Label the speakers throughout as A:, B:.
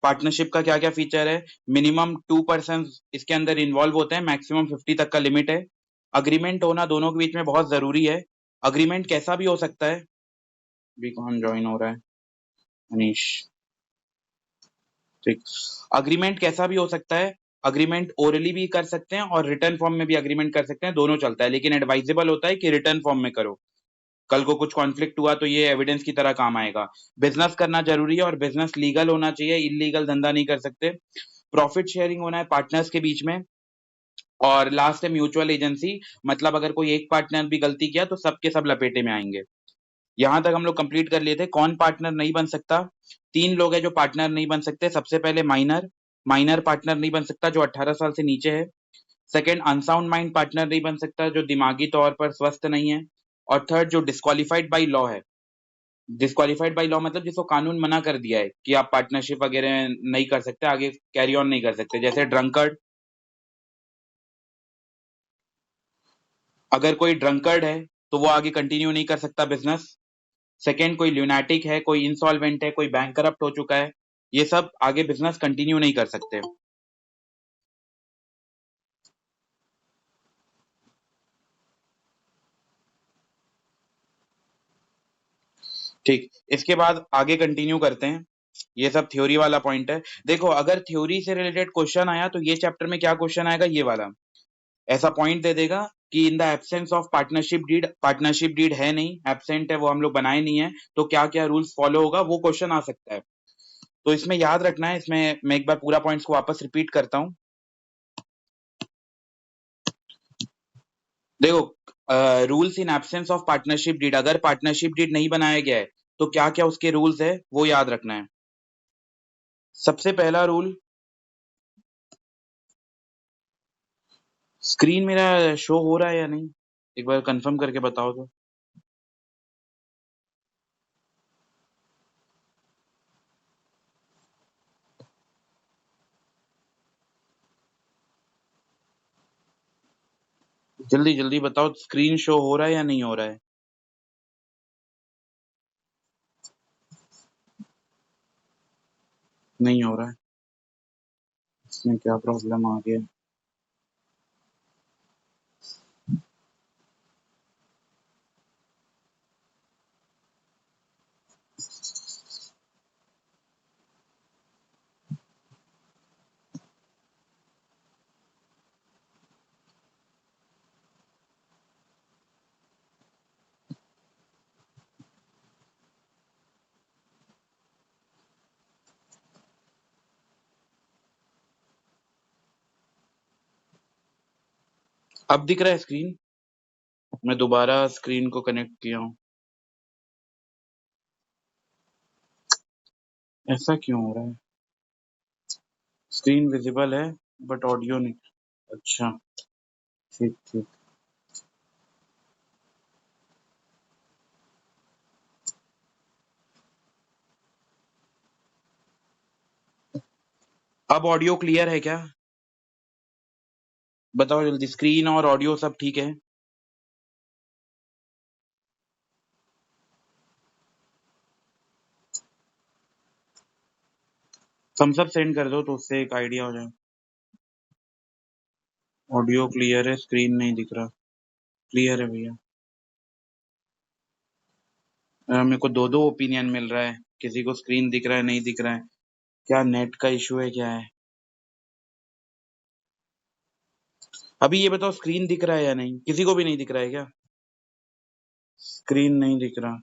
A: Partnership का क्या क्या फीचर है? मिनिमम 2% इसके अंदर इन्वॉल्व होते हैं, मैक्सिमम 50 तक का लिमिट है। अग्रीमेंट होना दोनों के बीच में बहुत जरूरी है। अग्रीमेंट कैसा भी हो सकता है। भी कौन ज्वाइन हो रहा है? मनीष। ठीक। अग्रीमेंट कैसा भी हो सकता है। अग्रीमेंट ओरली भी कर सकते हैं और रिटर्न फॉर्म में भी अग्रीमेंट कर सकते हैं, दोनों चलता है, लेकिन एडवाइजेबल होता है कि रिटर्न फॉर्म में करो। कल को कुछ कॉन्फ्लिक्ट हुआ तो ये एविडेंस की तरह काम आएगा। बिजनेस करना जरूरी है और बिजनेस लीगल होना चाहिए, इलीगल धंधा नहीं कर सकते। प्रॉफिट शेयरिंग होना है पार्टनर्स के बीच में। और लास्ट है म्यूचुअल एजेंसी, मतलब अगर कोई एक पार्टनर भी गलती किया तो सबके सब लपेटे में आएंगे। यहां तक हम लोग कंप्लीट कर लिए थे। कौन पार्टनर नहीं बन सकता? 3 लोग हैं जो पार्टनर नहीं बन सकते। सबसे पहले माइनर। माइनर पार्टनर नहीं बन सकता जो 18 साल से नीचे है। सेकंड, अनसाउंड माइंड पार्टनर नहीं बन सकता जो दिमागी तौर पर स्वस्थ नहीं है। और थर्ड, जो डिस्क्वालिफाइड बाई लॉ है। डिस्क्वालिफाइड बाई लॉ मतलब जिसको कानून मना कर दिया है कि आप पार्टनरशिप वगैरह नहीं कर सकते, आगे कैरी ऑन नहीं कर सकते, जैसे ड्रंकर्ड। अगर कोई ड्रंकर्ड है तो वो आगे कंटिन्यू नहीं कर सकता बिजनेस। सेकेंड, कोई ल्यूनाटिक है, कोई इंसॉल्वेंट है, कोई बैंक करप्ट हो चुका है, ये सब आगे बिजनेस कंटिन्यू नहीं कर सकते। ठीक, इसके बाद आगे कंटिन्यू करते हैं। ये सब थ्योरी वाला पॉइंट है। देखो, अगर थ्योरी से रिलेटेड क्वेश्चन आया तो ये चैप्टर में क्या क्वेश्चन आएगा, ये वाला ऐसा पॉइंट दे देगा कि in the absence of partnership deed, partnership deed है नहीं, एब्सेंट है, वो हम लोग बनाए नहीं है, तो क्या क्या रूल्स फॉलो होगा, वो क्वेश्चन आ सकता है। तो इसमें याद रखना है, इसमें मैं एक बार पूरा पॉइंट्स को वापस रिपीट करता हूँ। देखो, rules in absence of partnership deed, अगर पार्टनरशिप डीड नहीं बनाया गया है तो क्या क्या उसके रूल्स है वो याद रखना है। सबसे पहला रूल, स्क्रीन मेरा शो हो रहा है या नहीं, एक बार कंफर्म करके बताओ तो। जल्दी जल्दी बताओ, स्क्रीन शो हो रहा है या नहीं हो रहा है। नहीं हो रहा है, इसमें क्या प्रॉब्लम आ गया। अब दिख रहा है स्क्रीन? मैं दोबारा स्क्रीन को कनेक्ट किया हूँ। ऐसा क्यों हो रहा है? स्क्रीन विजिबल है बट ऑडियो नहीं। अच्छा, ठीक ठीक। अब ऑडियो क्लियर है क्या? बताओ जल्दी, स्क्रीन और ऑडियो सब ठीक है? थम्स अप सेंड कर दो तो उससे एक आइडिया हो जाए। ऑडियो क्लियर है, स्क्रीन नहीं दिख रहा। क्लियर है भैया। मेरे को दो दो ओपिनियन मिल रहा है, किसी को स्क्रीन दिख रहा है, नहीं दिख रहा है। क्या नेट का इशू है, क्या है? अभी ये बताओ, स्क्रीन दिख रहा है या नहीं, किसी को भी नहीं दिख रहा है क्या? स्क्रीन नहीं दिख रहा।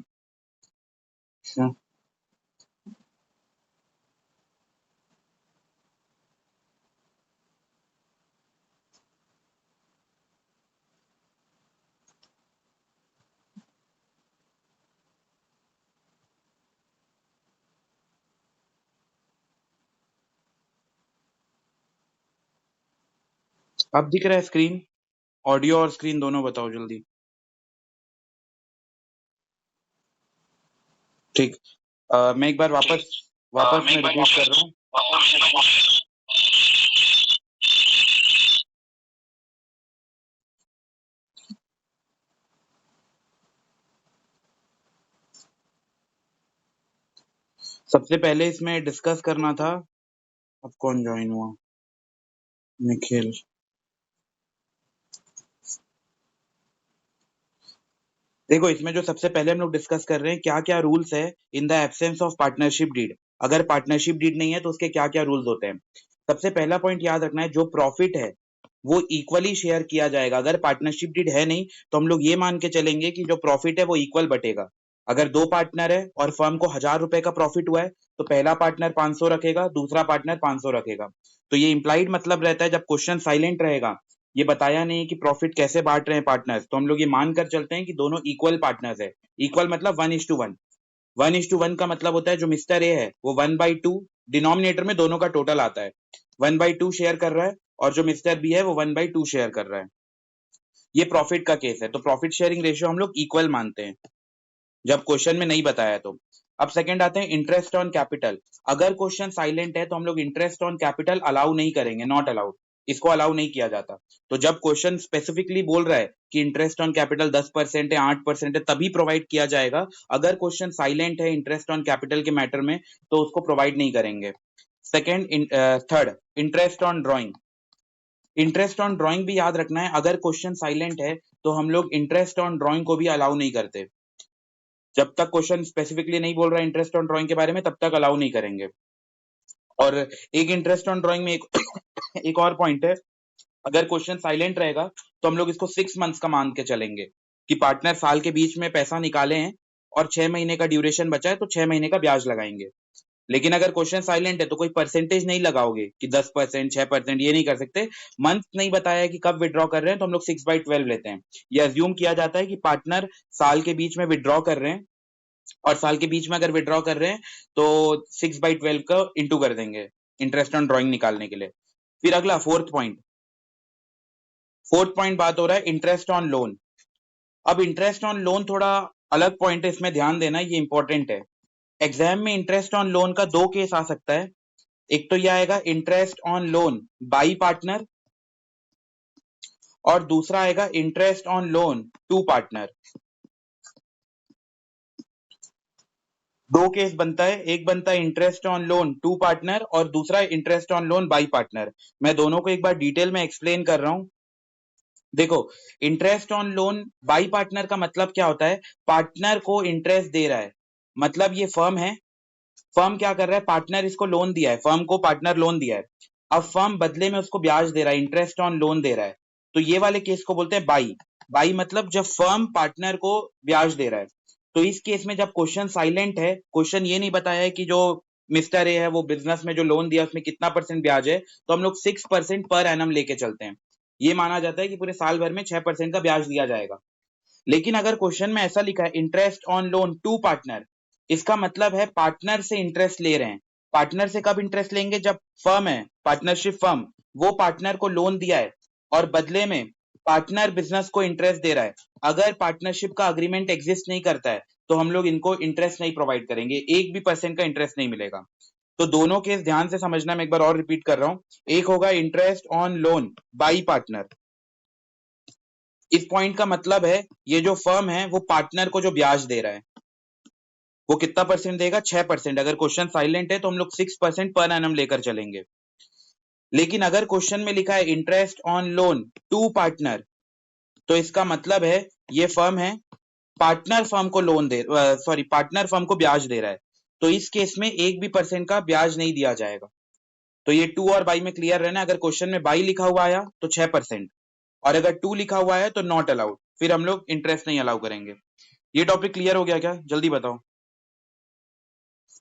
A: अच्छा। अब दिख रहा है स्क्रीन? ऑडियो और स्क्रीन दोनों बताओ जल्दी। ठीक। मैं एक बार वापस वापस मैं रिपीट कर रहा हूँ। सबसे पहले इसमें डिस्कस करना था अब कौन ज्वाइन हुआ? निखिल। देखो इसमें जो सबसे पहले हम लोग डिस्कस कर रहे हैं क्या क्या रूल्स है in the absence of partnership deed. अगर पार्टनरशिप डीड नहीं है तो उसके क्या क्या रूल्स होते हैं। सबसे पहला पॉइंट याद रखना है, जो प्रॉफिट है वो इक्वली शेयर किया जाएगा। अगर पार्टनरशिप डीड है नहीं तो हम लोग ये मान के चलेंगे कि जो प्रॉफिट है वो इक्वल बटेगा। अगर दो पार्टनर है और फर्म को 1,000 रुपए का प्रॉफिट हुआ है तो पहला पार्टनर 500 रखेगा, दूसरा पार्टनर 500 रखेगा। तो ये इंप्लाइड मतलब रहता है, जब क्वेश्चन साइलेंट रहेगा, ये बताया नहीं कि प्रॉफिट कैसे बांट रहे हैं पार्टनर्स, तो हम लोग ये मानकर चलते हैं कि दोनों इक्वल पार्टनर्स है। इक्वल मतलब 1:1। 1:1 का मतलब होता है जो मिस्टर ए है वो 1/2, डिनोमिनेटर में दोनों का टोटल आता है, 1/2 शेयर कर रहा है, और जो मिस्टर बी है वो 1/2 शेयर कर रहा है। ये प्रॉफिट का केस है, तो प्रॉफिट शेयरिंग रेशियो हम लोग इक्वल मानते हैं जब क्वेश्चन में नहीं बताया तो। अब सेकंड आते हैं इंटरेस्ट ऑन कैपिटल। अगर क्वेश्चन साइलेंट है तो हम लोग इंटरेस्ट ऑन कैपिटल अलाउ नहीं करेंगे, नॉट अलाउड, इसको अलाउ नहीं किया जाता। तो जब क्वेश्चन स्पेसिफिकली बोल रहा है कि इंटरेस्ट ऑन कैपिटल 10% है, 8% है, तभी प्रोवाइड किया जाएगा। अगर क्वेश्चन साइलेंट है इंटरेस्ट ऑन कैपिटल के मैटर में तो उसको प्रोवाइड नहीं करेंगे। Second, third, interest on drawing. Interest on drawing भी याद रखना है, अगर क्वेश्चन साइलेंट है तो हम लोग इंटरेस्ट ऑन ड्रॉइंग को भी अलाउ नहीं करते। जब तक क्वेश्चन स्पेसिफिकली नहीं बोल रहा है इंटरेस्ट ऑन ड्राइंग के बारे में तब तक अलाउ नहीं करेंगे। और एक इंटरेस्ट ऑन ड्राइंग में एक एक और पॉइंट है, अगर क्वेश्चन साइलेंट रहेगा तो हम लोग इसको 6 मंथ्स का मान के चलेंगे कि पार्टनर साल के बीच में पैसा निकाले हैं और 6 महीने का ड्यूरेशन बचा है तो 6 महीने का ब्याज लगाएंगे। लेकिन अगर क्वेश्चन साइलेंट है तो कोई परसेंटेज नहीं लगाओगे कि 10%, 6%, ये नहीं कर सकते। मंथ नहीं बताया है कि कब विड्रॉ कर रहे हैं तो हम लोग 6/12 लेते हैं। ये अज्यूम किया जाता है कि पार्टनर साल के बीच में विड्रॉ कर रहे हैं, और साल के बीच में अगर विड्रॉ कर रहे हैं तो 6/12 का इंटू कर देंगे इंटरेस्ट ऑन ड्रॉइंग निकालने के लिए। फिर अगला फोर्थ पॉइंट बात हो रहा है इंटरेस्ट ऑन लोन। अब इंटरेस्ट ऑन लोन थोड़ा अलग पॉइंट है, इसमें ध्यान देना, ये इंपॉर्टेंट है। एग्जाम में इंटरेस्ट ऑन लोन का दो केस आ सकता है। एक तो यह आएगा interest on loan by partner, और दूसरा आएगा interest on loan to partner. दो केस बनता है, एक बनता है interest on loan to partner और दूसरा interest on loan by partner. मैं दोनों को एक बार डिटेल में एक्सप्लेन कर रहा हूं। देखो, interest on loan by partner का मतलब क्या होता है, पार्टनर को इंटरेस्ट दे रहा है। मतलब ये फर्म है, फर्म क्या कर रहा है, पार्टनर इसको लोन दिया है, फर्म को पार्टनर लोन दिया है, अब फर्म बदले में उसको ब्याज दे रहा है, इंटरेस्ट ऑन लोन दे रहा है। तो ये वाले केस को बोलते हैं बाई। बाई मतलब जब फर्म पार्टनर को ब्याज दे रहा है। तो इस केस में जब क्वेश्चन साइलेंट है, क्वेश्चन ये नहीं बताया है कि जो मिस्टर ए है वो बिजनेस में जो लोन दिया उसमें कितना परसेंट ब्याज है, तो हम लोग 6% पर एनम लेके चलते हैं। ये माना जाता है कि पूरे साल भर में 6% का ब्याज दिया जाएगा। लेकिन अगर क्वेश्चन में ऐसा लिखा है interest on loan to partner, इसका मतलब है पार्टनर से इंटरेस्ट ले रहे हैं। पार्टनर से कब इंटरेस्ट लेंगे, जब फर्म है, पार्टनरशिप फर्म, वो पार्टनर को लोन दिया है और बदले में पार्टनर बिजनेस को इंटरेस्ट दे रहा है। अगर पार्टनरशिप का अग्रीमेंट एग्जिस्ट नहीं करता है तो हम लोग इनको इंटरेस्ट नहीं प्रोवाइड करेंगे, 1% का इंटरेस्ट नहीं मिलेगा। तो दोनों केस ध्यान से समझना, मैं एक बार और रिपीट कर रहा हूं। एक होगा interest on loan by partner. इस पॉइंट का मतलब है ये जो फर्म है वो पार्टनर को जो ब्याज दे रहा है वो कितना परसेंट देगा, 6%। अगर क्वेश्चन साइलेंट है तो हम लोग 6% पर एनम लेकर चलेंगे। लेकिन अगर क्वेश्चन में लिखा है interest on loan to partner, तो इसका मतलब है ये फर्म है, पार्टनर फर्म को लोन दे, सॉरी, पार्टनर फर्म को ब्याज दे रहा है। तो इस केस में 1% का ब्याज नहीं दिया जाएगा। तो ये टू और बाई में क्लियर रहना, अगर क्वेश्चन में बाई लिखा हुआ आया तो 6%, और अगर टू लिखा हुआ है तो नॉट अलाउड, फिर हम लोग इंटरेस्ट नहीं अलाउ करेंगे। ये टॉपिक क्लियर हो गया क्या, जल्दी बताओ,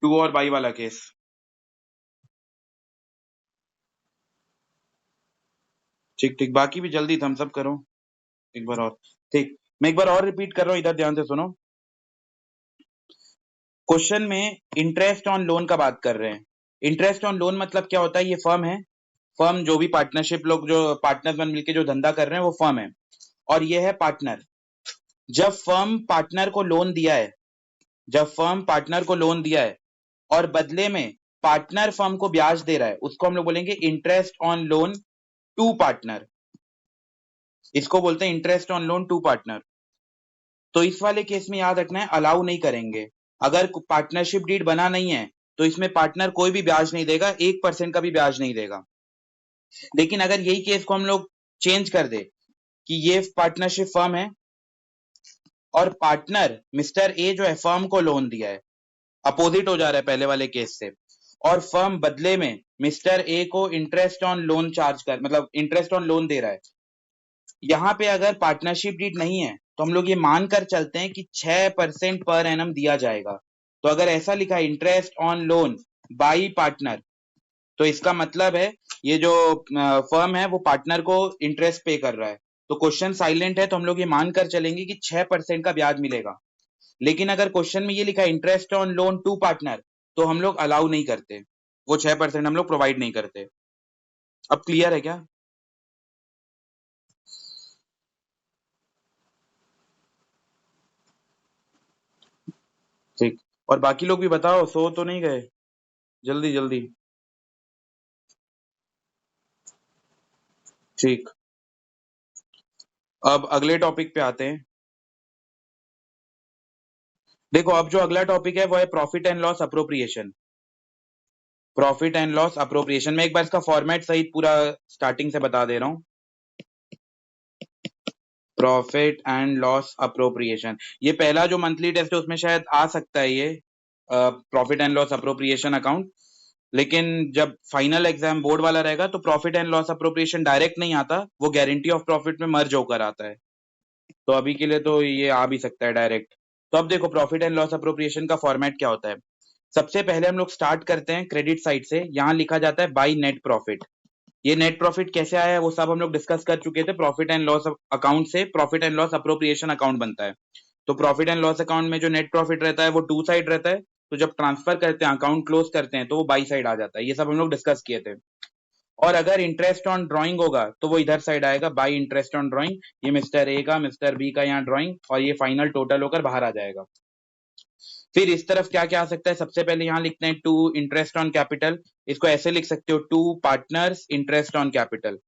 A: टू और बाई वाला केस। ठीक ठीक, बाकी भी जल्दी थम्स अप करो एक बार और। ठीक, मैं एक बार और रिपीट कर रहा हूं, इधर ध्यान से सुनो। क्वेश्चन में इंटरेस्ट ऑन लोन का बात कर रहे हैं। इंटरेस्ट ऑन लोन मतलब क्या होता है, ये फर्म है, फर्म जो भी पार्टनरशिप लोग जो पार्टनर बन मिलके जो धंधा कर रहे हैं वो फर्म है, और ये है पार्टनर। जब फर्म पार्टनर को लोन दिया है, जब फर्म पार्टनर को लोन दिया है और बदले में पार्टनर फर्म को ब्याज दे रहा है, उसको हम लोग बोलेंगे interest on loan to partner. इसको बोलते हैं interest on loan to partner. तो इस वाले केस में याद रखना है अलाउ नहीं करेंगे। अगर पार्टनरशिप डीड बना नहीं है तो इसमें पार्टनर कोई भी ब्याज नहीं देगा, 1% का भी ब्याज नहीं देगा। लेकिन अगर यही केस को हम लोग चेंज कर दे कि ये पार्टनरशिप फर्म है और पार्टनर मिस्टर ए जो है फर्म को लोन दिया है, अपोजिट हो जा रहा है पहले वाले केस से, और फर्म बदले में मिस्टर ए को इंटरेस्ट ऑन लोन चार्ज कर, मतलब इंटरेस्ट ऑन लोन दे रहा है। यहाँ पे अगर पार्टनरशिप डीड नहीं है तो हम लोग ये मानकर चलते हैं कि 6% पर एनम दिया जाएगा। तो अगर ऐसा लिखा है interest on loan by partner, तो इसका मतलब है ये जो फर्म है वो पार्टनर को इंटरेस्ट पे कर रहा है। तो क्वेश्चन साइलेंट है तो हम लोग ये मानकर चलेंगे कि 6% का ब्याज मिलेगा। लेकिन अगर क्वेश्चन में ये लिखा है interest on loan to partner, तो हम लोग अलाउ नहीं करते, वो 6% हम लोग प्रोवाइड नहीं करते। अब क्लियर है क्या? ठीक। और बाकी लोग भी बताओ, सो तो नहीं गए? जल्दी जल्दी। ठीक। अब अगले टॉपिक पे आते हैं। देखो अब जो अगला टॉपिक है वो है profit and loss appropriation. Profit and loss appropriation में एक बार इसका फॉर्मेट सहित पूरा स्टार्टिंग से बता दे रहा हूँ। प्रॉफिट एंड लॉस अप्रोप्रिएशन, ये पहला जो मंथली टेस्ट है उसमें शायद आ सकता है ये profit and loss appropriation account. लेकिन जब फाइनल एग्जाम बोर्ड वाला रहेगा तो profit and loss appropriation direct नहीं आता, वो गारंटी ऑफ प्रॉफिट में मर्ज होकर आता है। तो अभी के लिए तो ये आ भी सकता है डायरेक्ट। तो अब देखो प्रॉफिट एंड लॉस अप्रोप्रिएशन का फॉर्मेट क्या होता है। सबसे पहले हम लोग स्टार्ट करते हैं क्रेडिट साइड से। यहाँ लिखा जाता है बाई नेट प्रॉफिट। ये नेट प्रॉफिट कैसे आया है वो सब हम लोग डिस्कस कर चुके थे। प्रॉफिट एंड लॉस अकाउंट से profit and loss appropriation account बनता है। तो प्रॉफिट एंड लॉस अकाउंट में जो नेट प्रॉफिट रहता है वो टू साइड रहता है। तो जब ट्रांसफर करते हैं, अकाउंट क्लोज करते हैं, तो वो बाई साइड आ जाता है। ये सब हम लोग डिस्कस किए थे। और अगर इंटरेस्ट ऑन ड्राइंग होगा तो वो इधर साइड आएगा, बाई इंटरेस्ट ऑन ड्राइंग। ये मिस्टर ए का, मिस्टर बी का यहाँ ड्राइंग, और ये फाइनल टोटल होकर बाहर आ जाएगा। फिर इस तरफ क्या क्या आ सकता है, सबसे पहले यहाँ लिखते हैं टू इंटरेस्ट ऑन कैपिटल। इसको ऐसे लिख सकते हो, to partners interest on capital.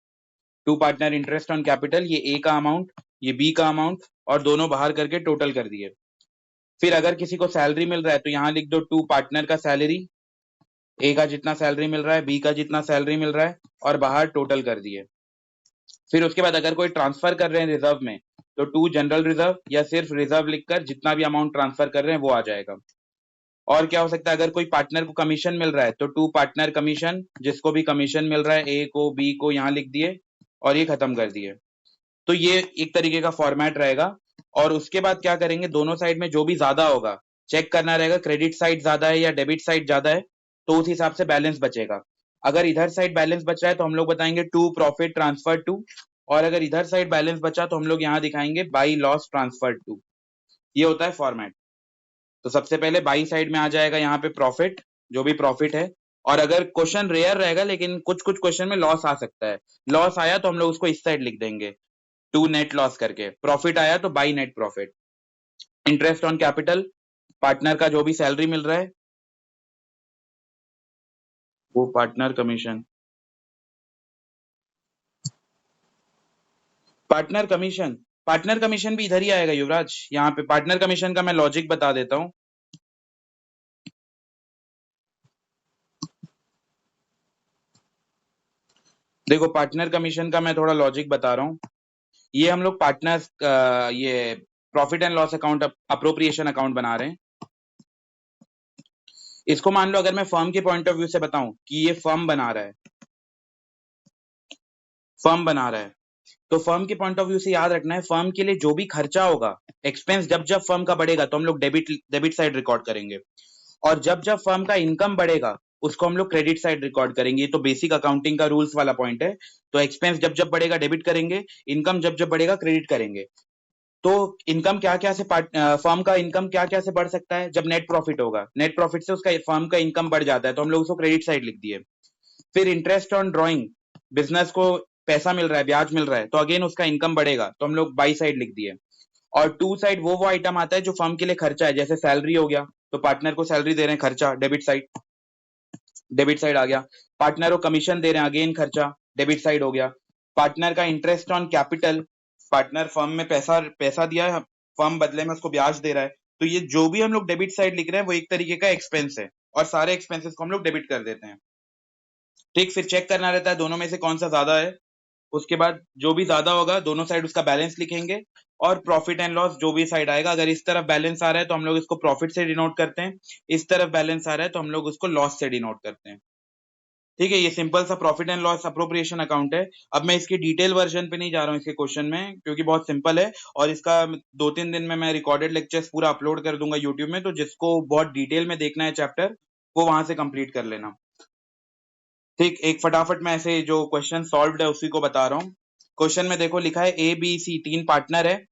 A: To partner interest on capital, ये ए का अमाउंट, ये बी का अमाउंट, और दोनों बाहर करके टोटल कर दिए। फिर अगर किसी को सैलरी मिल रहा है तो यहाँ लिख दो टू पार्टनर का सैलरी, ए का जितना सैलरी मिल रहा है, बी का जितना सैलरी मिल रहा है, और बाहर टोटल कर दिए। फिर उसके बाद अगर कोई ट्रांसफर कर रहे हैं रिजर्व में तो टू जनरल रिजर्व, या सिर्फ रिजर्व लिखकर जितना भी अमाउंट ट्रांसफर कर रहे हैं वो आ जाएगा। और क्या हो सकता है, अगर कोई पार्टनर को कमीशन मिल रहा है तो टू पार्टनर कमीशन, जिसको भी कमीशन मिल रहा है, ए को बी को, यहाँ लिख दिए और ये खत्म कर दिए। तो ये एक तरीके का फॉर्मेट रहेगा। और उसके बाद क्या करेंगे, दोनों साइड में जो भी ज्यादा होगा चेक करना रहेगा, क्रेडिट साइड ज्यादा है या डेबिट साइड ज्यादा है, तो उस हिसाब से बैलेंस बचेगा। अगर इधर साइड बैलेंस बच रहा है तो हम लोग बताएंगे टू प्रॉफिट ट्रांसफर टू, और अगर इधर साइड बैलेंस बचा तो हम लोग यहाँ दिखाएंगे बाई लॉस ट्रांसफर टू। ये होता है फॉर्मेट। तो सबसे पहले बाई साइड में आ जाएगा यहाँ पे प्रॉफिट, जो भी प्रॉफिट है। और अगर क्वेश्चन रेयर रहेगा, लेकिन कुछ कुछ क्वेश्चन में लॉस आ सकता है, लॉस आया तो हम लोग उसको इस साइड लिख देंगे टू नेट लॉस करके। प्रॉफिट आया तो by net profit. Interest on capital, partner का जो भी सैलरी मिल रहा है वो partner commission. Partner commission, partner commission भी इधर ही आएगा युवराज। यहाँ पे पार्टनर कमीशन का मैं लॉजिक बता देता हूँ। देखो पार्टनर कमीशन का मैं थोड़ा लॉजिक बता रहा हूँ। ये हम लोग पार्टनर्स ये profit and loss account appropriation account बना रहे हैं। इसको मान लो अगर मैं फर्म के पॉइंट ऑफ व्यू से बताऊं कि ये फर्म बना रहा है, फर्म बना रहा है, तो फर्म के पॉइंट ऑफ व्यू से याद रखना है, फर्म के लिए जो भी खर्चा होगा, एक्सपेंस जब जब फर्म का बढ़ेगा तो हम लोग डेबिट डेबिट साइड रिकॉर्ड करेंगे। और जब जब फर्म का इनकम बढ़ेगा उसको हम लोग क्रेडिट साइड रिकॉर्ड करेंगे। ये तो बेसिक अकाउंटिंग का रूल्स वाला पॉइंट है। तो एक्सपेंस जब जब बढ़ेगा डेबिट करेंगे, इनकम जब जब बढ़ेगा क्रेडिट करेंगे। तो इनकम क्या क्या से फर्म का इनकम क्या क्या से बढ़ सकता है, जब नेट प्रॉफिट होगा, नेट प्रॉफिट से उसका फर्म का इनकम बढ़ जाता है तो हम लोग उसको क्रेडिट साइड लिख दिए। फिर इंटरेस्ट ऑन ड्रॉइंग, बिजनेस को पैसा मिल रहा है, ब्याज मिल रहा है, तो अगेन उसका इनकम बढ़ेगा तो हम लोग बाई साइड लिख दिए। और टू साइड वो आइटम आता है जो फर्म के लिए खर्चा है, जैसे सैलरी हो गया, तो पार्टनर को सैलरी दे रहे हैं, खर्चा, डेबिट साइड, डेबिट साइड आ गया। पार्टनर को कमीशन दे रहे हैं, अगेन खर्चा, डेबिट साइड हो गया। पार्टनर का interest on capital, partner firm में पैसा पैसा दिया है, फर्म बदले में उसको ब्याज दे रहा है, तो ये जो भी हम लोग डेबिट साइड लिख रहे हैं वो एक तरीके का एक्सपेंस है और सारे एक्सपेंसेस को हम लोग डेबिट कर देते हैं। ठीक, फिर चेक करना रहता है दोनों में से कौन सा ज्यादा है। उसके बाद जो भी ज्यादा होगा दोनों साइड उसका बैलेंस लिखेंगे, और प्रॉफिट एंड लॉस जो भी साइड आएगा, अगर इस तरफ बैलेंस आ रहा है तो हम लोग इसको प्रॉफिट से डिनोट करते हैं, इस तरफ बैलेंस आ रहा है तो हम लोग उसको लॉस से डिनोट करते हैं। ठीक है, ये सिंपल सा profit and loss appropriation account है। अब मैं इसकी डिटेल वर्जन पे नहीं जा रहा हूँ इसके क्वेश्चन में, क्योंकि बहुत सिंपल है, और इसका 2-3 दिन में मैं रिकॉर्डेड लेक्चर्स पूरा अपलोड कर दूंगा यूट्यूब में, तो जिसको बहुत डिटेल में देखना है चैप्टर वो वहां से कंप्लीट कर लेना। ठीक, एक फटाफट मैं ऐसे जो क्वेश्चन सॉल्व्ड है उसी को बता रहा हूँ। क्वेश्चन में देखो लिखा है ए बी सी 3 पार्टनर है,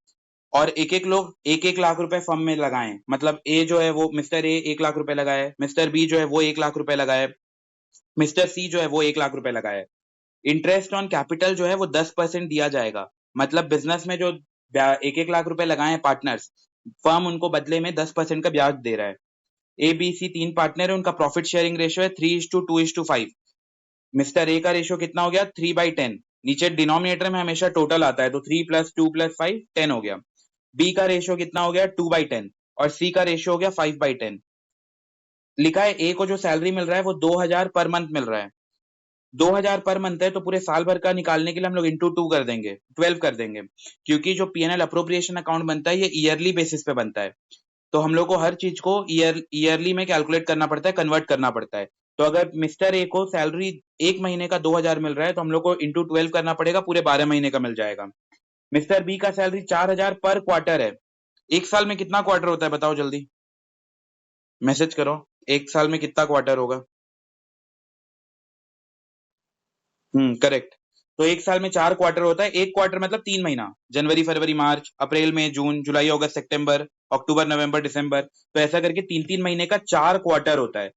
A: और एक एक लोग 1-1 लाख रुपए फर्म में लगाए। मतलब ए जो है वो मिस्टर ए 1 लाख रुपए लगाए, मिस्टर बी जो है वो 1 लाख रुपए लगाए, मिस्टर सी जो है वो 1 लाख रुपए लगाए। इंटरेस्ट ऑन कैपिटल जो है वो 10% दिया जाएगा। मतलब बिजनेस में जो 1-1 लाख रुपए लगाए हैं पार्टनर्स, फर्म उनको बदले में 10% का ब्याज दे रहा है। ए बी सी 3 पार्टनर है, उनका प्रॉफिट शेयरिंग रेशियो है 3:2:5। मिस्टर ए का रेशियो कितना हो गया 3/10। नीचे डिनोमिनेटर में हमेशा टोटल आता है, तो 3 + 2 + 5 10 हो गया। बी का रेशियो कितना हो गया 2/10, और सी का रेशियो हो गया 5/10। लिखा है ए को जो सैलरी मिल रहा है वो 2000 पर मंथ मिल रहा है। 2000 पर मंथ है तो पूरे साल भर का निकालने के लिए हम लोग इंटू 2 कर देंगे, 12 कर देंगे, क्योंकि जो पीएनएल अप्रोप्रिएशन अकाउंट बनता है ये ईयरली बेसिस पे बनता है। तो हम लोग को हर चीज को ईयरली में कैलकुलेट करना पड़ता है, कन्वर्ट करना पड़ता है। तो अगर मिस्टर ए को सैलरी एक महीने का 2000 मिल रहा है तो हम लोग को इंटू 12 करना पड़ेगा, पूरे 12 महीने का मिल जाएगा। मिस्टर बी का सैलरी 4000 पर क्वार्टर है। एक साल में कितना क्वार्टर होता है बताओ जल्दी, मैसेज करो, एक साल में कितना क्वार्टर होगा। करेक्ट। तो एक साल में 4 क्वार्टर होता है, एक क्वार्टर मतलब 3 महीना, जनवरी फरवरी मार्च अप्रैल मई जून जुलाई अगस्त सितंबर अक्टूबर नवंबर दिसंबर, तो ऐसा करके 3-3 महीने का 4 क्वार्टर होता है।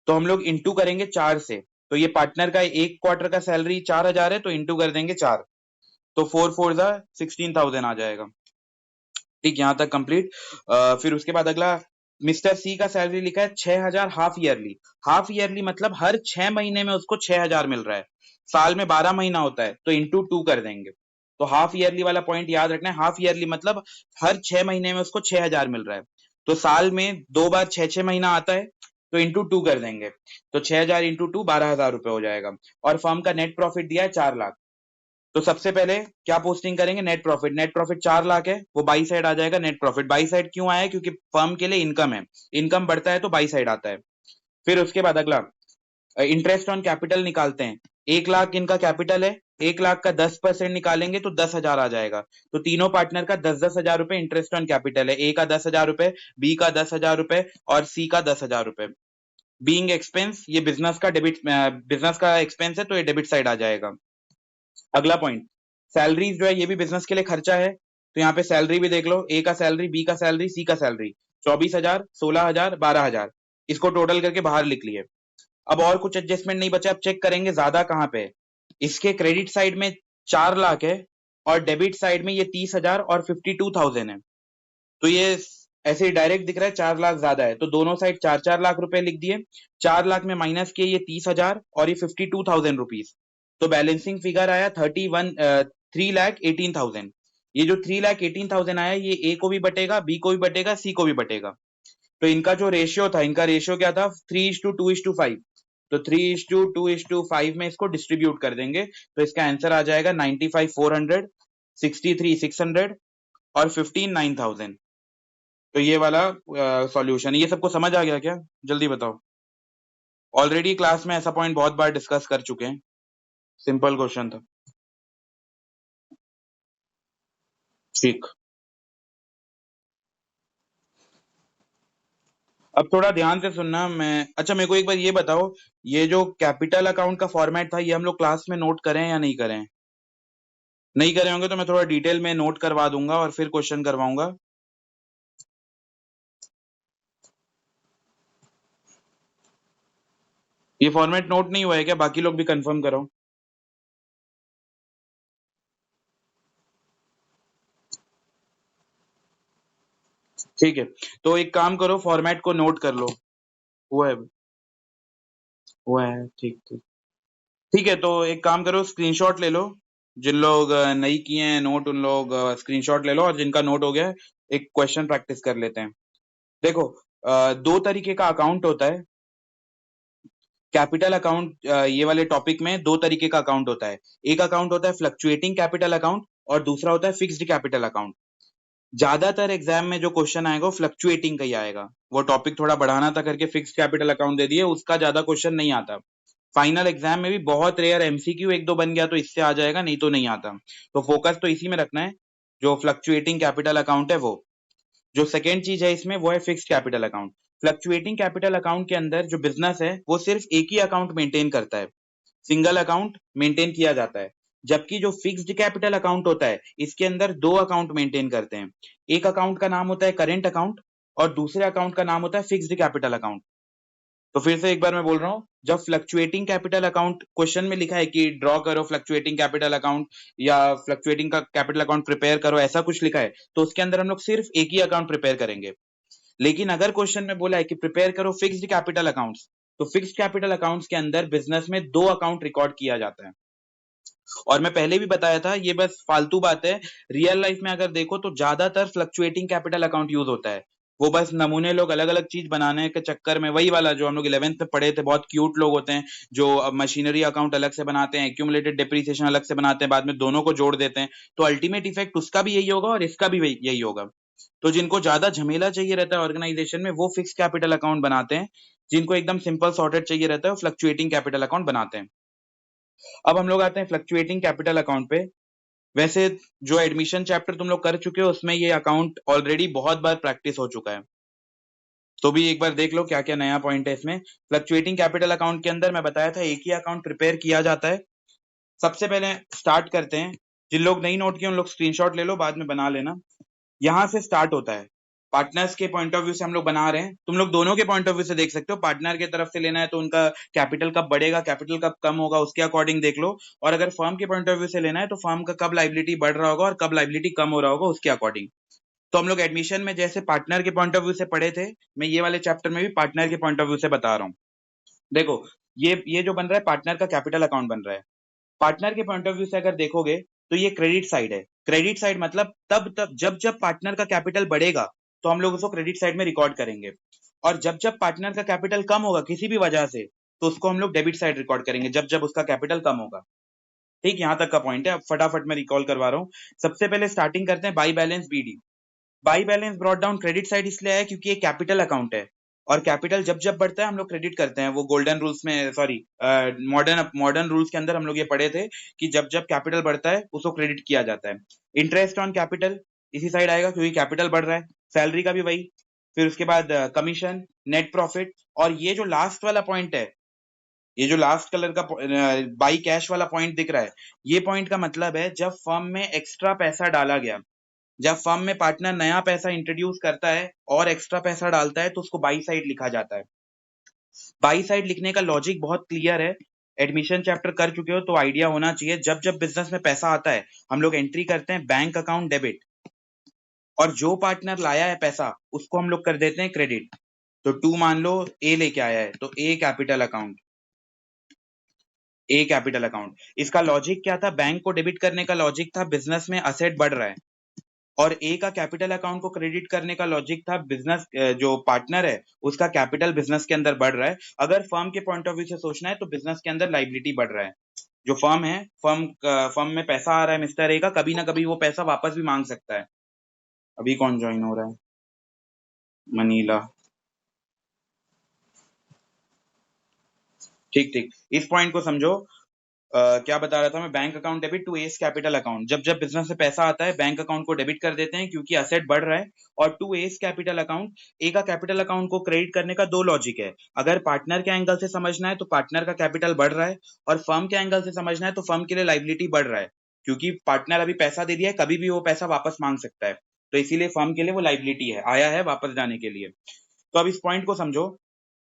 A: तो हम लोग इंटू करेंगे 4 से, तो ये पार्टनर का एक क्वार्टर का सैलरी 4000 है, तो इंटू कर देंगे 4, तो 4 4 16,000 आ जाएगा। ठीक, यहाँ तक कंप्लीट। फिर उसके बाद अगला, मिस्टर सी का सैलरी लिखा है 6000 हाफ ईयरली। हाफ ईयरली मतलब हर 6 महीने में उसको 6000 मिल रहा है। साल में 12 महीना होता है तो इंटू 2 कर देंगे। तो हाफ ईयरली वाला पॉइंट याद रखना है, हाफ ईयरली मतलब हर 6 महीने में उसको 6000 मिल रहा है। तो साल में 2 बार 6-6 महीना आता है, तो इंटू 2 कर देंगे, तो 6000 इंटू 2 12,000 रुपए हो जाएगा। और फर्म का नेट प्रॉफिट दिया है 4 लाख। तो सबसे पहले क्या पोस्टिंग करेंगे, net profit. Net profit 4 lakh है, वो बाई साइड आ जाएगा। नेट प्रॉफिट बाई साइड क्यों आया है, क्योंकि फर्म के लिए इनकम है, इनकम बढ़ता है तो बाई साइड आता है। फिर उसके बाद अगला, इंटरेस्ट ऑन कैपिटल निकालते हैं। 1 लाख इनका कैपिटल है, 1 लाख का 10% निकालेंगे तो 10,000 आ जाएगा। तो तीनों पार्टनर का 10,000 रुपए इंटरेस्ट ऑन कैपिटल है। ए का 10,000 रुपए, बी का 10,000 रुपए, और सी का 10,000 रुपए। बीइंग एक्सपेंस, ये बिजनेस का एक्सपेंस है तो ये डेबिट साइड आ जाएगा। अगला पॉइंट, सैलरीज जो है ये भी बिजनेस के लिए खर्चा है, तो यहाँ पे सैलरी भी देख लो, ए का सैलरी, बी का सैलरी, सी का सैलरी, 24,000 16,000 12,000, इसको टोटल करके बाहर लिख लिए। अब और कुछ एडजस्टमेंट नहीं बचा, अब चेक करेंगे ज्यादा कहाँ पे है। इसके क्रेडिट साइड में 4 लाख है, और डेबिट साइड में ये 30,000 और 52,000 है। तो ये ऐसे ही डायरेक्ट दिख रहा है 4 लाख ज्यादा है, तो दोनों साइड 4-4 लाख रुपए लिख दिए। 4 लाख में माइनस किए ये 30,000 और ये 52,000 रुपीज, तो बैलेंसिंग फिगर आया 3,18,000। ये जो 3,18,000 आया ये ए को भी बटेगा, बी को भी बटेगा, सी को भी बटेगा। तो इनका जो रेशियो था, इनका रेशियो क्या था 3:2:5। तो 3:2:5 में इसको डिस्ट्रीब्यूट कर देंगे, तो इसका आंसर आ जाएगा 95,400, 63,600 और 15,9,000। तो ये वाला सॉल्यूशन, ये सबको समझ आ गया क्या, जल्दी बताओ। ऑलरेडी क्लास में ऐसा पॉइंट बहुत बार डिस्कस कर चुके हैं, सिंपल क्वेश्चन था। ठीक, अब थोड़ा ध्यान से सुनना। मैं अच्छा, मेरे को एक बार ये बताओ, ये जो कैपिटल अकाउंट का फॉर्मेट था ये हम लोग क्लास में नोट करें या नहीं करें। नहीं करे होंगे तो मैं थोड़ा डिटेल में नोट करवा दूंगा और फिर क्वेश्चन करवाऊंगा। ये फॉर्मेट नोट नहीं हुआ है क्या, बाकी लोग भी कंफर्म करो। ठीक है, तो एक काम करो, फॉर्मेट को नोट कर लो। हुआ है, हुआ है, ठीक ठीक। ठीक है, तो एक काम करो, स्क्रीनशॉट ले लो। जिन लोग नहीं किए हैं नोट उन लोग स्क्रीनशॉट ले लो, और जिनका नोट हो गया है, एक क्वेश्चन प्रैक्टिस कर लेते हैं। देखो, दो तरीके का अकाउंट होता है कैपिटल अकाउंट। ये वाले टॉपिक में दो तरीके का अकाउंट होता है। एक अकाउंट होता है फ्लक्चुएटिंग कैपिटल अकाउंट और दूसरा होता है फिक्स्ड कैपिटल अकाउंट। ज्यादातर एग्जाम में जो क्वेश्चन आएगा वो फ्लक्चुएटिंग का ही आएगा। वो टॉपिक थोड़ा बढ़ाना था करके फिक्स्ड कैपिटल अकाउंट दे दिए, उसका ज्यादा क्वेश्चन नहीं आता। फाइनल एग्जाम में भी बहुत रेयर एमसीक्यू एक दो बन गया तो इससे आ जाएगा, नहीं तो नहीं आता। तो फोकस तो इसी में रखना है, जो फ्लक्चुएटिंग कैपिटल अकाउंट है वो। जो सेकेंड चीज है इसमें वो है fixed capital account. Fluctuating capital account के अंदर जो बिजनेस है वो सिर्फ एक ही अकाउंट मेंटेन करता है, सिंगल अकाउंट मेंटेन किया जाता है। जबकि जो फिक्स्ड कैपिटल अकाउंट होता है इसके अंदर दो अकाउंट मेंटेन करते हैं। एक अकाउंट का नाम होता है करेंट अकाउंट और दूसरे अकाउंट का नाम होता है फिक्स्ड कैपिटल अकाउंट। तो फिर से एक बार मैं बोल रहा हूँ, जब फ्लक्चुएटिंग कैपिटल अकाउंट क्वेश्चन में लिखा है कि ड्रॉ करो फ्लक्चुएटिंग कैपिटल अकाउंट या फ्लक्चुएटिंग का कैपिटल अकाउंट प्रिपेयर करो, ऐसा कुछ लिखा है, तो उसके अंदर हम लोग सिर्फ एक ही अकाउंट प्रिपेयर करेंगे। लेकिन अगर क्वेश्चन में बोला है कि प्रिपेयर करो फिक्स्ड कैपिटल अकाउंट्स, तो फिक्स्ड कैपिटल अकाउंट्स के अंदर बिजनेस में दो अकाउंट रिकॉर्ड किया जाता है। और मैं पहले भी बताया था, ये बस फालतू बात है। रियल लाइफ में अगर देखो तो ज्यादातर फ्लक्चुएटिंग कैपिटल अकाउंट यूज होता है। वो बस नमूने लोग अलग अलग चीज बनाने के चक्कर में, वही वाला जो हम लोग 11th में पढ़े थे, बहुत क्यूट लोग होते हैं जो मशीनरी अकाउंट अलग से बनाते हैं, एक्यूमुलेटेड डिप्रिसिएशन अलग से बनाते हैं, बाद में दोनों को जोड़ देते हैं। तो अल्टीमेट इफेक्ट उसका भी यही होगा और इसका भी यही होगा। तो जिनको ज्यादा झमेला चाहिए रहता है ऑर्गेनाइजेशन में वो फिक्स कैपिटल अकाउंट बनाते हैं, जिनको एकदम सिंपल सॉर्टेड चाहिए रहता है वो फ्लक्चुएटिंग कैपिटल अकाउंट बनाते हैं। अब हम लोग आते हैं फ्लक्चुएटिंग कैपिटल अकाउंट पे। वैसे जो एडमिशन चैप्टर तुम लोग कर चुके हो उसमें ये अकाउंट ऑलरेडी बहुत बार प्रैक्टिस हो चुका है, तो भी एक बार देख लो क्या क्या नया पॉइंट है इसमें। फ्लक्चुएटिंग कैपिटल अकाउंट के अंदर मैं बताया था एक ही अकाउंट प्रिपेयर किया जाता है। सबसे पहले स्टार्ट करते हैं, जिन लोग नहीं नोट किए उन लोग स्क्रीनशॉट ले लो, बाद में बना लेना। यहाँ से स्टार्ट होता है, पार्टनर्स के पॉइंट ऑफ व्यू से हम लोग बना रहे हैं। तुम लोग दोनों के पॉइंट ऑफ व्यू से देख सकते हो, पार्टनर की तरफ से लेना है तो उनका कैपिटल कब बढ़ेगा, कैपिटल कब कम होगा, उसके अकॉर्डिंग देख लो। और अगर फर्म के पॉइंट ऑफ व्यू से लेना है तो फर्म का कब लाइबिलिटी बढ़ रहा होगा और कब लाइबिलिटी कम हो रहा होगा उसके अकॉर्डिंग। तो हम लोग एडमिशन में जैसे पार्टनर के पॉइंट ऑफ व्यू से पढ़े थे, मैं ये वाले चैप्टर में भी पार्टनर के पॉइंट ऑफ व्यू से बता रहा हूँ। देखो, ये जो बन रहा है पार्टनर का कैपिटल अकाउंट बन रहा है। पार्टनर के पॉइंट ऑफ व्यू से अगर देखोगे तो ये क्रेडिट साइड है। क्रेडिट साइड मतलब तब तब जब जब पार्टनर का कैपिटल बढ़ेगा तो हम लोग उसको क्रेडिट साइड में रिकॉर्ड करेंगे, और जब जब पार्टनर का कैपिटल कम होगा किसी भी वजह से तो उसको हम लोग डेबिट साइड रिकॉर्ड करेंगे, जब जब उसका कैपिटल कम होगा। ठीक, यहाँ तक का पॉइंट है। अब फटाफट मैं रिकॉल करवा रहा हूँ। सबसे पहले स्टार्टिंग करते हैं by balance BD. By balance brought down credit side इसलिए आया क्योंकि ये कैपिटल अकाउंट है, और कैपिटल जब जब बढ़ता है हम लोग क्रेडिट करते हैं। वो गोल्डन रूल्स में, सॉरी, मॉडर्न रूल्स के अंदर हम लोग ये पढ़े थे कि जब जब कैपिटल बढ़ता है उसको क्रेडिट किया जाता है। इंटरेस्ट ऑन कैपिटल इसी साइड आएगा क्योंकि कैपिटल बढ़ रहा है। सैलरी का भी वही। फिर उसके बाद कमीशन, नेट प्रॉफिट, और ये जो लास्ट वाला पॉइंट है, ये जो लास्ट कलर का बाई कैश वाला पॉइंट दिख रहा है, ये पॉइंट का मतलब है जब फर्म में एक्स्ट्रा पैसा डाला गया, जब फर्म में पार्टनर नया पैसा इंट्रोड्यूस करता है और एक्स्ट्रा पैसा डालता है तो उसको बाई साइड लिखा जाता है। बाई साइड लिखने का लॉजिक बहुत क्लियर है, एडमिशन चैप्टर कर चुके हो तो आइडिया होना चाहिए। जब जब बिजनेस में पैसा आता है हम लोग एंट्री करते हैं बैंक अकाउंट डेबिट, और जो पार्टनर लाया है पैसा उसको हम लोग कर देते हैं क्रेडिट। तो टू मान लो ए लेके आया है तो ए कैपिटल अकाउंट, ए कैपिटल अकाउंट। इसका लॉजिक क्या था? बैंक को डेबिट करने का लॉजिक था बिजनेस में असेट बढ़ रहा है, और ए का कैपिटल अकाउंट को क्रेडिट करने का लॉजिक था बिजनेस, जो पार्टनर है उसका कैपिटल बिजनेस के अंदर बढ़ रहा है। अगर फर्म के पॉइंट ऑफ व्यू से सोचना है तो बिजनेस के अंदर लाइबिलिटी बढ़ रहा है। जो फर्म है, फर्म में पैसा आ रहा है मिस्टर ए का, कभी ना कभी वो पैसा वापस भी मांग सकता है। अभी कौन ज्वाइन हो रहा है? मनीला। ठीक ठीक, इस पॉइंट को समझो। क्या बता रहा था मैं? Bank account debit to S capital account. जब जब बिजनेस से पैसा आता है बैंक अकाउंट को डेबिट कर देते हैं क्योंकि असेट बढ़ रहा है। और टू एस कैपिटल अकाउंट, ए का कैपिटल अकाउंट को क्रेडिट करने का दो लॉजिक है। अगर पार्टनर के एंगल से समझना है तो पार्टनर का कैपिटल बढ़ रहा है, और फर्म के एंगल से समझना है तो फर्म के लिए लाइबिलिटी बढ़ रहा है, क्योंकि पार्टनर अभी पैसा दे दिया है, कभी भी वो पैसा वापस मांग सकता है। तो इसीलिए फर्म के लिए वो लाइबिलिटी है, आया है वापस जाने के लिए। तो अब इस पॉइंट को समझो।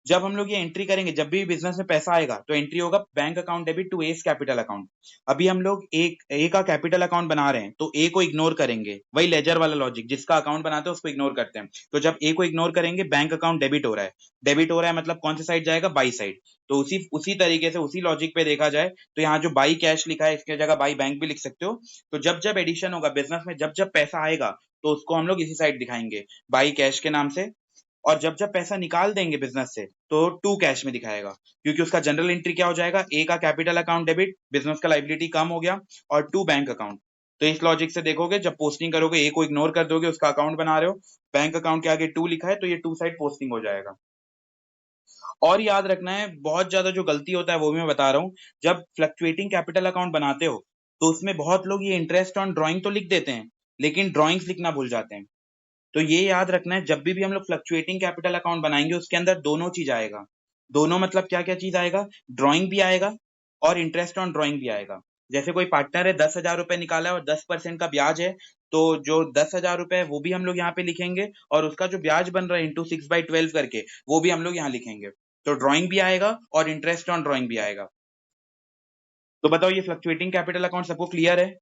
A: जब हम लोग ये एंट्री करेंगे, जब भी बिजनेस में पैसा आएगा तो एंट्री होगा bank account debit to S capital account. अभी हम लोग एक ए का कैपिटल अकाउंट बना रहे हैं तो ए को इग्नोर करेंगे, वही लेजर वाला लॉजिक, जिसका अकाउंट बनाते हैं उसको इग्नोर करते हैं। तो जब ए को इग्नोर करेंगे बैंक अकाउंट डेबिट हो रहा है, डेबिट हो रहा है मतलब कौन सी साइड जाएगा? By side. तो उसी उसी तरीके से उसी लॉजिक पे देखा जाए तो यहाँ जो बाई कैश लिखा है इसकी जगह बाई बैंक भी लिख सकते हो। तो जब जब एडिशन होगा बिजनेस में, जब जब पैसा आएगा तो उसको हम लोग इसी साइड दिखाएंगे, बाई कैश के नाम से। और जब जब पैसा निकाल देंगे बिजनेस से तो टू कैश में दिखाएगा, क्योंकि उसका जनरल एंट्री क्या हो जाएगा, ए का कैपिटल अकाउंट डेबिट, बिजनेस का लाइबिलिटी कम हो गया, और टू बैंक अकाउंट। तो इस लॉजिक से देखोगे, जब पोस्टिंग करोगे ए को इग्नोर कर दोगे, उसका अकाउंट बना रहे हो, बैंक अकाउंट के आगे टू लिखा है तो ये टू साइड पोस्टिंग हो जाएगा। और याद रखना है, बहुत ज्यादा जो गलती होता है वो भी मैं बता रहा हूँ, जब फ्लक्चुएटिंग कैपिटल अकाउंट बनाते हो तो उसमें बहुत लोग ये इंटरेस्ट ऑन ड्राइंग तो लिख देते हैं, लेकिन ड्राइंग्स लिखना भूल जाते हैं। तो ये याद रखना है, जब भी हम लोग फ्लक्चुएटिंग कैपिटल अकाउंट बनाएंगे उसके अंदर दोनों चीज आएगा। दोनों मतलब क्या क्या चीज आएगा, ड्राइंग भी आएगा और इंटरेस्ट ऑन ड्राइंग भी आएगा। जैसे कोई पार्टनर है, 10,000 रुपए निकाला है और 10% का ब्याज है, तो जो 10,000 रुपए है वो भी हम लोग यहाँ पे लिखेंगे, और उसका जो ब्याज बन रहा है इंटू 6/12 करके, वो भी हम लोग यहाँ लिखेंगे। तो ड्राइंग भी आएगा और इंटरेस्ट ऑन ड्राइंग भी आएगा। तो बताओ, ये फ्लक्चुएटिंग कैपिटल अकाउंट सबको क्लियर है?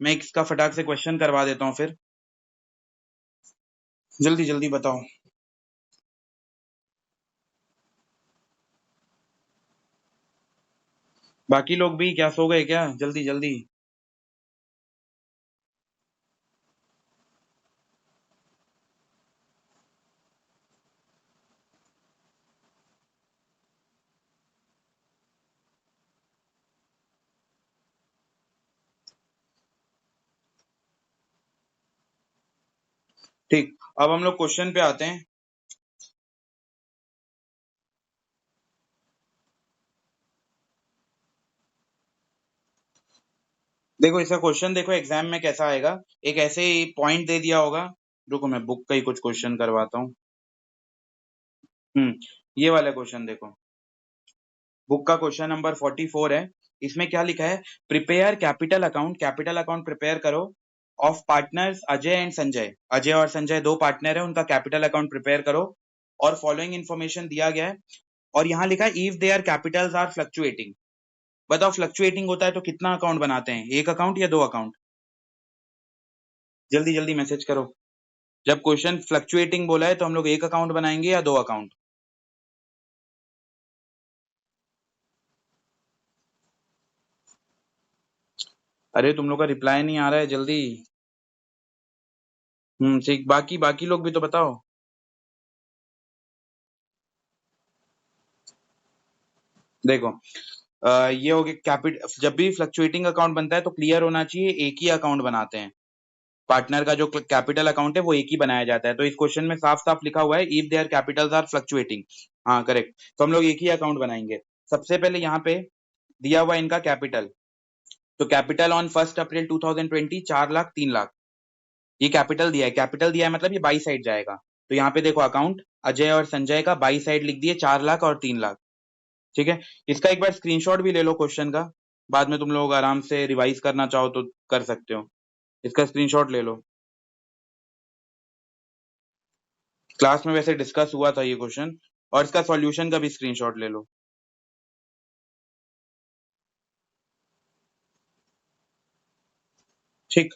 A: मैं इसका फटाक से क्वेश्चन करवा देता हूँ फिर, जल्दी जल्दी बताओ। बाकी लोग भी क्या सो गए क्या? जल्दी जल्दी। ठीक, अब हम लोग क्वेश्चन पे आते हैं। देखो इसका क्वेश्चन देखो एग्जाम में कैसा आएगा, एक ऐसे ही पॉइंट दे दिया होगा। रुको मैं बुक का ही कुछ क्वेश्चन करवाता हूँ। ये वाला क्वेश्चन देखो, बुक का क्वेश्चन नंबर 44 है। इसमें क्या लिखा है, प्रिपेयर कैपिटल अकाउंट प्रिपेयर करो of partners Ajay and Sanjay. Ajay और संजय दो पार्टनर है, उनका कैपिटल अकाउंट प्रिपेयर करो, और फॉलोइंग इन्फॉर्मेशन दिया गया है। और यहाँ लिखा है if their capitals are fluctuating. बताओ फ्लक्चुएटिंग होता है तो कितना अकाउंट बनाते हैं, एक अकाउंट या दो अकाउंट? जल्दी जल्दी मैसेज करो। जब क्वेश्चन फ्लक्चुएटिंग बोला है तो हम लोग एक अकाउंट बनाएंगे या दो अकाउंट? अरे तुम लोग का रिप्लाई नहीं आ रहा है, जल्दी। ठीक, बाकी बाकी लोग भी तो बताओ। देखो, ये हो गया कैपिट जब भी फ्लक्चुएटिंग अकाउंट बनता है तो क्लियर होना चाहिए एक ही अकाउंट बनाते हैं। पार्टनर का जो कैपिटल अकाउंट है वो एक ही बनाया जाता है। तो इस क्वेश्चन में साफ साफ लिखा हुआ है if their capitals are fluctuating. हाँ करेक्ट, तो हम लोग एक ही अकाउंट बनाएंगे। सबसे पहले यहाँ पे दिया हुआ है इनका कैपिटल। तो capital on 1 April 2020 4 lakh 3 lakh, ये कैपिटल दिया है। कैपिटल दिया है मतलब ये बाई साइड जाएगा। तो यहाँ पे देखो अकाउंट अजय और संजय का बाई साइड लिख दिए 4 लाख और 3 लाख। ठीक है, इसका एक बार स्क्रीनशॉट भी ले लो क्वेश्चन का, बाद में तुम लोग आराम से रिवाइज करना चाहो तो कर सकते हो। इसका स्क्रीनशॉट ले लो। क्लास में वैसे डिस्कस हुआ था ये क्वेश्चन, और इसका सॉल्यूशन का भी स्क्रीनशॉट ले लो। ठीक,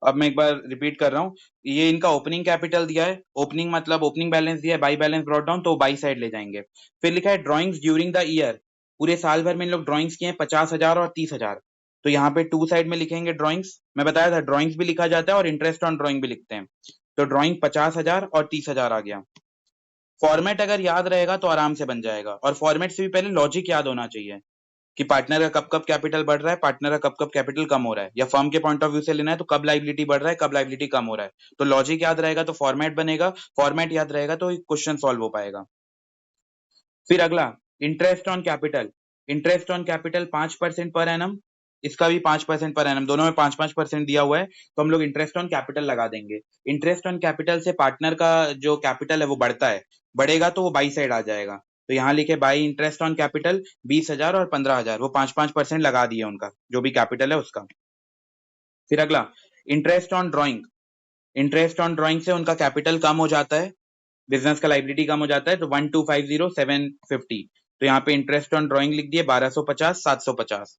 A: अब मैं एक बार रिपीट कर रहा हूँ। ये इनका ओपनिंग कैपिटल दिया है, ओपनिंग मतलब ओपनिंग बैलेंस दिया है, बाई बैलेंस ब्रॉट डाउन तो बाई साइड ले जाएंगे। फिर लिखा है ड्रॉइंग्स ड्यूरिंग द ईयर, पूरे साल भर में इन लोग ड्रॉइंग्स किए हैं 50,000 और 30,000। तो यहाँ पे टू साइड में लिखेंगे ड्रॉइंग्स। मैं बताया था ड्रॉइंग्स भी लिखा जाता है और इंटरेस्ट ऑन ड्रॉइंग भी लिखते हैं। तो ड्रॉइंग 50,000 और 30,000 आ गया। फॉर्मेट अगर याद रहेगा तो आराम से बन जाएगा, और फॉर्मेट से भी पहले लॉजिक याद होना चाहिए कि पार्टनर का कब कब कैपिटल बढ़ रहा है, पार्टनर का कब कब कैपिटल कम हो रहा है, या फर्म के पॉइंट ऑफ व्यू से लेना है तो कब लाइबिलिटी बढ़ रहा है, कब लाइबिलिटी कम हो रहा है। तो लॉजिक याद रहेगा तो फॉर्मेट बनेगा, फॉर्मेट याद रहेगा तो क्वेश्चन सॉल्व हो पाएगा। फिर अगला, interest on capital. Interest on capital 5% per annum, इसका भी 5% पर एनम, दोनों में 5-5% दिया हुआ है, तो हम लोग इंटरेस्ट ऑन कैपिटल लगा देंगे। इंटरेस्ट ऑन कैपिटल से पार्टनर का जो कैपिटल है वो बढ़ता है, बढ़ेगा तो वो बाई साइड आ जाएगा। तो यहाँ लिखे बाई इंटरेस्ट ऑन कैपिटल 20,000 और 15,000, वो 5-5% लगा दिए उनका जो भी कैपिटल है उसका। फिर अगला, interest on drawing. Interest on drawing से उनका कैपिटल कम हो जाता है, बिजनेस का लाइबिलिटी कम हो जाता है, तो 1,250,750। तो यहाँ पे इंटरेस्ट ऑन ड्रॉइंग लिख दिए 1250 750,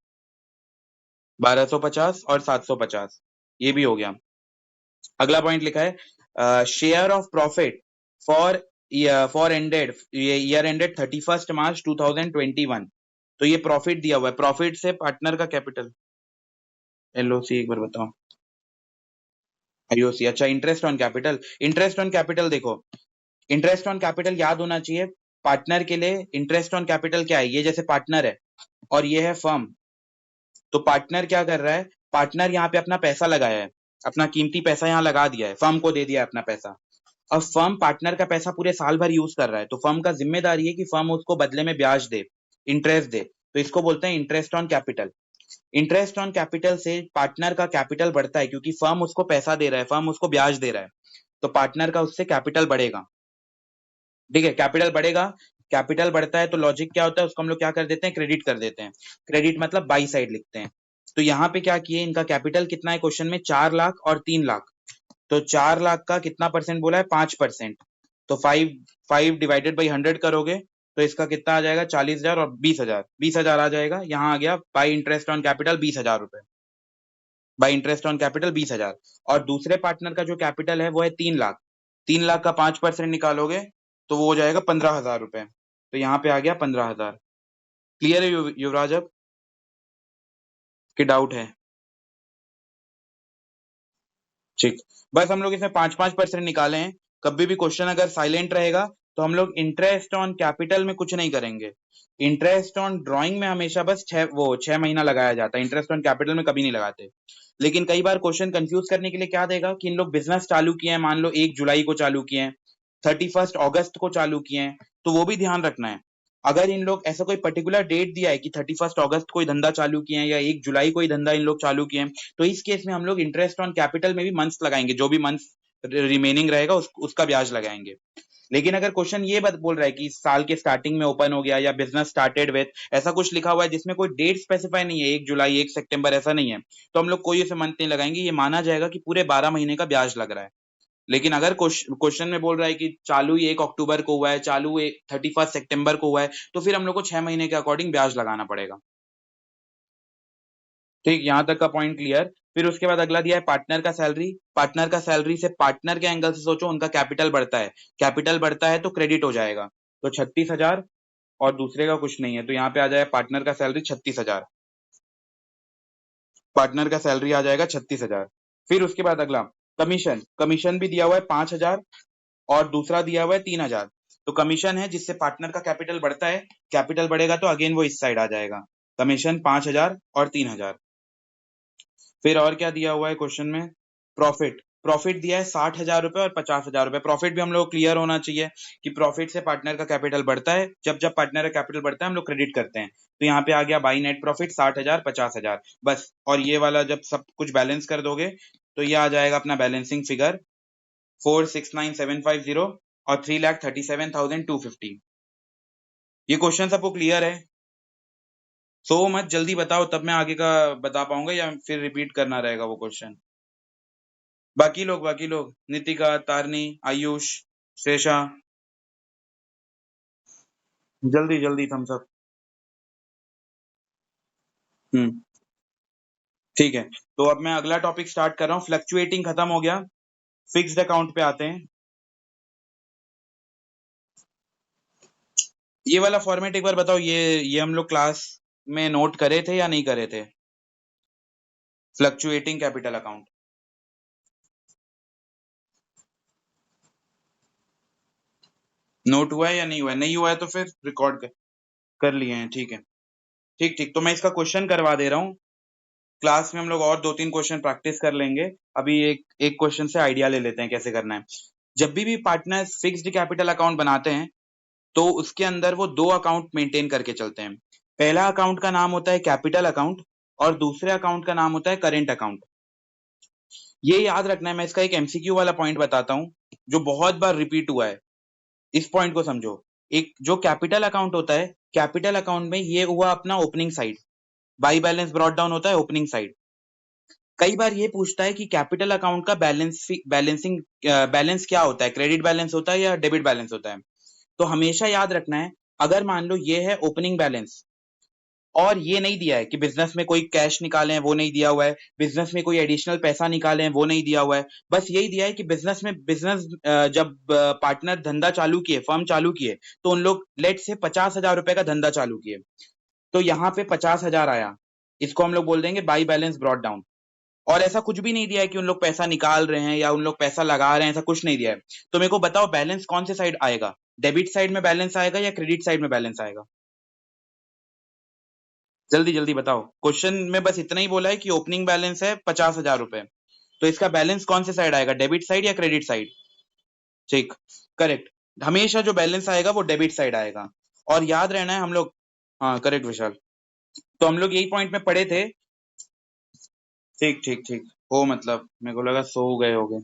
A: 1250 और 750, ये भी हो गया। अगला पॉइंट लिखा है share of profit for for ended year ended 31 मार्च 2021। तो ये प्रॉफिट दिया हुआ है, प्रॉफिट से पार्टनर का कैपिटल। एलओसी एक बार बताओ। आईओसी, अच्छा interest on capital. Interest on capital देखो, इंटरेस्ट ऑन कैपिटल याद होना चाहिए पार्टनर के लिए। इंटरेस्ट ऑन कैपिटल क्या है, ये जैसे पार्टनर है और ये है फर्म, तो पार्टनर क्या कर रहा है, पार्टनर यहाँ पे अपना पैसा लगाया है, अपना कीमती पैसा यहाँ लगा दिया है, फर्म को दे दिया है अपना पैसा। अब फर्म पार्टनर का पैसा पूरे साल भर यूज कर रहा है, तो फर्म का जिम्मेदारी है कि फर्म उसको बदले में ब्याज दे, इंटरेस्ट दे, तो इसको बोलते हैं interest on capital. Interest on capital से पार्टनर का कैपिटल बढ़ता है, क्योंकि फर्म उसको पैसा दे रहा है, फर्म उसको ब्याज दे रहा है, तो पार्टनर का उससे कैपिटल बढ़ेगा। ठीक है, कैपिटल बढ़ेगा, कैपिटल बढ़ता है तो लॉजिक क्या होता है, उसको हम लोग क्या कर देते हैं, क्रेडिट कर देते हैं। क्रेडिट मतलब बाई साइड लिखते हैं। तो यहाँ पे क्या किए, इनका कैपिटल कितना है क्वेश्चन में, 4 लाख और 3 लाख, तो 4 लाख का कितना परसेंट बोला है, 5%, तो 5 डिवाइडेड बाई 100 करोगे तो इसका कितना आ जाएगा, 40,000 और 20,000, 20,000 आ जाएगा। यहाँ आ गया बाई इंटरेस्ट ऑन कैपिटल 20,000 रुपए, बाई इंटरेस्ट ऑन कैपिटल 20,000। और दूसरे पार्टनर का जो कैपिटल है वो है 3 लाख, 3 लाख का 5% निकालोगे तो वो हो जाएगा 15,000 रुपए, तो यहाँ पे आ गया 15,000। क्लियर है युवराज, अब कि डाउट है? ठीक, बस हम लोग इसमें 5-5% निकाले हैं। कभी भी क्वेश्चन अगर साइलेंट रहेगा तो हम लोग इंटरेस्ट ऑन कैपिटल में कुछ नहीं करेंगे। इंटरेस्ट ऑन ड्राइंग में हमेशा बस 6 महीना लगाया जाता है, इंटरेस्ट ऑन कैपिटल में कभी नहीं लगाते। लेकिन कई बार क्वेश्चन कंफ्यूज करने के लिए क्या देगा कि इन लोग बिजनेस चालू किए हैं, मान लो 1 जुलाई को चालू किए हैं, 31 अगस्त को चालू किए हैं, तो वो भी ध्यान रखना है। अगर इन लोग ऐसा कोई पर्टिकुलर डेट दिया है कि 31 अगस्त को ही धंधा चालू किए हैं या 1 जुलाई को ही धंधा इन लोग चालू किए हैं, तो इस केस में हम लोग इंटरेस्ट ऑन कैपिटल में भी मंथ्स लगाएंगे, जो भी मंथ रिमेनिंग रहेगा उसका ब्याज लगाएंगे। लेकिन अगर क्वेश्चन ये बात बोल रहा है कि साल के स्टार्टिंग में ओपन हो गया या बिजनेस स्टार्टेड विथ, ऐसा कुछ लिखा हुआ है जिसमें कोई डेट स्पेसिफाई नहीं है, 1 जुलाई 1 सितंबर ऐसा नहीं है, तो हम लोग कोई ऐसे मंथ नहीं लगाएंगे, ये माना जाएगा कि पूरे 12 महीने का ब्याज लग रहा है। लेकिन अगर क्वेश्चन में बोल रहा है कि चालू 1 अक्टूबर को हुआ है, चालू 31 सितंबर को हुआ है, तो फिर हम लोग को 6 महीने के अकॉर्डिंग ब्याज लगाना पड़ेगा। ठीक, यहां तक का पॉइंट क्लियर। फिर उसके बाद अगला दिया है पार्टनर का सैलरी। पार्टनर का सैलरी से पार्टनर के एंगल से सोचो, उनका कैपिटल बढ़ता है, कैपिटल बढ़ता है तो क्रेडिट हो जाएगा, तो 36,000 और दूसरे का कुछ नहीं है, तो यहाँ पे आ जाएगा पार्टनर का सैलरी 36,000, पार्टनर का सैलरी आ जाएगा 36,000। फिर उसके बाद अगला कमीशन, कमीशन भी दिया हुआ है 5,000 और दूसरा दिया हुआ है 3,000, तो कमीशन है जिससे पार्टनर का कैपिटल बढ़ता है, कैपिटल बढ़ेगा तो अगेन वो इस साइड आ जाएगा, कमीशन 5,000 और 3,000। फिर और क्या दिया हुआ है क्वेश्चन में, प्रॉफिट, प्रॉफिट दिया है 60,000 रुपए और 50,000 रुपए। प्रॉफिट भी हम लोग क्लियर होना चाहिए कि प्रॉफिट से पार्टनर का कैपिटल बढ़ता है, जब जब पार्टनर का कैपिटल बढ़ता है हम लोग क्रेडिट करते हैं, तो यहाँ पे आ गया बाई नेट प्रॉफिट 60,000 50,000 बस। और ये वाला जब सब कुछ बैलेंस कर दोगे तो ये आ जाएगा अपना बैलेंसिंग फिगर 469,750 और 3,37,250। ये क्वेश्चन सबको क्लियर है? सो मत जल्दी बताओ, तब मैं आगे का बता पाऊंगा या फिर रिपीट करना रहेगा वो क्वेश्चन। बाकी लोग नितिका, तारनी, आयुष, श्रेषा, जल्दी जल्दी थम्स अप। हम्म, ठीक है, तो अब मैं अगला टॉपिक स्टार्ट कर रहा हूँ। फ्लक्चुएटिंग खत्म हो गया, फिक्स्ड अकाउंट पे आते हैं। ये वाला फॉर्मेट एक बार बताओ, ये हम लोग क्लास में नोट करे थे या नहीं करे थे? फ्लक्चुएटिंग कैपिटल अकाउंट नोट हुआ है या नहीं हुआ है? नहीं हुआ है तो फिर रिकॉर्ड कर लिए हैं, ठीक है। ठीक ठीक, तो मैं इसका क्वेश्चन करवा दे रहा हूँ। क्लास में हम लोग और 2-3 क्वेश्चन प्रैक्टिस कर लेंगे, अभी एक एक क्वेश्चन से आइडिया ले लेते हैं कैसे करना है। जब भी पार्टनर फिक्स्ड कैपिटल अकाउंट बनाते हैं तो उसके अंदर वो 2 अकाउंट मेंटेन करके चलते हैं। पहला अकाउंट का नाम होता है कैपिटल अकाउंट और दूसरे अकाउंट का नाम होता है करेंट अकाउंट। ये याद रखना है, मैं इसका एक एमसीक्यू वाला पॉइंट बताता हूँ जो बहुत बार रिपीट हुआ है, इस पॉइंट को समझो। एक जो कैपिटल अकाउंट होता है, कैपिटल अकाउंट में ये हुआ अपना opening side, by balance brought down होता है ओपनिंग साइड। कई बार ये पूछता है कि कैपिटल अकाउंट का बैलेंस क्या होता है, क्रेडिट बैलेंस होता है या डेबिट बैलेंस होता है। तो हमेशा याद रखना है, अगर मान लो ये है ओपनिंग बैलेंस और ये नहीं दिया है कि बिजनेस में कोई कैश निकाले हैं, वो नहीं दिया हुआ है, बिजनेस में कोई एडिशनल पैसा निकाले हैं वो नहीं दिया हुआ है, बस यही दिया है कि बिजनेस जब पार्टनर धंधा चालू किए, फर्म चालू किए, तो उन लोग लेट से 50,000 रुपए का धंधा चालू किए, तो यहाँ पे 50,000 आया, इसको हम लोग बोल देंगे बाई बैलेंस ब्रॉट डाउन। और ऐसा कुछ भी नहीं दिया है कि उन लोग पैसा निकाल रहे हैं या उन लोग पैसा लगा रहे हैं, ऐसा कुछ नहीं दिया है। तो मेरे को बताओ बैलेंस कौन से साइड आएगा, डेबिट साइड में बैलेंस आएगा या क्रेडिट साइड में बैलेंस आएगा? जल्दी जल्दी बताओ, क्वेश्चन में बस इतना ही बोला है कि ओपनिंग बैलेंस है 50,000 रुपए, तो इसका बैलेंस कौन से साइड आएगा, डेबिट साइड या क्रेडिट साइड? ठीक, करेक्ट। हमेशा जो बैलेंस आएगा वो डेबिट साइड आएगा। और याद रहना है हम लोग, हाँ करेक्ट विशाल, तो हम लोग यही पॉइंट में पढ़े थे। ठीक ठीक ठीक, हो मतलब मेरे को लगा सो गए होगे।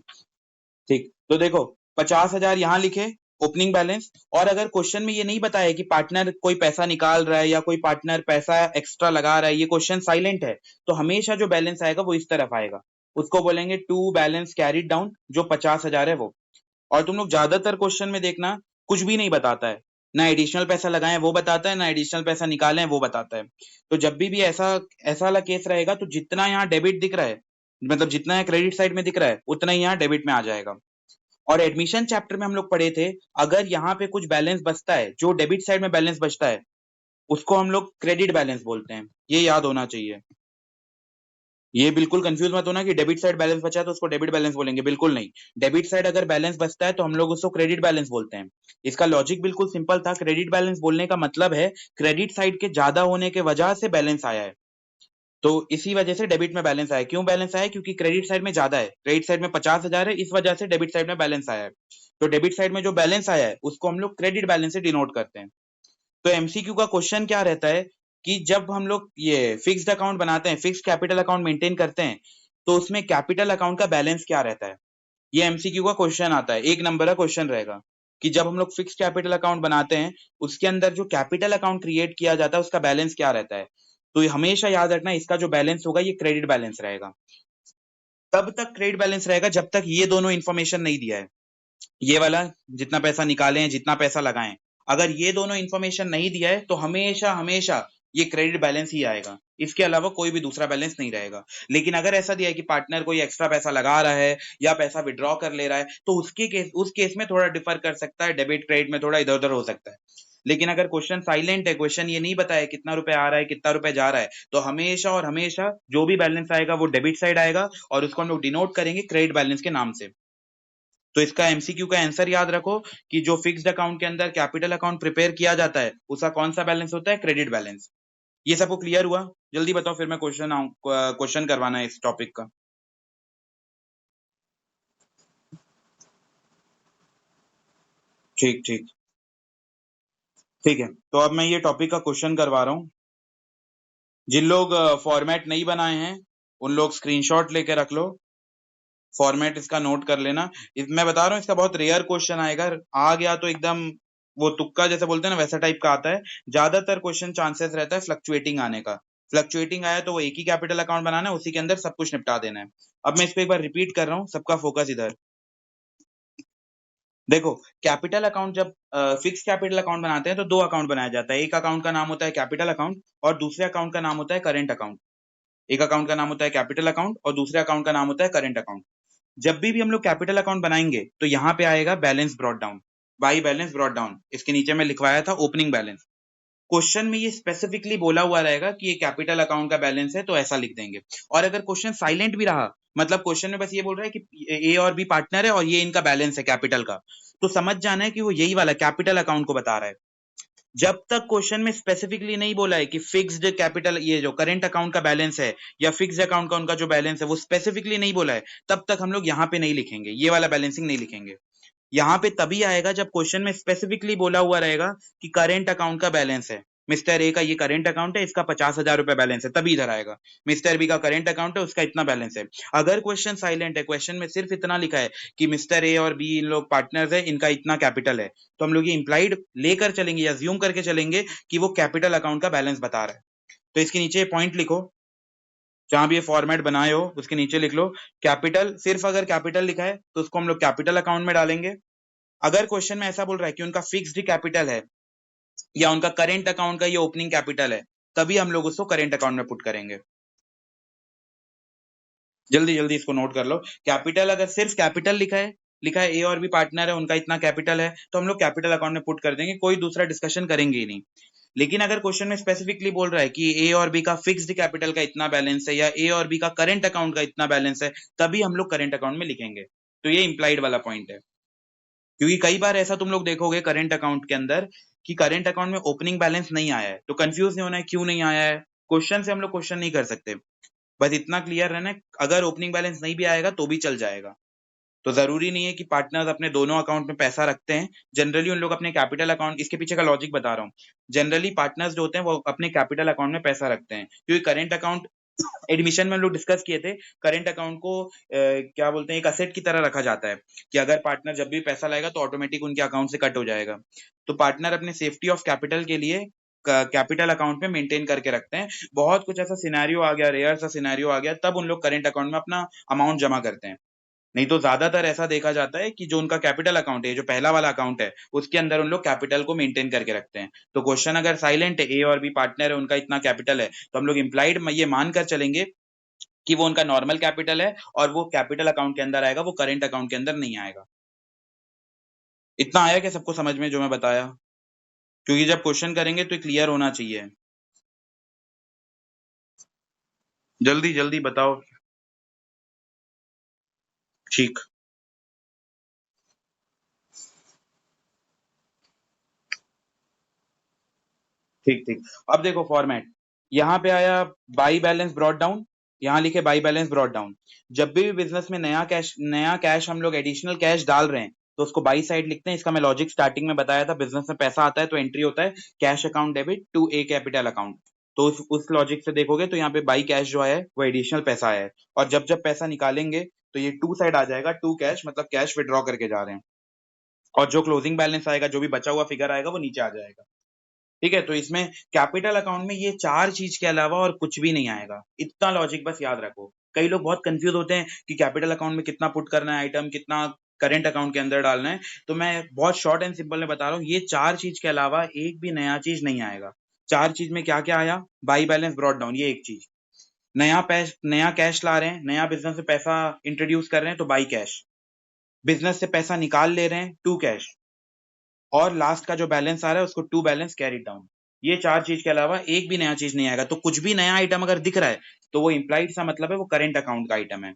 A: ठीक, तो देखो 50,000 यहाँ लिखे ओपनिंग बैलेंस, और अगर क्वेश्चन में ये नहीं बताया कि पार्टनर कोई पैसा निकाल रहा है या कोई पार्टनर पैसा एक्स्ट्रा लगा रहा है, ये क्वेश्चन साइलेंट है, तो हमेशा जो बैलेंस आएगा वो इस तरफ आएगा, उसको बोलेंगे टू बैलेंस कैरिड डाउन, जो 50,000 है वो। और तुम लोग ज्यादातर क्वेश्चन में देखना कुछ भी नहीं बताता है, ना एडिशनल पैसा लगाए वो बताता है, ना एडिशनल पैसा निकाले वो बताता है। तो जब भी ऐसा ऐसा वाला केस रहेगा, तो जितना यहाँ डेबिट दिख रहा है, मतलब जितना यहाँ क्रेडिट साइड में दिख रहा है उतना ही यहाँ डेबिट में आ जाएगा। और एडमिशन चैप्टर में हम लोग पढ़े थे, अगर यहाँ पे कुछ बैलेंस बचता है, जो डेबिट साइड में बैलेंस बचता है, उसको हम लोग क्रेडिट बैलेंस बोलते हैं, ये याद होना चाहिए। ये बिल्कुल कंफ्यूज मत होना कि डेबिट साइड बैलेंस बचा है तो उसको डेबिट बैलेंस बोलेंगे, बिल्कुल नहीं। डेबिट साइड अगर बैलेंस बचता है तो हम लोग उसको क्रेडिट बैलेंस बोलते हैं। इसका लॉजिक बिल्कुल सिंपल था, क्रेडिट बैलेंस बोलने का मतलब है क्रेडिट साइड के ज्यादा होने के वजह से बैलेंस आया है, तो इसी वजह से डेबिट में बैलेंस आया। क्यों बैलेंस आया? क्योंकि क्रेडिट साइड में ज्यादा है, क्रेडिट साइड में 50,000 है, इस वजह से डेबिट साइड में बैलेंस आया है। तो डेबिट साइड में जो बैलेंस आया है उसको हम लोग क्रेडिट बैलेंस से डिनोट करते हैं। तो एमसीक्यू का क्वेश्चन क्या रहता है कि जब हम लोग ये फिक्स्ड अकाउंट बनाते हैं, फिक्स्ड कैपिटल अकाउंट मेंटेन करते हैं, तो उसमें कैपिटल अकाउंट का बैलेंस क्या रहता है, ये एमसीक्यू का क्वेश्चन आता है, 1 नंबर का क्वेश्चन रहेगा कि जब हम लोग फिक्स्ड कैपिटल अकाउंट बनाते हैं, उसके अंदर जो कैपिटल अकाउंट क्रिएट किया जाता है उसका बैलेंस क्या रहता है। तो ये हमेशा याद रखना, इसका जो बैलेंस होगा ये क्रेडिट बैलेंस रहेगा। तब तक क्रेडिट बैलेंस रहेगा जब तक ये दोनों इंफॉर्मेशन नहीं दिया है, ये वाला जितना पैसा निकाले हैं, जितना पैसा लगाएं, अगर ये दोनों इंफॉर्मेशन नहीं दिया है तो हमेशा हमेशा ये क्रेडिट बैलेंस ही आएगा, इसके अलावा कोई भी दूसरा बैलेंस नहीं रहेगा। लेकिन अगर ऐसा दिया है कि पार्टनर कोई एक्स्ट्रा पैसा लगा रहा है या पैसा विड्रॉ कर ले रहा है, तो उस केस में थोड़ा डिफर कर सकता है, डेबिट क्रेडिट में थोड़ा इधर उधर हो सकता है। लेकिन अगर क्वेश्चन साइलेंट है, क्वेश्चन ये नहीं बताया कितना रुपए आ रहा है कितना रुपए जा रहा है, तो हमेशा और हमेशा जो भी बैलेंस आएगा वो डेबिट साइड आएगा, और उसको हम लोग डिनोट करेंगे क्रेडिट बैलेंस के नाम से। तो इसका एमसीक्यू का आंसर याद रखो कि जो फिक्स्ड अकाउंट के अंदर कैपिटल अकाउंट प्रिपेयर किया जाता है उसका कौन सा बैलेंस होता है, क्रेडिट बैलेंस। ये सबको क्लियर हुआ? जल्दी बताओ फिर मैं क्वेश्चन करवाना है इस टॉपिक का। ठीक ठीक ठीक है, तो अब मैं ये टॉपिक का क्वेश्चन करवा रहा हूँ। जिन लोग फॉर्मेट नहीं बनाए हैं उन लोग स्क्रीनशॉट लेके रख लो, फॉर्मेट इसका नोट कर लेना। मैं बता रहा हूँ इसका बहुत रेयर क्वेश्चन आएगा, आ गया तो एकदम वो तुक्का जैसे बोलते हैं ना वैसा टाइप का आता है। ज्यादातर क्वेश्चन चांसेस रहता है फ्लक्चुएटिंग आने का, फ्लक्चुएटिंग आया तो वो एक ही कैपिटल अकाउंट बनाना है, उसी के अंदर सब कुछ निपटा देना है। अब मैं इसको एक बार रिपीट कर रहा हूँ, सबका फोकस इधर देखो। कैपिटल अकाउंट जब फिक्स कैपिटल अकाउंट बनाते हैं तो दो अकाउंट बनाया जाता है, एक अकाउंट का नाम होता है कैपिटल अकाउंट और दूसरे अकाउंट का नाम होता है करेंट अकाउंट। एक अकाउंट का नाम होता है कैपिटल अकाउंट और दूसरे अकाउंट का नाम होता है करेंट अकाउंट। जब भी हम लोग कैपिटल अकाउंट बनाएंगे तो यहाँ पे आएगा balance brought down, by balance brought down, इसके नीचे में लिखवाया था ओपनिंग बैलेंस। क्वेश्चन में ये स्पेसिफिकली बोला हुआ रहेगा कि ये कैपिटल अकाउंट का बैलेंस है, तो ऐसा लिख देंगे। और अगर क्वेश्चन साइलेंट भी रहा, मतलब क्वेश्चन में बस ये बोल रहा है कि ए और बी पार्टनर है और ये इनका बैलेंस है कैपिटल का, तो समझ जाना है कि वो यही वाला कैपिटल अकाउंट को बता रहा है। जब तक क्वेश्चन में स्पेसिफिकली नहीं बोला है कि फिक्स्ड कैपिटल, ये जो करंट अकाउंट का बैलेंस है या फिक्स्ड अकाउंट का उनका जो बैलेंस है वो स्पेसिफिकली नहीं बोला है, तब तक हम लोग यहाँ पे नहीं लिखेंगे, ये वाला बैलेंसिंग नहीं लिखेंगे। यहाँ पे तभी आएगा जब क्वेश्चन में स्पेसिफिकली बोला हुआ रहेगा कि करेंट अकाउंट का बैलेंस है, मिस्टर ए का ये करेंट अकाउंट है, इसका 50,000 रुपए बैलेंस है, तभी इधर आएगा। मिस्टर बी का करेंट अकाउंट है, उसका इतना बैलेंस है। अगर क्वेश्चन साइलेंट है, क्वेश्चन में सिर्फ इतना लिखा है कि मिस्टर ए और बी इन लोग पार्टनर्स है, इनका इतना कैपिटल है, तो हम लोग ये इंप्लाइड लेकर चलेंगे या ज्यूम करके चलेंगे कि वो कैपिटल अकाउंट का बैलेंस बता रहा है। तो इसके नीचे पॉइंट लिखो, जहां भी ये फॉर्मेट बनाए हो उसके नीचे लिख लो कैपिटल। सिर्फ अगर कैपिटल लिखा है तो उसको हम लोग कैपिटल अकाउंट में डालेंगे। अगर क्वेश्चन में ऐसा बोल रहा है कि उनका फिक्स्ड कैपिटल है या उनका करेंट अकाउंट का ये ओपनिंग कैपिटल है, तभी हम लोग उसको करेंट अकाउंट में पुट करेंगे। जल्दी जल्दी इसको नोट कर लो। कैपिटल अगर सिर्फ कैपिटल लिखा है ए और बी पार्टनर है, उनका इतना कैपिटल है, तो हम लोग कैपिटल अकाउंट में पुट कर देंगे, कोई दूसरा डिस्कशन करेंगे ही नहीं। लेकिन अगर क्वेश्चन में स्पेसिफिकली बोल रहा है कि ए और बी का फिक्स्ड कैपिटल का इतना बैलेंस है या ए और बी का करंट अकाउंट का इतना बैलेंस है, तभी हम लोग करंट अकाउंट में लिखेंगे। तो ये इंप्लाइड वाला पॉइंट है, क्योंकि कई बार ऐसा तुम लोग देखोगे करंट अकाउंट के अंदर कि करंट अकाउंट में ओपनिंग बैलेंस नहीं आया है, तो कंफ्यूज नहीं होना है क्यों नहीं आया है। क्वेश्चन से हम लोग क्वेश्चन नहीं कर सकते, बस इतना क्लियर रहना है, अगर ओपनिंग बैलेंस नहीं भी आएगा तो भी चल जाएगा। तो जरूरी नहीं है कि पार्टनर्स अपने दोनों अकाउंट में पैसा रखते हैं। जनरली उन लोग अपने कैपिटल अकाउंट, इसके पीछे का लॉजिक बता रहा हूँ, जनरली पार्टनर्स जो होते हैं वो अपने कैपिटल अकाउंट में पैसा रखते हैं, क्योंकि करंट अकाउंट एडमिशन में हम लोग डिस्कस किए थे, करंट अकाउंट को क्या बोलते हैं, एक असेट की तरह रखा जाता है कि अगर पार्टनर जब भी पैसा लाएगा तो ऑटोमेटिक उनके अकाउंट से कट हो जाएगा। तो पार्टनर अपने सेफ्टी ऑफ कैपिटल के लिए कैपिटल अकाउंट में मेंटेन करके रखते हैं। बहुत कुछ ऐसा सिनेरियो आ गया, रेयर सा सिनेरियो आ गया, तब उन लोग करंट अकाउंट में अपना अमाउंट जमा करते हैं। नहीं तो ज्यादातर ऐसा देखा जाता है कि जो उनका कैपिटल अकाउंट है, जो पहला वाला अकाउंट है, उसके अंदर उन लोग कैपिटल को मेंटेन करके रखते हैं। तो क्वेश्चन अगर साइलेंट है, ए और बी पार्टनर है, उनका इतना कैपिटल है, तो हम लोग इम्प्लाइड ये मानकर चलेंगे कि वो उनका नॉर्मल कैपिटल है और वो कैपिटल अकाउंट के अंदर आएगा, वो करंट अकाउंट के अंदर नहीं आएगा। इतना आया क्या सबको समझ में जो मैं बताया? क्योंकि जब क्वेश्चन करेंगे तो क्लियर होना चाहिए। जल्दी जल्दी बताओ। ठीक ठीक ठीक। अब देखो फॉर्मेट, यहाँ पे आया बाई बैलेंस ब्रॉट डाउन, यहाँ लिखे बाई बैलेंस ब्रॉट डाउन। जब भी बिजनेस में नया कैश हम लोग एडिशनल कैश डाल रहे हैं तो उसको बाई साइड लिखते हैं। इसका मैं लॉजिक स्टार्टिंग में बताया था, बिजनेस में पैसा आता है तो एंट्री होता है cash account debit to A capital account. तो उस लॉजिक से देखोगे तो यहाँ पे बाई कैश जो है वो एडिशनल पैसा है, और जब जब पैसा निकालेंगे तो ये टू साइड आ जाएगा, टू कैश मतलब कैश विड्रॉ करके जा रहे हैं, और जो क्लोजिंग बैलेंस आएगा, जो भी बचा हुआ फिगर आएगा, वो नीचे आ जाएगा। ठीक है, तो इसमें कैपिटल अकाउंट में ये चार चीज के अलावा और कुछ भी नहीं आएगा। इतना लॉजिक बस याद रखो। कई लोग बहुत कंफ्यूज होते हैं कि कैपिटल अकाउंट में कितना पुट करना है आइटम, कितना करंट अकाउंट के अंदर डालना है। तो मैं बहुत शॉर्ट एंड सिंपल में बता रहा हूँ, ये चार चीज के अलावा एक भी नया चीज नहीं आएगा। चार चीज में क्या क्या आया? बाई बैलेंस ब्रॉट डाउन, ये एक चीज। नया कैश ला रहे हैं, नया बिजनेस में पैसा इंट्रोड्यूस कर रहे हैं तो बाई कैश। बिजनेस से पैसा निकाल ले रहे हैं, टू कैश। और लास्ट का जो बैलेंस आ रहा है उसको टू बैलेंस कैरी डाउन। ये चार चीज के अलावा एक भी नया चीज नहीं आएगा। तो कुछ भी नया आइटम अगर दिख रहा है तो वो इंप्लाइड सा मतलब है वो करंट अकाउंट का आइटम है।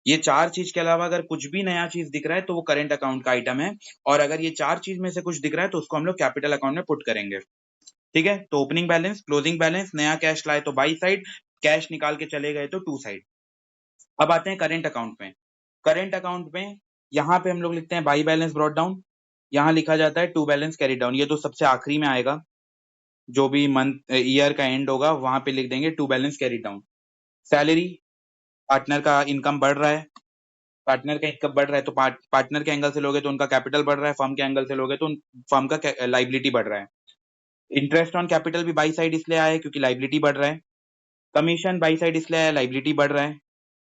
A: ये चार चीज के अलावा अगर कुछ भी नया चीज दिख रहा है तो वो करंट अकाउंट का आइटम है, और अगर ये चार चीज में से कुछ दिख रहा है तो उसको हम लोग कैपिटल अकाउंट में पुट करेंगे। ठीक है, तो ओपनिंग बैलेंस, क्लोजिंग बैलेंस, नया कैश लाए तो बाई साइड, कैश निकाल के चले गए तो टू साइड। अब आते हैं करंट अकाउंट में। करंट अकाउंट में यहाँ पे हम लोग लिखते हैं बाई बैलेंस ब्रॉट डाउन, यहाँ लिखा जाता है टू बैलेंस कैरी डाउन। ये तो सबसे आखिरी में आएगा, जो भी मंथ ईयर का एंड होगा वहां पे लिख देंगे to balance carry down. Salary, partner का इनकम बढ़ रहा है, पार्टनर का इनकम बढ़ रहा है तो पार्टनर के एंगल से लोगे तो उनका कैपिटल बढ़ रहा है, फर्म के एंगल से लोगे तो फर्म का लाइबिलिटी बढ़ रहा है। इंटरेस्ट ऑन कैपिटल भी बाई साइड इसलिए आया है क्योंकि लाइबिलिटी बढ़ रहा है। कमीशन बाई साइड इसलिए आया, लाइबिलिटी बढ़ रहा है।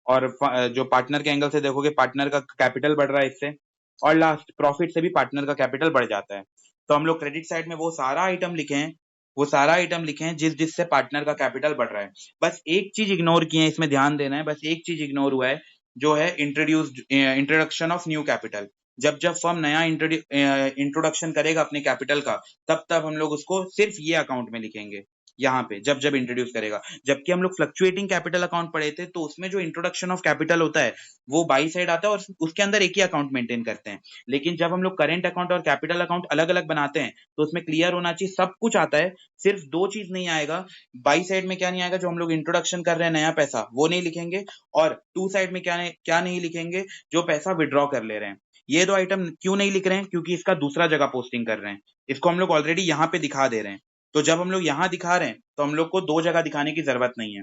A: और जो पार्टनर के एंगल से देखोगे पार्टनर का कैपिटल बढ़ रहा है इससे। और लास्ट प्रॉफिट से भी पार्टनर का कैपिटल बढ़ जाता है। तो हम लोग क्रेडिट साइड में वो सारा आइटम लिखे हैं, वो सारा आइटम लिखे हैं जिससे पार्टनर का कैपिटल बढ़ रहा है। बस एक चीज इग्नोर किए हैं, इसमें ध्यान देना है, बस एक चीज इग्नोर हुआ है, जो है इंट्रोडक्शन ऑफ न्यू कैपिटल। जब जब फर्म नया इंट्रोडक्शन करेगा अपने कैपिटल का, तब तब हम लोग उसको सिर्फ ये अकाउंट में लिखेंगे, यहाँ पे जब जब इंट्रोड्यूस करेगा। जबकि हम लोग फ्लक्चुएटिंग कैपिटल अकाउंट पढ़े थे तो उसमें जो इंट्रोडक्शन ऑफ कैपिटल होता है वो बाई साइड आता है और उसके अंदर एक ही अकाउंट मेंटेन करते हैं। लेकिन जब हम लोग करेंट अकाउंट और कैपिटल अकाउंट अलग अलग बनाते हैं तो उसमें क्लियर होना चाहिए सब कुछ आता है, सिर्फ दो चीज नहीं आएगा। बाई साइड में क्या नहीं आएगा? जो हम लोग इंट्रोडक्शन कर रहे हैं नया पैसा, वो नहीं लिखेंगे। और टू साइड में क्या नहीं लिखेंगे? जो पैसा विड्रॉ कर ले रहे हैं। ये दो आइटम क्यों नहीं लिख रहे हैं? क्योंकि इसका दूसरा जगह पोस्टिंग कर रहे हैं, इसको हम लोग ऑलरेडी यहाँ पे दिखा दे रहे हैं। तो जब हम लोग यहाँ दिखा रहे हैं तो हम लोग को दो जगह दिखाने की जरूरत नहीं है।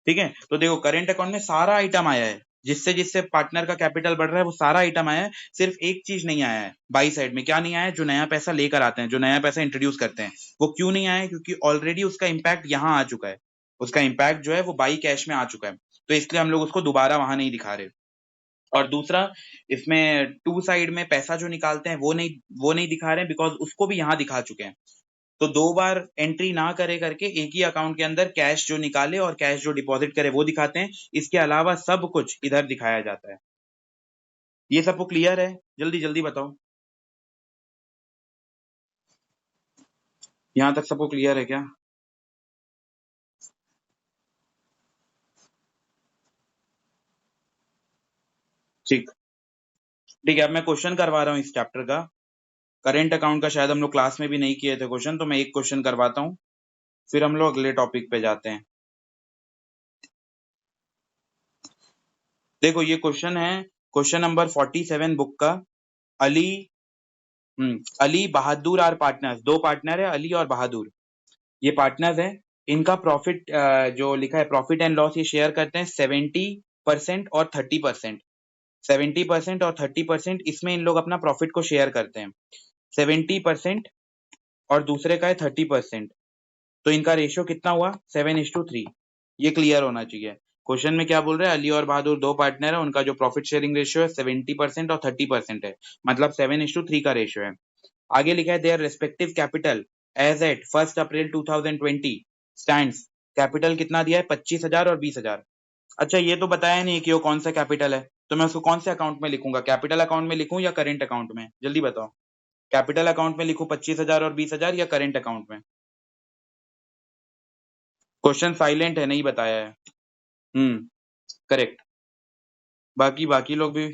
A: ठीक है, तो देखो करेंट अकाउंट में सारा आइटम आया है, जिससे जिससे पार्टनर का कैपिटल बढ़ रहा है वो सारा आइटम आया है। सिर्फ एक चीज नहीं आया है बाई साइड में। क्या नहीं आया है? जो नया पैसा लेकर आते हैं, जो नया पैसा इंट्रोड्यूस करते हैं, वो क्यों नहीं आया है? क्योंकि ऑलरेडी उसका इम्पैक्ट यहाँ आ चुका है, उसका इम्पैक्ट जो है वो बाई कैश में आ चुका है, तो इसलिए हम लोग उसको दोबारा वहां नहीं दिखा रहे। और दूसरा, इसमें टू साइड में पैसा जो निकालते हैं वो नहीं दिखा रहे हैं, बिकॉज उसको भी यहाँ दिखा चुके हैं। तो दो बार एंट्री ना करे करके एक ही अकाउंट के अंदर कैश जो निकाले और कैश जो डिपॉजिट करे वो दिखाते हैं। इसके अलावा सब कुछ इधर दिखाया जाता है। ये सबको क्लियर है? जल्दी जल्दी बताओ। यहाँ तक सबको क्लियर है क्या? ठीक ठीक है, अब मैं क्वेश्चन करवा रहा हूँ इस चैप्टर का। करेंट अकाउंट का शायद हम लोग क्लास में भी नहीं किए थे क्वेश्चन, तो मैं एक क्वेश्चन करवाता हूँ, फिर हम लोग अगले टॉपिक पे जाते हैं। देखो ये क्वेश्चन है, क्वेश्चन नंबर 47 बुक का। अली अली बहादुर आर पार्टनर्स, दो पार्टनर है अली और बहादुर, ये पार्टनर्स है। इनका प्रॉफिट जो लिखा है प्रॉफिट एंड लॉस, ये शेयर करते हैं 70% और 30%। 70% और 30% इसमें इन लोग अपना प्रॉफिट को शेयर करते हैं। 70% और दूसरे का है 30%। तो इनका रेशियो कितना हुआ? 7:3। ये क्लियर होना चाहिए। क्वेश्चन में क्या बोल रहे हैं? अली और बहादुर दो पार्टनर है, उनका जो प्रॉफिट शेयरिंग रेशियो है 70% और 30% है, मतलब 7:3 का रेशियो है। आगे लिखा है their respective capital as at 1 April 2020 stands. Capital कितना दिया है? 25,000 और 20,000। अच्छा ये तो बताया नहीं कि वो कौन सा कैपिटल है, तो मैं उसको कौन से अकाउंट में लिखूंगा? कैपिटल अकाउंट में लिखूं या करेंट अकाउंट में? जल्दी बताओ। कैपिटल अकाउंट में लिखूं 25,000 और 20,000 या करेंट अकाउंट में? क्वेश्चन साइलेंट है, नहीं बताया है। करेक्ट। बाकी बाकी लोग भी।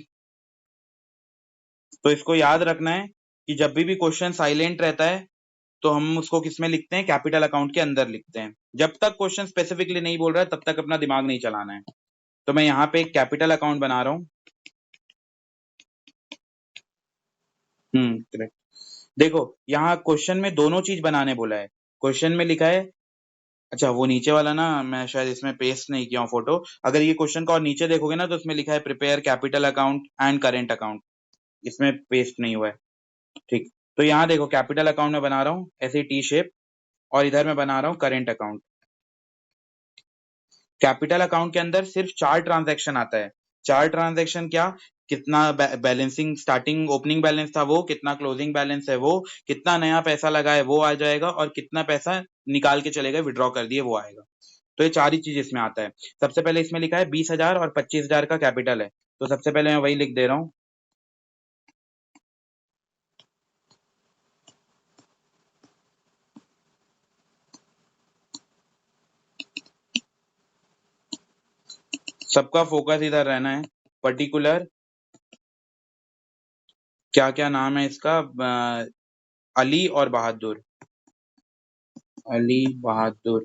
A: तो इसको याद रखना है कि जब भी क्वेश्चन साइलेंट रहता है तो हम उसको किसमें लिखते हैं? कैपिटल अकाउंट के अंदर लिखते हैं। जब तक क्वेश्चन स्पेसिफिकली नहीं बोल रहा है तब तक अपना दिमाग नहीं चलाना है। तो मैं यहाँ पे एक कैपिटल अकाउंट बना रहा हूँ। करेक्ट। देखो यहाँ क्वेश्चन में दोनों चीज बनाने बोला है। क्वेश्चन में लिखा है, अच्छा वो नीचे वाला ना मैं शायद इसमें पेस्ट नहीं किया हूँ फोटो। अगर ये क्वेश्चन का और नीचे देखोगे ना तो इसमें लिखा है prepare capital account and current account, इसमें पेस्ट नहीं हुआ है। ठीक। तो यहाँ देखो कैपिटल अकाउंट में बना रहा हूँ ऐसे टी शेप, और इधर मैं बना रहा हूँ करेंट अकाउंट। कैपिटल अकाउंट के अंदर सिर्फ 4 ट्रांजैक्शन आता है। 4 ट्रांजैक्शन क्या? कितना बैलेंसिंग, स्टार्टिंग ओपनिंग बैलेंस था वो, कितना क्लोजिंग बैलेंस है वो, कितना नया पैसा लगा है वो आ जाएगा, और कितना पैसा निकाल के चलेगा विड्रॉ कर दिए वो आएगा। तो ये 4 ही चीज इसमें आता है। सबसे पहले इसमें लिखा है 20,000 और 25,000 का कैपिटल है, तो सबसे पहले मैं वही लिख दे रहा हूँ। सबका फोकस इधर रहना है। पर्टिकुलर क्या क्या नाम है इसका? अली और बहादुर। अली बहादुर,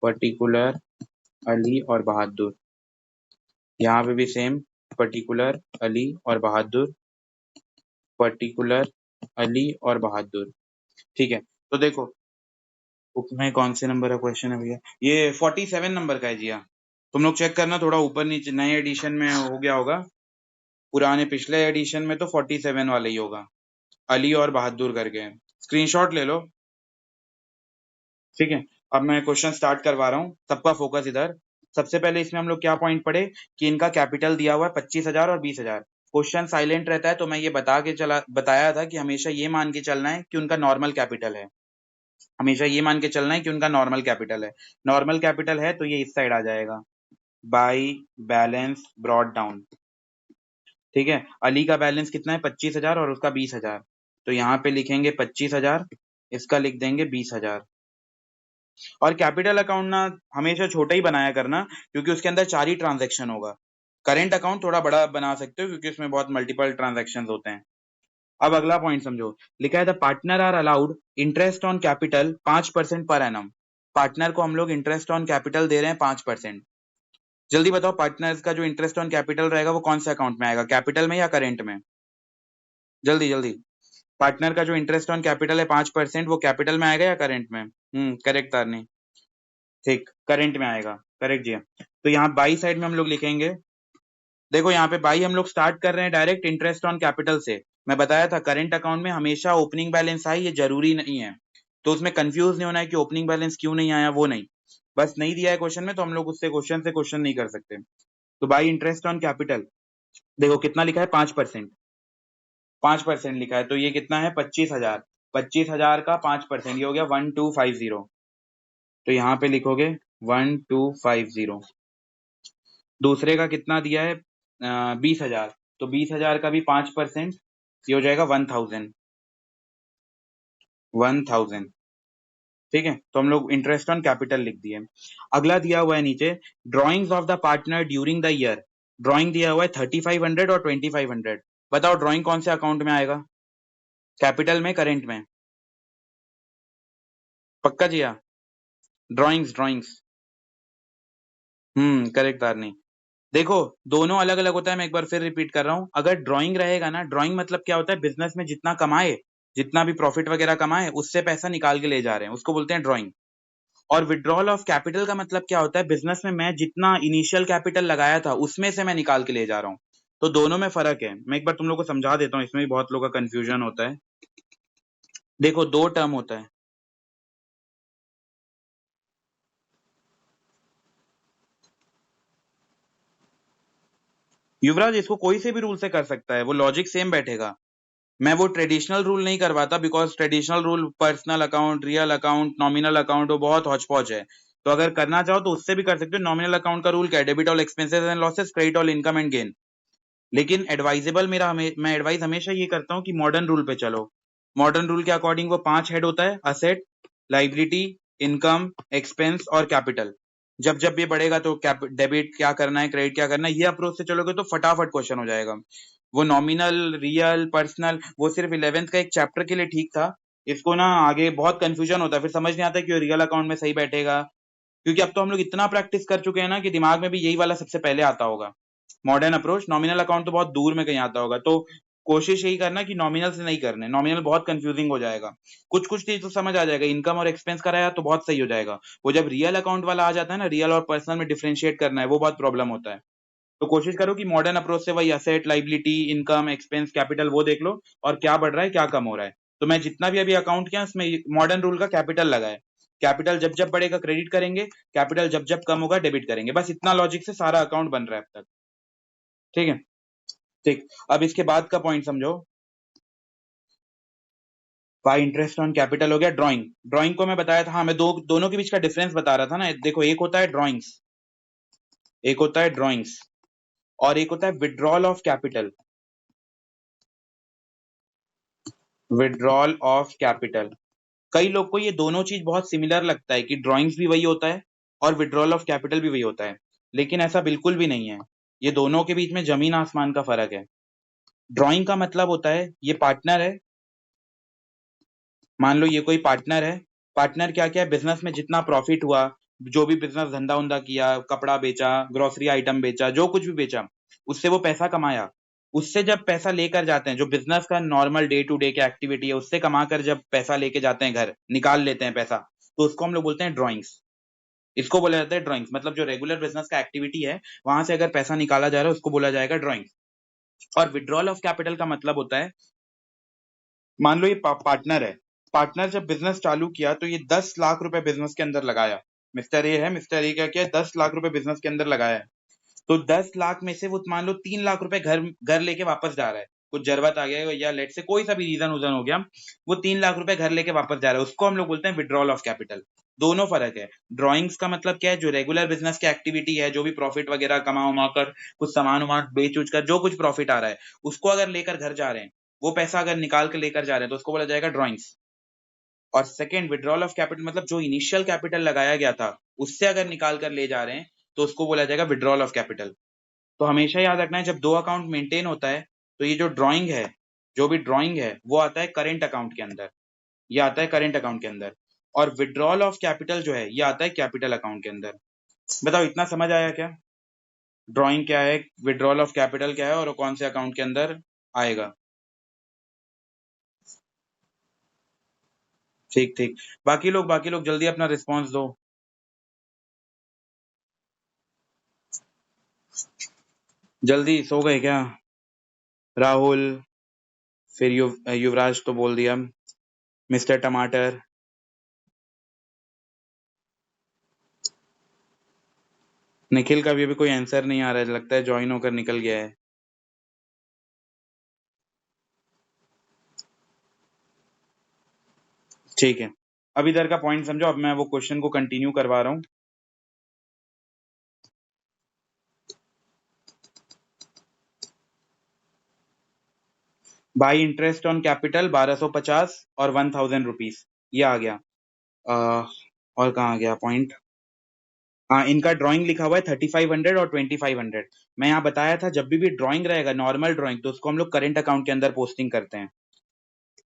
A: पर्टिकुलर अली और बहादुर। यहाँ पे भी सेम, पर्टिकुलर अली और बहादुर, पर्टिकुलर अली और बहादुर। ठीक है। तो देखो बुक में कौन से नंबर का क्वेश्चन है भैया? ये 47 नंबर का है जी। हाँ, तुम लोग चेक करना थोड़ा ऊपर नीचे, नए एडिशन में हो गया होगा, पुराने पिछले एडिशन में तो 47 वाला ही होगा, अली और बहादुर करके। स्क्रीनशॉट ले लो। ठीक है। अब मैं क्वेश्चन स्टार्ट करवा रहा हूँ, सबका फोकस इधर। सबसे पहले इसमें हम लोग क्या पॉइंट पढ़े कि इनका कैपिटल दिया हुआ है 25,000 और 20,000। क्वेश्चन साइलेंट रहता है तो मैं ये बताया था कि हमेशा ये मान के चलना है कि उनका नॉर्मल कैपिटल है। हमेशा ये मान के चलना है कि उनका नॉर्मल कैपिटल है। नॉर्मल कैपिटल है तो ये इस साइड आ जाएगा, बाई बैलेंस ब्रॉड डाउन। ठीक है। अली का बैलेंस कितना है? 25,000 और उसका 20,000। तो यहाँ पे लिखेंगे 25,000, इसका लिख देंगे 20,000। और कैपिटल अकाउंट ना हमेशा छोटा ही बनाया करना, क्योंकि उसके अंदर 4 ही ट्रांजेक्शन होगा। करेंट अकाउंट थोड़ा बड़ा बना सकते हो क्योंकि उसमें बहुत मल्टीपल ट्रांजेक्शन होते हैं। अब अगला पॉइंट समझो। लिखा है the partner are allowed interest on capital 5% per annum. Partner को हम लोग इंटरेस्ट ऑन कैपिटल दे रहे हैं 5%। जल्दी बताओ पार्टनर्स का जो इंटरेस्ट ऑन कैपिटल रहेगा वो कौन से अकाउंट में आएगा? कैपिटल में या करेंट में? जल्दी जल्दी। पार्टनर का जो इंटरेस्ट ऑन कैपिटल है 5%, वो कैपिटल में आएगा या करेंट में? करेक्ट तारनी। ठीक, करंट में आएगा। करेक्ट जी। तो यहाँ बाई साइड में हम लोग लिखेंगे, देखो यहाँ पे बाई हम लोग स्टार्ट कर रहे हैं डायरेक्ट इंटरेस्ट ऑन कैपिटल से। मैं बताया था करंट अकाउंट में हमेशा ओपनिंग बैलेंस आए, ये जरूरी नहीं है। तो उसमें कंफ्यूज नहीं होना है कि ओपनिंग बैलेंस क्यों नहीं आया, वो नहीं। बस नहीं दिया है क्वेश्चन में तो हम लोग उससे क्वेश्चन नहीं कर सकते। तो बाई इंटरेस्ट ऑन कैपिटल, देखो कितना लिखा है? 5%। 5% लिखा है तो ये कितना है? 25,000। 25,000 का 5%, ये हो गया 1250। तो यहाँ पे लिखोगे 1250। दूसरे का कितना दिया है? 20,000। तो 20,000 का भी 5%, ये हो जाएगा 1,000। 1,000। ठीक है, तो हम लोग इंटरेस्ट ऑन कैपिटल लिख दिए। अगला दिया हुआ है नीचे, drawings of the partner during the year. Drawing दिया हुआ है 3500 और 2500। बताओ ड्रॉइंग कौन से अकाउंट में आएगा, कैपिटल में, करेंट में? पक्का Jiya? Drawings drawings. Correct Tarini. देखो, दोनों अलग अलग होता है, मैं एक बार फिर रिपीट कर रहा हूँ। अगर ड्राइंग रहेगा ना, ड्राइंग मतलब क्या होता है, बिजनेस में जितना कमाए, जितना भी प्रॉफिट वगैरह कमाए, उससे पैसा निकाल के ले जा रहे हैं, उसको बोलते हैं ड्राइंग। और विड्रॉल ऑफ कैपिटल का मतलब क्या होता है, बिजनेस में मैं जितना इनिशियल कैपिटल लगाया था उसमें से मैं निकाल के ले जा रहा हूँ। तो दोनों में फर्क है, मैं एक बार तुम लोग को समझा देता हूँ, इसमें भी बहुत लोगों का कंफ्यूजन होता है। देखो, दो टर्म होता है। युवराज, इसको कोई से भी रूल से कर सकता है, वो लॉजिक सेम बैठेगा। मैं वो ट्रेडिशनल रूल नहीं करवाता, because traditional rule personal account, real account, nominal account, वो बहुत हौच पौच है। तो अगर करना चाहो तो उससे भी कर सकते हो। नॉमिनल अकाउंट का रूल क्या है, debit all expenses and losses, credit all income and gain. लेकिन एडवाइजेबल मैं एडवाइस हमेशा ये करता हूँ कि मॉडर्न रूल पे चलो। मॉडर्न रूल के अकॉर्डिंग वो 5 हेड होता है, असेट, लाइबिलिटी, इनकम, एक्सपेंस और कैपिटल। जब जब ये बढ़ेगा तो डेबिट क्या करना है, क्रेडिट क्या करना है, ये अप्रोच से चलोगे तो फटाफट क्वेश्चन हो जाएगा। वो नॉमिनल, रियल, पर्सनल, वो सिर्फ 11th का एक चैप्टर के लिए ठीक था। इसको ना आगे बहुत कंफ्यूजन होता है, फिर समझ नहीं आता कि रियल अकाउंट में सही बैठेगा। क्योंकि अब तो हम लोग इतना प्रैक्टिस कर चुके हैं ना कि दिमाग में भी यही वाला सबसे पहले आता होगा। मॉडर्न अप्रोच, नॉमिनल अकाउंट तो बहुत दूर में कहीं आता होगा। तो कोशिश यही करना कि नॉमिनल से नहीं करने, नॉमिनल बहुत कंफ्यूजिंग हो जाएगा। कुछ कुछ चीज तो समझ आ जाएगा, इनकम और एक्सपेंस कराया तो बहुत सही हो जाएगा। वो जब रियल अकाउंट वाला आ जाता है ना, रियल और पर्सनल में डिफरेंशिएट करना है, वो बहुत प्रॉब्लम होता है। तो कोशिश करो कि मॉडर्न अप्रोच से वही asset, liability, income, expense, capital, वो देख लो, और क्या बढ़ रहा है क्या कम हो रहा है। तो मैं जितना भी अभी अकाउंट किया उसमें मॉडर्न रूल का कैपिटल लगा है। कैपिटल जब जब बढ़ेगा क्रेडिट करेंगे, कैपिटल जब जब कम होगा डेबिट करेंगे। बस इतना लॉजिक से सारा अकाउंट बन रहा है अब तक। ठीक है, ठीक। अब इसके बाद का पॉइंट समझो। बाय इंटरेस्ट ऑन कैपिटल हो गया ड्राइंग। ड्राइंग को मैं बताया था, हाँ, मैं दोनों के बीच का डिफरेंस बता रहा था ना। देखो, एक होता है ड्राइंग्स, एक होता है ड्राइंग्स, और एक होता है withdrawal of capital. Withdrawal of capital, कई लोग को ये दोनों चीज बहुत सिमिलर लगता है कि ड्राइंग्स भी वही होता है और विड्रॉल ऑफ कैपिटल भी वही होता है। लेकिन ऐसा बिल्कुल भी नहीं है, ये दोनों के बीच में जमीन आसमान का फर्क है। ड्राइंग का मतलब होता है, ये पार्टनर है, मान लो ये कोई पार्टनर है। पार्टनर क्या क्या है, बिजनेस में जितना प्रॉफिट हुआ, जो भी बिजनेस धंधा उंधा किया, कपड़ा बेचा, ग्रोसरी आइटम बेचा, जो कुछ भी बेचा, उससे वो पैसा कमाया। उससे जब पैसा लेकर जाते हैं, जो बिजनेस का नॉर्मल डे टू डे की एक्टिविटी है, उससे कमाकर जब पैसा लेके जाते हैं घर, निकाल लेते हैं पैसा, तो उसको हम लोग बोलते हैं ड्राइंग्स। इसको बोला जाता है ड्राइंग्स, मतलब जो रेगुलर बिजनेस का एक्टिविटी है, वहां से अगर पैसा निकाला जा रहा है, उसको बोला जाएगा ड्राइंग्स। और विड्रॉल ऑफ कैपिटल का मतलब होता है, मान लो ये पार्टनर है। पार्टनर जब बिजनेस चालू किया तो ये 10 लाख रुपए बिजनेस के अंदर लगाया। मिस्टर ए है, मिस्टर ए क्या किया, 10 लाख रुपए बिजनेस के अंदर लगाया है। तो 10 लाख में से वो मान लो 3 लाख रुपए घर घर लेके वापस जा रहा है। कुछ जरूरत आ गया या लेट से कोई सा भी रीजन उजन हो गया, वो 3 लाख रुपए घर लेके वापस जा रहा है, उसको हम लोग बोलते हैं विड्रॉल ऑफ कैपिटल। दोनों फर्क है। ड्राइंग्स का मतलब क्या है, जो रेगुलर बिजनेस की एक्टिविटी है, जो भी प्रॉफिट वगैरह कमा उमा कर, कुछ सामान वामान बेच उच कर, जो कुछ प्रॉफिट आ रहा है, उसको अगर लेकर घर जा रहे हैं, वो पैसा अगर निकाल के लेकर जा रहे हैं, तो उसको बोला जाएगा ड्राइंग्स। और सेकंड, विड्रॉल ऑफ कैपिटल मतलब जो इनिशियल कैपिटल लगाया गया था, उससे अगर निकाल कर ले जा रहे हैं, तो उसको बोला जाएगा विड्रॉल ऑफ कैपिटल। तो हमेशा याद रखना है, जब दो अकाउंट मेंटेन होता है, तो ये जो ड्राइंग है, जो भी ड्राइंग है, वो आता है करेंट अकाउंट के अंदर। ये आता है करेंट अकाउंट के अंदर। और विड्रॉल ऑफ कैपिटल जो है, ये आता है कैपिटल अकाउंट के अंदर। बताओ, इतना समझ आया क्या? ड्राइंग क्या है, विड्रॉल ऑफ कैपिटल क्या है, और वो कौन से अकाउंट के अंदर आएगा? ठीक ठीक। बाकी लोग जल्दी अपना रिस्पॉन्स दो। जल्दी सो गए क्या? राहुल, फिर युवराज तो बोल दिया, मिस्टर टमाटर। निखिल का भी अभी कोई आंसर नहीं आ रहा है, लगता है ज्वाइन होकर निकल गया है। ठीक है, अब इधर का पॉइंट समझो। अब मैं वो क्वेश्चन को कंटिन्यू करवा रहा हूँ। बाई इंटरेस्ट ऑन कैपिटल 1250 और 1000 रुपीज, ये आ गया। और कहाँ गया पॉइंट? हाँ, इनका ड्राइंग लिखा हुआ है 3500 और 2500। मैं यहाँ बताया था जब भी ड्राइंग रहेगा नॉर्मल ड्राइंग तो उसको हम लोग करेंट अकाउंट के अंदर पोस्टिंग करते हैं।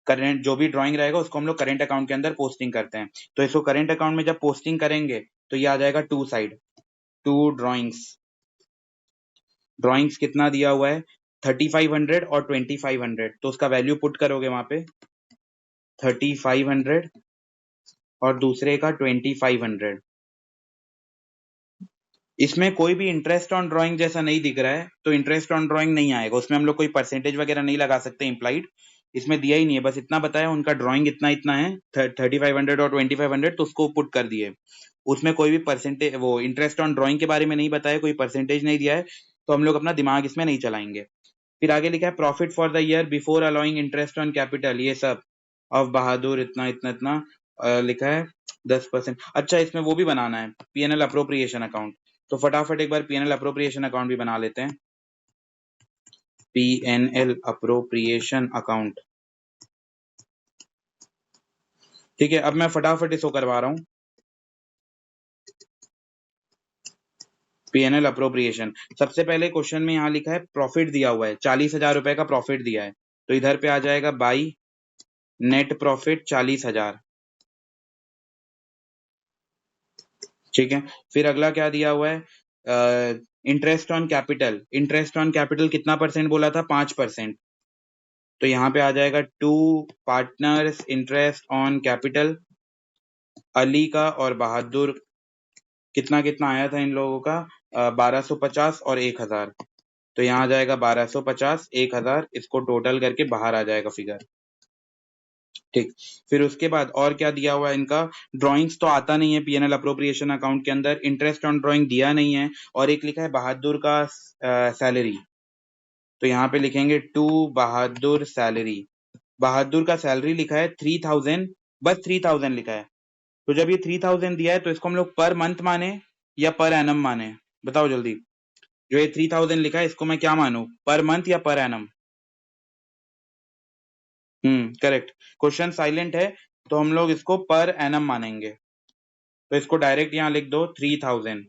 A: करेंट जो भी ड्राइंग रहेगा उसको हम लोग करेंट अकाउंट के अंदर पोस्टिंग करते हैं। तो इसको करेंट अकाउंट में जब पोस्टिंग करेंगे तो ये आ जाएगा to side, to drawings. Drawings कितना दिया हुआ है? 3500 और 2500। तो उसका वैल्यू पुट करोगे वहां पे 3500 और दूसरे का 2500। इसमें कोई भी इंटरेस्ट ऑन ड्राइंग जैसा नहीं दिख रहा है तो इंटरेस्ट ऑन ड्राइंग नहीं आएगा, उसमें हम लोग कोई परसेंटेज वगैरह नहीं लगा सकते इम्प्लाइड। इसमें दिया ही नहीं है, बस इतना बताया उनका ड्राइंग इतना इतना है 3500 और 2500, तो उसको पुट कर दिए। उसमें कोई भी परसेंटेज वो इंटरेस्ट ऑन ड्राइंग के बारे में नहीं बताया, कोई परसेंटेज नहीं दिया है, तो हम लोग अपना दिमाग इसमें नहीं चलाएंगे। फिर आगे लिखा है profit for the year before allowing interest on capital, ये सब ऑफ बहादुर इतना इतना इतना लिखा है 10%। अच्छा, इसमें वो भी बनाना है पीएनएल अप्रोप्रिएशन अकाउंट, तो फटाफट एक बार पीएनएल अप्रोप्रिएशन अकाउंट भी बना लेते हैं। पीएनएल अप्रोप्रिएशन अकाउंट, ठीक है। अब मैं फटाफट इसको करवा रहा हूँ। पीएनएल अप्रोप्रिएशन, सबसे पहले क्वेश्चन में यहाँ लिखा है प्रॉफिट दिया हुआ है 40,000 रुपए का प्रॉफिट दिया है, तो इधर पे आ जाएगा बाई नेट प्रॉफिट 40,000, ठीक है। फिर अगला क्या दिया हुआ है? Interest on capital, interest on capital कितना परसेंट बोला था? 5%। तो यहाँ पे आ जाएगा to partners interest on capital, Ali का और बहादुर कितना कितना आया था इन लोगों का? 1250 और 1000। तो यहाँ आ जाएगा 1250 1000, इसको टोटल करके बाहर आ जाएगा फिगर, ठीक। फिर उसके बाद और क्या दिया हुआ है इनका? ड्राइंग्स तो आता नहीं है पीएनएल अप्रोप्रिएशन अकाउंट के अंदर, इंटरेस्ट ऑन ड्राइंग दिया नहीं है, और एक लिखा है बहादुर का सैलरी। तो यहाँ पे लिखेंगे टू बहादुर सैलरी। बहादुर का सैलरी लिखा है 3000, बस 3000 लिखा है। तो जब ये 3000 दिया है तो इसको हम लोग पर मंथ माने या पर एनम माने? बताओ जल्दी। जो ये 3000 लिखा है इसको मैं क्या मानूं, पर मंथ या per annum? Correct. Question silent है तो हम लोग इसको पर एनम मानेंगे, तो इसको डायरेक्ट यहाँ लिख दो 3000,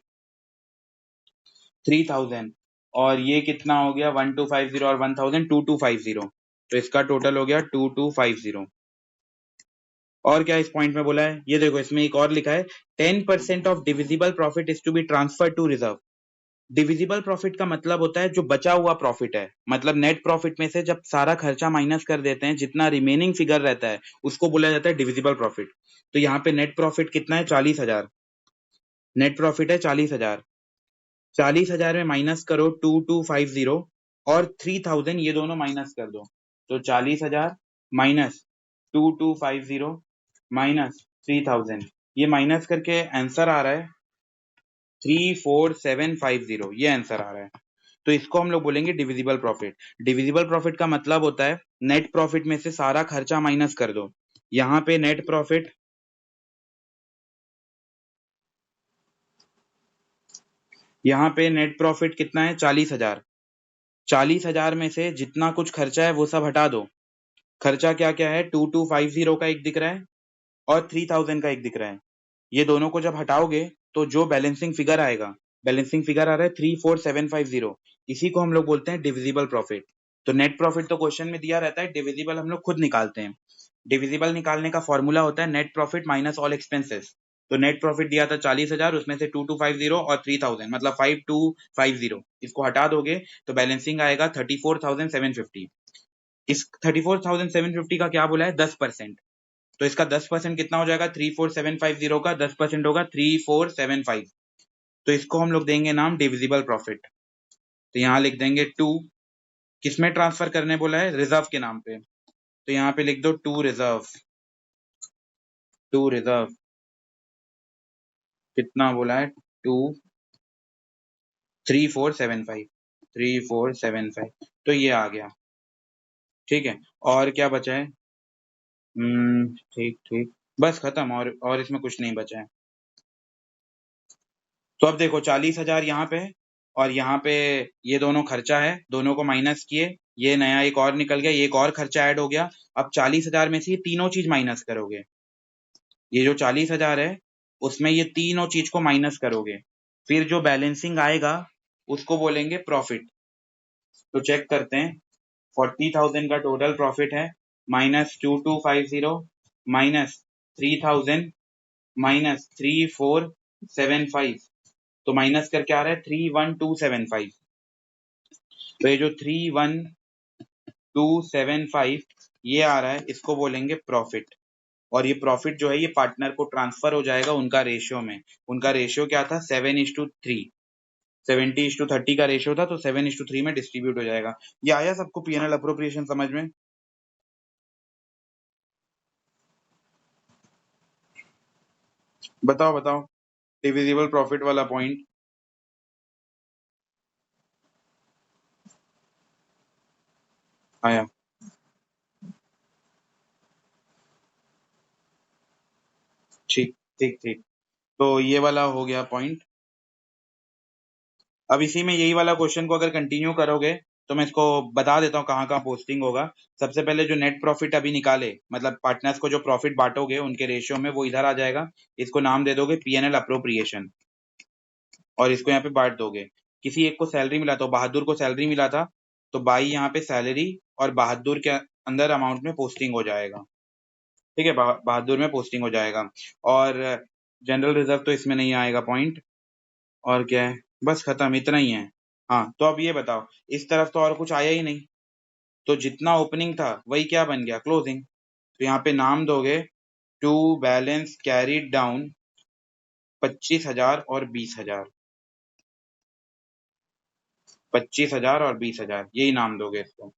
A: 3000। और ये कितना हो गया? 1250 और 1000 2250, तो इसका टोटल हो गया 2250। और क्या इस पॉइंट में बोला है ये देखो, इसमें एक और लिखा है 10% of divisible profit is to be transfer to reserve. Divisible profit का मतलब होता है जो बचा हुआ प्रॉफिट है, मतलब नेट प्रॉफिट में से जब सारा खर्चा माइनस कर देते हैं जितना रिमेनिंग फिगर रहता है उसको बोला जाता है डिविजिबल प्रॉफिट। तो यहाँ पे नेट प्रॉफिट कितना है? 40,000। नेट प्रॉफिट है 40,000। 40,000 में माइनस करो 2250 और 3000, ये दोनों माइनस कर दो। तो 40,000 माइनस 2250 माइनस 3000, ये माइनस करके आंसर आ रहा है 34750, ये आंसर आ रहा है। तो इसको हम लोग बोलेंगे डिविजिबल प्रॉफिट। डिविजिबल प्रॉफिट का मतलब होता है नेट प्रॉफिट में से सारा खर्चा माइनस कर दो। यहाँ पे नेट प्रॉफिट, यहाँ पे नेट प्रॉफिट कितना है? 40,000। 40,000 में से जितना कुछ खर्चा है वो सब हटा दो। खर्चा क्या क्या है? 2250 का एक दिख रहा है और 3000 का एक दिख रहा है। ये दोनों को जब हटाओगे तो जो बैलेंसिंग फिगर आएगा, बैलेंसिंग फिगर आ रहा है 34750, इसी को हम लोग बोलते हैं डिविजिबल प्रॉफिट। तो नेट प्रॉफिट तो क्वेश्चन में दिया रहता है, डिविजिबल हम लोग खुद निकालते हैं। डिविजिबल निकालने का फॉर्मूला होता है net profit minus all expenses. तो नेट प्रॉफिट दिया था 40,000, उसमें से 2250 और 3000 मतलब 5250, इसको हटा दोगे तो बैलेंसिंग आएगा 34,750। इस 34,750 का क्या बोला है? 10%। तो इसका 10% कितना हो जाएगा? 34750 का 10% होगा 3475। तो इसको हम लोग देंगे नाम डिविजिबल प्रॉफिट। तो यहाँ लिख देंगे टू, किसमें ट्रांसफर करने बोला है? रिजर्व के नाम पे। तो यहाँ पे लिख दो टू रिजर्व। टू रिजर्व कितना बोला है? 23475, 3475। तो ये आ गया, ठीक है। और क्या बचा है? ठीक ठीक, बस खत्म। और इसमें कुछ नहीं बचा है। तो अब देखो 40,000 यहाँ पे है और यहाँ पे ये दोनों खर्चा है, दोनों को माइनस किए, ये नया एक और निकल गया, ये एक और खर्चा ऐड हो गया। अब 40,000 में से ये तीनों चीज माइनस करोगे, ये जो 40,000 है उसमें ये तीनों चीज को माइनस करोगे, फिर जो बैलेंसिंग आएगा उसको बोलेंगे प्रॉफिट। तो चेक करते हैं, 40,000 का टोटल प्रॉफिट है, -2250 माइनस 3,000 माइनस 3475, तो माइनस करके आ रहा है 31275। तो ये जो 31275 ये आ रहा है, इसको बोलेंगे प्रॉफिट। और ये प्रॉफिट जो है ये पार्टनर को ट्रांसफर हो जाएगा उनका रेशियो में। उनका रेशियो क्या था? 7:3। 70:30 का रेशियो था, तो 7:3 में डिस्ट्रीब्यूट हो जाएगा। ये आया सबको पीएनएल अप्रोप्रिएशन समझ में? बताओ बताओ, डिविजिबल प्रॉफिट वाला पॉइंट आया। ठीक ठीक ठीक, तो ये वाला हो गया पॉइंट। अब इसी में यही वाला क्वेश्चन को अगर कंटिन्यू करोगे तो मैं इसको बता देता हूँ कहाँ कहाँ पोस्टिंग होगा। सबसे पहले जो नेट प्रॉफिट अभी निकाले, मतलब पार्टनर्स को जो प्रॉफिट बांटोगे उनके रेशियो में, वो इधर आ जाएगा। इसको नाम दे दोगे पीएनएल अप्रोप्रिएशन, और इसको यहाँ पे बांट दोगे। किसी एक को सैलरी मिला, तो बहादुर को सैलरी मिला था, तो बाई यहाँ पे सैलरी और बहादुर के अंदर अमाउंट में पोस्टिंग हो जाएगा। ठीक है, बहादुर में पोस्टिंग हो जाएगा। और जनरल रिजर्व तो इसमें नहीं आएगा पॉइंट। और क्या है, बस खत्म, इतना ही है। हाँ, तो अब ये बताओ, इस तरफ तो और कुछ आया ही नहीं, तो जितना ओपनिंग था वही क्या बन गया? क्लोजिंग। तो यहाँ पे नाम दोगे टू बैलेंस कैरीड डाउन 25,000 और 20,000। 25,000 और 20,000, यही नाम दोगे इसको।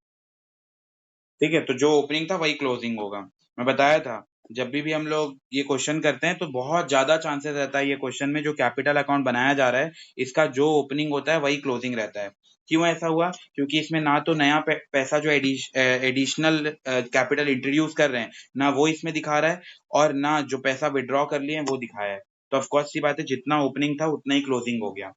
A: ठीक है, तो जो ओपनिंग था वही क्लोजिंग होगा। मैं बताया था, जब भी हम लोग ये क्वेश्चन करते हैं तो बहुत ज्यादा चांसेस रहता है ये क्वेश्चन में, जो कैपिटल अकाउंट बनाया जा रहा है इसका जो ओपनिंग होता है वही क्लोजिंग रहता है। क्यों ऐसा हुआ? क्योंकि इसमें ना तो नया पैसा जो एडिशनल कैपिटल इंट्रोड्यूस कर रहे हैं, ना वो इसमें दिखा रहा है, और ना जो पैसा विड्रॉ कर लिए हैं वो दिखाया है। तो ऑफकोर्स सी बात है, जितना ओपनिंग था उतना ही क्लोजिंग हो गया।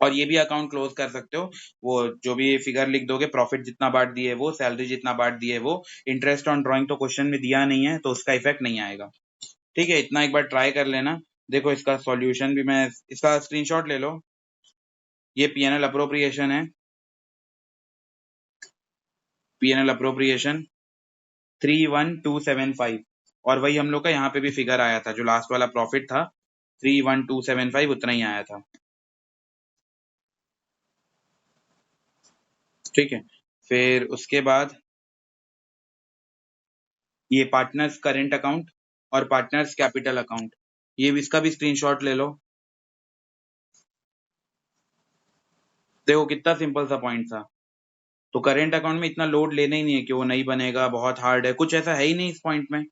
A: और ये भी अकाउंट क्लोज कर सकते हो, वो जो भी फिगर लिख दोगे, प्रॉफिट जितना बांट दिए वो, सैलरी जितना बांट दिए वो, इंटरेस्ट ऑन ड्राइंग तो क्वेश्चन में दिया नहीं है तो उसका इफेक्ट नहीं आएगा। ठीक है, इतना एक बार ट्राई कर लेना। देखो इसका सॉल्यूशन भी, मैं इसका स्क्रीनशॉट ले लो। ये पीएनएल अप्रोप्रिएशन है, पीएनएल अप्रोप्रिएशन 31275, और वही हम लोग का यहाँ पे भी फिगर आया था, जो लास्ट वाला प्रॉफिट था 31275, उतना ही आया था। ठीक है, फिर उसके बाद ये पार्टनर्स करेंट अकाउंट और पार्टनर्स कैपिटल अकाउंट, ये भी, इसका भी स्क्रीनशॉट ले लो। देखो कितना सिंपल सा पॉइंट था। तो करेंट अकाउंट में इतना लोड लेना ही नहीं है कि वो नहीं बनेगा, बहुत हार्ड है, कुछ ऐसा है ही नहीं इस पॉइंट में।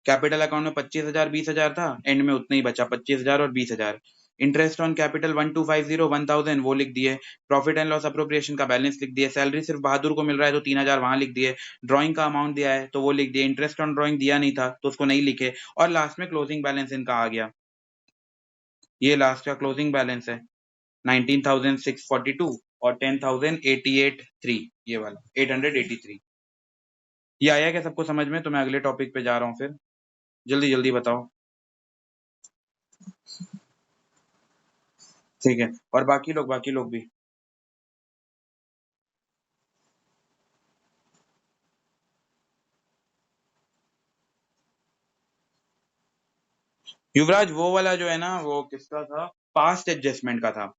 A: कैपिटल अकाउंट में 25,000 20,000 था, एंड में उतना ही बचा, 25,000 और 20,000। इंटरेस्ट ऑन कैपिटल 1250 1000 वो लिख दिए। प्रॉफिट एंड लॉस अप्रोप्रिएशन का बैलेंस लिख दिए। सैलरी सिर्फ बहादुर को मिल रहा है तो 3,000 वहां लिख दिए। ड्राइंग का अमाउंट दिया है तो वो लिख दिए। इंटरेस्ट ऑन ड्राइंग दिया नहीं था तो उसको नहीं लिखे। और लास्ट में क्लोजिंग बैलेंस इनका आ गया, ये लास्ट का क्लोजिंग बैलेंस है 19,642 और 10,088 ये वाला 883। ये आया क्या सबको समझ में? तो मैं अगले टॉपिक पे जा रहा हूँ फिर, जल्दी जल्दी बताओ। ठीक है, और बाकी लोग भी। युवराज, वो वाला जो है ना, वो किसका था? पास्ट एडजस्टमेंट का था।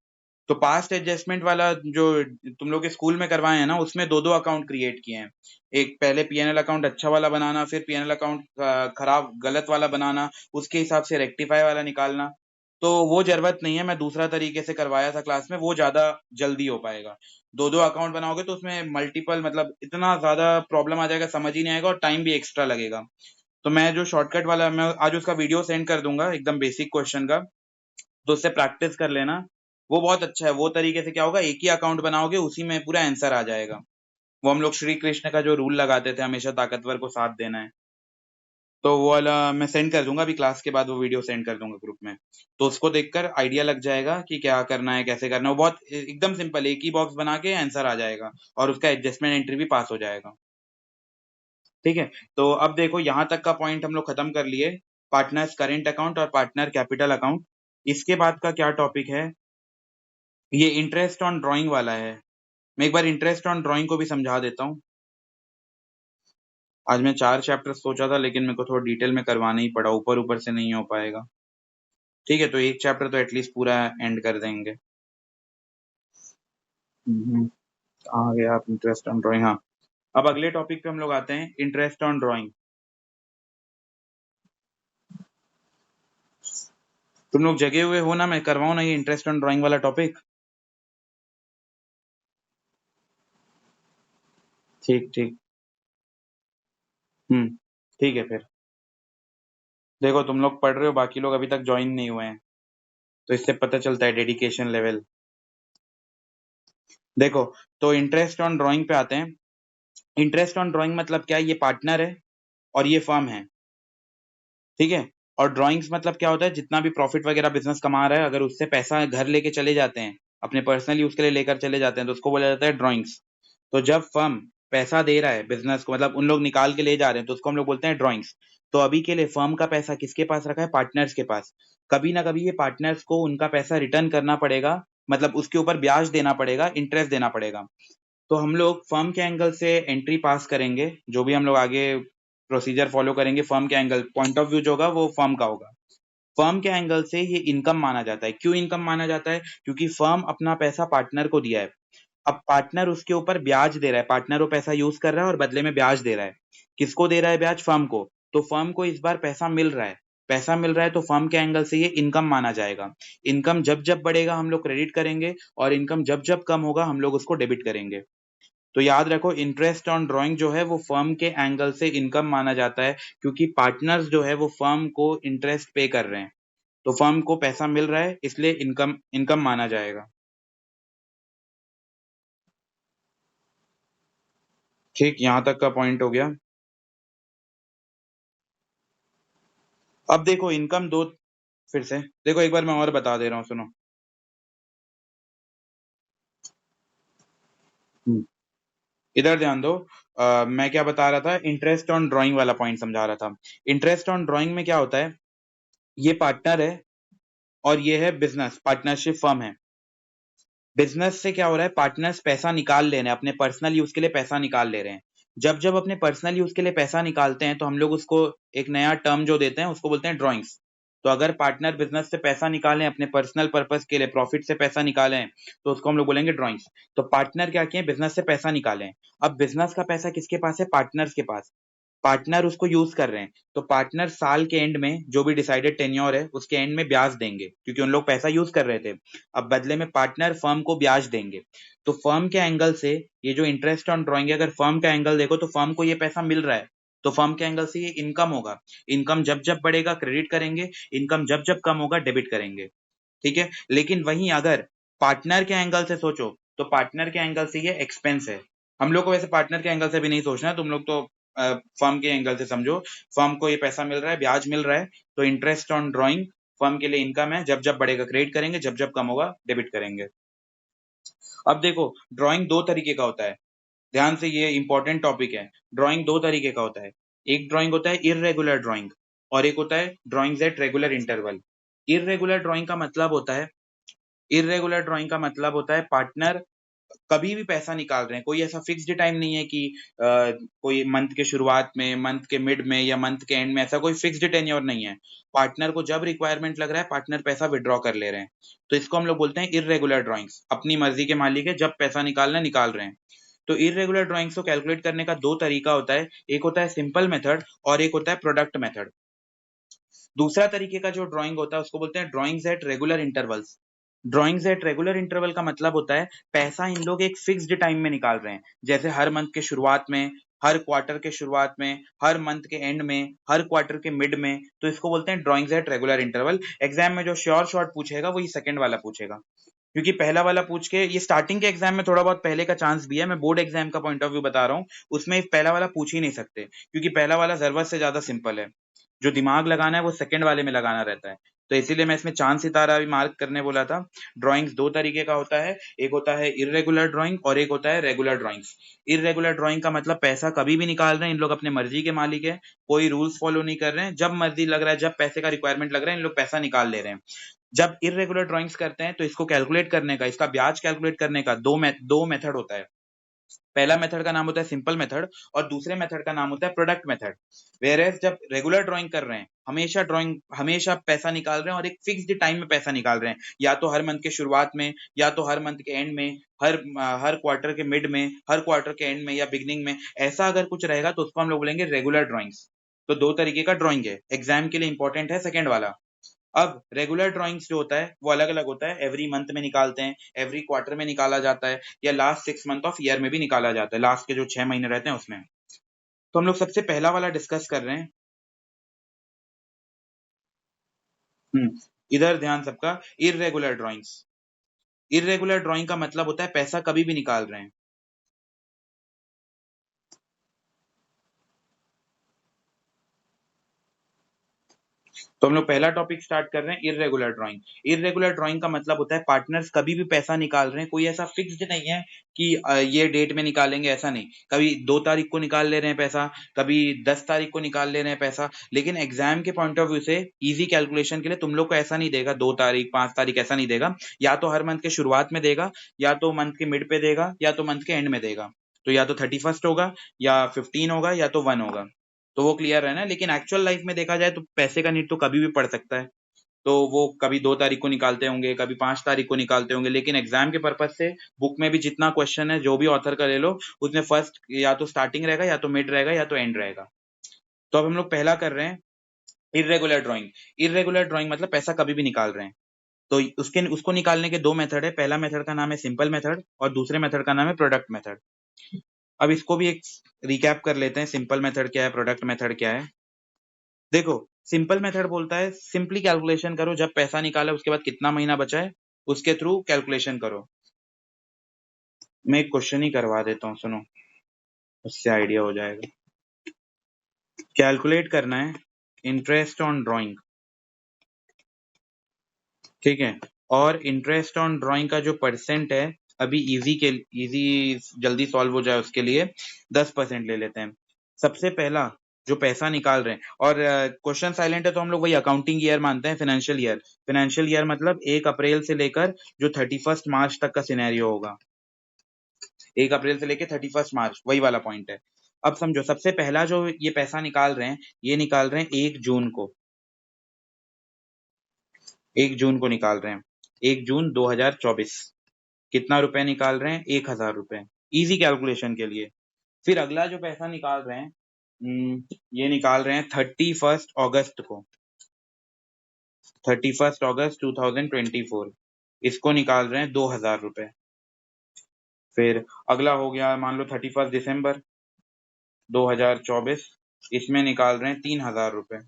A: तो पास्ट एडजस्टमेंट वाला जो तुम लोग के स्कूल में करवाए हैं ना, उसमें दो दो अकाउंट क्रिएट किए हैं। एक पहले पीएनएल अकाउंट अच्छा वाला बनाना, फिर पीएनएल अकाउंट खराब गलत वाला बनाना, उसके हिसाब से रेक्टिफाई वाला निकालना। तो वो जरूरत नहीं है, मैं दूसरा तरीके से करवाया था क्लास में, वो ज्यादा जल्दी हो पाएगा। दो दो अकाउंट बनाओगे तो उसमें मल्टीपल, मतलब इतना ज्यादा प्रॉब्लम आ जाएगा, समझ ही नहीं आएगा, और टाइम भी एक्स्ट्रा लगेगा। तो मैं जो शॉर्टकट वाला, मैं आज उसका वीडियो सेंड कर दूंगा एकदम बेसिक क्वेश्चन का, तो उससे प्रैक्टिस कर लेना। वो बहुत अच्छा है, वो तरीके से क्या होगा, एक ही अकाउंट बनाओगे उसी में पूरा आंसर आ जाएगा। वो हम लोग श्री कृष्ण का जो रूल लगाते थे, हमेशा ताकतवर को साथ देना है, तो वो वाला मैं सेंड कर दूंगा, अभी क्लास के बाद वो वीडियो सेंड कर दूंगा ग्रुप में। तो उसको देखकर आइडिया लग जाएगा कि क्या करना है, कैसे करना है। वो बहुत एकदम सिंपल, एक ही बॉक्स बना के आंसर आ जाएगा, और उसका एडजस्टमेंट एंट्री भी पास हो जाएगा। ठीक है, तो अब देखो यहाँ तक का पॉइंट हम लोग खत्म कर लिए। पार्टनर्स करेंट अकाउंट और पार्टनर कैपिटल अकाउंट। इसके बाद का क्या टॉपिक है, ये इंटरेस्ट ऑन ड्राइंग वाला है। मैं एक बार इंटरेस्ट ऑन ड्राइंग को भी समझा देता हूँ। आज मैं 4 चैप्टर सोचा था, लेकिन मेरे को थोड़ा डिटेल में करवाना ही पड़ा, ऊपर ऊपर से नहीं हो पाएगा। ठीक है, तो एक चैप्टर तो एटलीस्ट पूरा एंड कर देंगे। कहाँ गया आप, इंटरेस्ट ऑन ड्राइंग। हाँ, अब अगले टॉपिक पे हम लोग आते हैं, इंटरेस्ट ऑन ड्राइंग। तुम लोग जगे हुए हो ना, मैं करवाऊं ना ये इंटरेस्ट ऑन ड्राइंग वाला टॉपिक? ठीक ठीक। ठीक है फिर। देखो तुम लोग पढ़ रहे हो, बाकी लोग अभी तक ज्वाइन नहीं हुए हैं, तो इससे पता चलता है डेडिकेशन लेवल। देखो, तो इंटरेस्ट ऑन ड्राइंग पे आते हैं। इंटरेस्ट ऑन ड्राइंग मतलब क्या है, ये पार्टनर है और ये फर्म है, ठीक है। और ड्राइंग्स मतलब क्या होता है, जितना भी प्रॉफिट वगैरह बिजनेस कमा रहा है, अगर उससे पैसा घर लेके चले जाते हैं, अपने पर्सनल यूज के लिए लेकर चले जाते हैं, तो उसको बोला जाता है ड्राइंग्स। तो जब फर्म पैसा दे रहा है बिजनेस को, मतलब उन लोग निकाल के ले जा रहे हैं, तो उसको हम लोग बोलते हैं ड्राइंग्स। तो अभी के लिए फर्म का पैसा किसके पास रखा है, पार्टनर्स के पास। कभी ना कभी ये पार्टनर्स को उनका पैसा रिटर्न करना पड़ेगा, मतलब उसके ऊपर ब्याज देना पड़ेगा, इंटरेस्ट देना पड़ेगा। तो हम लोग फर्म के एंगल से एंट्री पास करेंगे, जो भी हम लोग आगे प्रोसीजर फॉलो करेंगे, फर्म के एंगल पॉइंट ऑफ व्यू जो होगा वो फर्म का होगा। फर्म के एंगल से ये इनकम माना जाता है। क्यों इनकम माना जाता है, क्योंकि फर्म अपना पैसा पार्टनर को दिया है, अब पार्टनर उसके ऊपर ब्याज दे रहा है, पार्टनर वो पैसा यूज कर रहा है और बदले में ब्याज दे रहा है। किसको दे रहा है ब्याज, फर्म को। तो फर्म को इस बार पैसा मिल रहा है, पैसा मिल रहा है, तो फर्म के एंगल से ये इनकम माना जाएगा। इनकम जब जब बढ़ेगा हम लोग क्रेडिट करेंगे, और इनकम जब जब कम होगा हम लोग उसको डेबिट करेंगे। तो याद रखो, इंटरेस्ट ऑन ड्राइंग जो है वो फर्म के एंगल से इनकम माना जाता है, क्योंकि पार्टनर्स जो है वो फर्म को इंटरेस्ट पे कर रहे हैं, तो फर्म को पैसा मिल रहा है, इसलिए इनकम इनकम माना जाएगा। ठीक, यहां तक का पॉइंट हो गया। अब देखो इनकम दो, फिर से देखो एक बार मैं और बता दे रहा हूँ, सुनो। हम्म, इधर ध्यान दो। मैं क्या बता रहा था, इंटरेस्ट ऑन ड्राइंग वाला पॉइंट समझा रहा था। इंटरेस्ट ऑन ड्राइंग में क्या होता है, ये पार्टनर है और ये है बिजनेस, पार्टनरशिप फर्म है। बिजनेस से क्या हो रहा है, पार्टनर्स पैसा निकाल ले रहे हैं, अपने पर्सनल यूज के लिए पैसा निकाल ले रहे हैं। जब जब अपने पर्सनल यूज के लिए पैसा निकालते हैं, तो हम लोग उसको एक नया टर्म जो देते हैं उसको बोलते हैं ड्राइंग्स। तो अगर पार्टनर बिजनेस से पैसा निकालें अपने पर्सनल पर्पस के लिए, प्रॉफिट से पैसा निकालें, तो उसको हम लोग बोलेंगे ड्राइंग्स। तो पार्टनर क्या किए, बिजनेस से पैसा निकालें। अब बिजनेस का पैसा किसके पास है, पार्टनर्स के पास। पार्टनर उसको यूज कर रहे हैं, तो पार्टनर साल के एंड में जो भी डिसाइडेड टेन्योर है उसके एंड में ब्याज देंगे, क्योंकि उन लोग पैसा यूज कर रहे थे। अब बदले में पार्टनर फर्म को ब्याज देंगे। तो फर्म के एंगल से ये जो इंटरेस्ट ऑन ड्राइंग है, अगर फर्म का एंगल देखो तो फर्म को ये पैसा मिल रहा है, तो फर्म के एंगल से ये इनकम होगा। इनकम जब जब बढ़ेगा क्रेडिट करेंगे, इनकम जब जब कम होगा डेबिट करेंगे, ठीक है। लेकिन वहीं अगर पार्टनर के एंगल से सोचो, तो पार्टनर के एंगल से ये एक्सपेंस है। हम लोग को वैसे पार्टनर के एंगल से भी नहीं सोचना है, तुम लोग तो फर्म के एंगल से समझो। फर्म को ये पैसा मिल रहा है, ब्याज मिल रहा है, तो इंटरेस्ट ऑन ड्राइंग फर्म के लिए इनकम है, जब जब बढ़ेगा क्रेडिट करेंगे, जब जब कम होगा डेबिट करेंगे। अब देखो, ड्राइंग दो तरीके का होता है, ध्यान से, ये इंपॉर्टेंट टॉपिक है। ड्राइंग दो तरीके का होता है, एक ड्राइंग होता है इररेगुलर ड्राइंग, और एक होता है drawings at regular interval. Irregular drawing का मतलब होता है, इरेगुलर ड्राइंग का मतलब होता है पार्टनर कभी भी पैसा निकाल रहे हैं, कोई ऐसा फिक्स्ड टाइम नहीं है कि कोई मंथ के शुरुआत में, मंथ के मिड में या मंथ के एंड में, ऐसा कोई फिक्स्ड टेन्योर नहीं है। पार्टनर को जब रिक्वायरमेंट लग रहा है पार्टनर पैसा विड्रॉ कर ले रहे हैं, तो इसको हम लोग बोलते हैं इरेगुलर ड्राइंग्स। अपनी मर्जी के मालिक है, जब पैसा निकालना है निकाल रहे हैं। तो इरेगुलर ड्राइंग्स को कैलकुलेट करने का दो तरीका होता है, एक होता है सिंपल मेथड और एक होता है प्रोडक्ट मेथड। दूसरा तरीके का जो ड्राइंग होता है उसको बोलते हैं drawings at regular intervals. Drawings at regular interval का मतलब होता है पैसा इन लोग एक फिक्स्ड टाइम में निकाल रहे हैं, जैसे हर मंथ के शुरुआत में, हर क्वार्टर के शुरुआत में, हर मंथ के एंड में, हर क्वार्टर के मिड में। तो इसको बोलते हैं drawings at regular interval. Exam में जो श्योर शॉर्ट पूछेगा वही सेकंड वाला पूछेगा, क्योंकि पहला वाला पूछ के, ये स्टार्टिंग के एग्जाम में थोड़ा बहुत पहले का चांस भी है, मैं बोर्ड एग्जाम का पॉइंट ऑफ व्यू बता रहा हूँ, उसमें पहला वाला पूछ ही नहीं सकते, क्योंकि पहला वाला जरूरत से ज्यादा सिंपल है। जो दिमाग लगाना है वो सेकंड वाले में लगाना रहता है। तो इसीलिए मैं इसमें चांद सितारा भी मार्क करने बोला था। ड्राइंग्स दो तरीके का होता है, एक होता है इर्रेगुलर ड्राइंग और एक होता है रेगुलर ड्राइंग्स। इर्रेगुलर ड्राइंग का मतलब पैसा कभी भी निकाल रहे हैं इन लोग, अपने मर्जी के मालिक है, कोई रूल्स फॉलो नहीं कर रहे हैं, जब मर्जी लग रहा है, जब पैसे का रिक्वायरमेंट लग रहा है, इन लोग पैसा निकाल ले रहे हैं। जब इर्रेगुलर ड्राइंग्स करते हैं तो इसको कैलकुलेट करने का, इसका ब्याज कैलकुलेट करने का दो मेथड होता है। पहला मेथड का नाम होता है सिंपल मेथड और दूसरे मेथड का नाम होता है प्रोडक्ट मेथड। वेयरएज जब रेगुलर ड्राइंग कर रहे हैं, हमेशा पैसा निकाल रहे हैं और एक फिक्स्ड टाइम में पैसा निकाल रहे हैं, या तो हर मंथ के शुरुआत में, या तो हर मंथ के एंड में, हर क्वार्टर के मिड में, हर क्वार्टर के एंड में या बिगनिंग में, ऐसा अगर कुछ रहेगा तो उसको हम लोग बोलेंगे रेगुलर ड्राइंग्स। तो दो तरीके का ड्राइंग है, एग्जाम के लिए इंपॉर्टेंट है सेकंड वाला। अब रेगुलर ड्राइंग्स जो होता है वो अलग अलग होता है, एवरी मंथ में निकालते हैं, एवरी क्वार्टर में निकाला जाता है, या लास्ट 6 मंथ ऑफ ईयर में भी निकाला जाता है, लास्ट के जो 6 महीने रहते हैं उसमें। तो हम लोग सबसे पहला वाला डिस्कस कर रहे हैं। हम्म, इधर ध्यान सबका। इररेगुलर ड्राइंग्स, इररेगुलर ड्राइंग का मतलब होता है पैसा कभी भी निकाल रहे हैं। तो हम लोग पहला टॉपिक स्टार्ट कर रहे हैं, इररेगुलर ड्राइंग। इररेगुलर ड्राइंग का मतलब होता है पार्टनर्स कभी भी पैसा निकाल रहे हैं, कोई ऐसा फिक्स्ड नहीं है कि ये डेट में निकालेंगे, ऐसा नहीं। कभी 2 तारीख को निकाल ले रहे हैं पैसा, कभी 10 तारीख को निकाल ले रहे हैं पैसा, लेकिन एग्जाम के पॉइंट ऑफ व्यू से इजी कैलकुलेशन के लिए तुम लोग को ऐसा नहीं देगा 2 तारीख 5 तारीख, ऐसा नहीं देगा। या तो हर मंथ के शुरुआत में देगा, या तो मंथ के मिड पे देगा, या तो मंथ के एंड में देगा। तो या तो 31st होगा, या 15 होगा, या तो 1 होगा। तो वो क्लियर है ना। लेकिन एक्चुअल लाइफ में देखा जाए तो पैसे का नीड तो कभी भी पड़ सकता है। तो वो कभी 2 तारीख को निकालते होंगे, कभी 5 तारीख को निकालते होंगे, लेकिन एग्जाम के पर्पज से बुक में भी जितना क्वेश्चन है, जो भी ऑथर का ले लो, उसमें फर्स्ट या तो स्टार्टिंग रहेगा, या तो मिड रहेगा, या तो एंड रहेगा। तो अब हम लोग पहला कर रहे हैं, इरेगुलर ड्राइंग। इरेगुलर ड्राइंग मतलब पैसा कभी भी निकाल रहे हैं। तो उसको निकालने के दो मेथड है। पहला मेथड का नाम है सिंपल मेथड और दूसरे मेथड का नाम है प्रोडक्ट मेथड। अब इसको भी एक रिकैप कर लेते हैं, सिंपल मेथड क्या है, प्रोडक्ट मेथड क्या है। देखो, सिंपल मेथड बोलता है सिंपली कैलकुलेशन करो, जब पैसा निकाला उसके बाद कितना महीना बचा है, उसके थ्रू कैलकुलेशन करो। मैं एक क्वेश्चन ही करवा देता हूँ, सुनो, उससे आइडिया हो जाएगा। कैलकुलेट करना है इंटरेस्ट ऑन ड्राइंग, ठीक है। और इंटरेस्ट ऑन ड्राइंग का जो परसेंट है, अभी इजी जल्दी सॉल्व हो जाए उसके लिए 10% ले लेते हैं। सबसे पहला जो पैसा निकाल रहे हैं, और क्वेश्चन साइलेंट है तो हम लोग वही अकाउंटिंग ईयर मानते हैं, फाइनेंशियल ईयर। फाइनेंशियल ईयर मतलब 1 अप्रैल से लेकर जो 31 मार्च तक का सिनेरियो होगा। 1 अप्रैल से लेकर 31 मार्च, वही वाला पॉइंट है। अब समझो, सबसे पहला जो ये पैसा निकाल रहे हैं, ये निकाल रहे हैं 1 जून को। 1 जून को निकाल रहे हैं, 1 जून 2024। कितना रुपए निकाल रहे हैं? 1,000 रुपए, इजी कैलकुलेशन के लिए। फिर अगला जो पैसा निकाल रहे हैं, ये निकाल रहे हैं 31 अगस्त को, 31 अगस्त 2024। इसको निकाल रहे हैं 2,000 रुपए। फिर अगला हो गया, मान लो 31 दिसंबर 2024, इसमें निकाल रहे हैं 3,000 रुपए।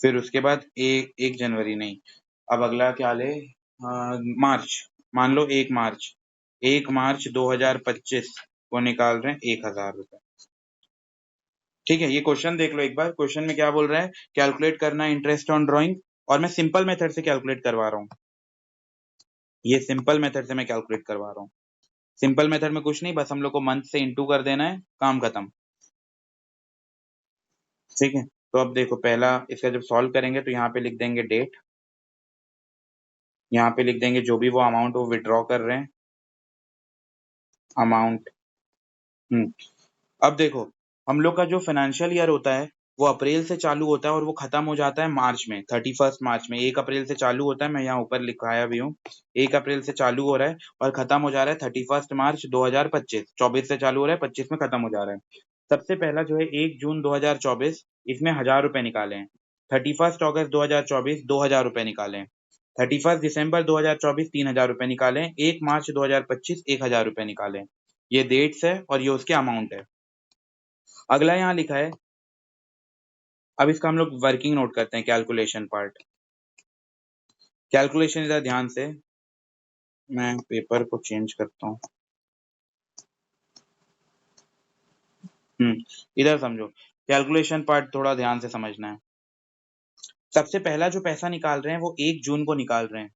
A: फिर उसके बाद 1 जनवरी नहीं, अब अगला क्या ले, मार्च, मान लो 1 मार्च, 1 मार्च 2025 को निकाल रहे हैं 1,000 रुपए। ठीक है, ये क्वेश्चन देख लो एक बार। क्वेश्चन में क्या बोल रहा है, कैलकुलेट करना है इंटरेस्ट ऑन ड्राइंग, और मैं सिंपल मेथड से कैलकुलेट करवा रहा हूँ। ये सिंपल मेथड से मैं कैलकुलेट करवा रहा हूँ। सिंपल मेथड में कुछ नहीं, बस हम लोग को मंथ से इंटू कर देना है, काम खत्म। ठीक है, तो अब देखो, पहला इसका जब सॉल्व करेंगे तो यहाँ पे लिख देंगे डेट, यहाँ पे लिख देंगे जो भी वो अमाउंट वो विड्रॉ कर रहे हैं, अमाउंट। अब देखो, हम लोग का जो फाइनेंशियल ईयर होता है वो अप्रैल से चालू होता है और वो खत्म हो जाता है मार्च में, 31 मार्च में। 1 अप्रैल से चालू होता है, मैं यहाँ ऊपर लिखाया भी हूँ, 1 अप्रैल से चालू हो रहा है और खत्म हो जा रहा है 31 मार्च 2025। 24 से चालू हो रहा है, 25 में खत्म हो जा रहा है। सबसे पहला जो है 1 जून 2024, इसमें 1,000 रुपए निकाले हैं। 31 अगस्त 2024 2,000 रुपए निकाले हैं। 31 दिसंबर 2024 3,000 रुपए निकाले हैं। 1 मार्च 2025 1,000 रुपए निकाले हैं। ये डेट्स है और ये उसके अमाउंट है। अगला यहाँ लिखा है, अब इसका हम लोग वर्किंग नोट करते हैं, कैलकुलेशन पार्ट। कैलकुलेशन इधर ध्यान से, मैं पेपर को चेंज करता हूँ। इधर समझो, कैलकुलेशन पार्ट थोड़ा ध्यान से समझना है। सबसे पहला जो पैसा निकाल रहे हैं वो 1 जून को निकाल रहे हैं।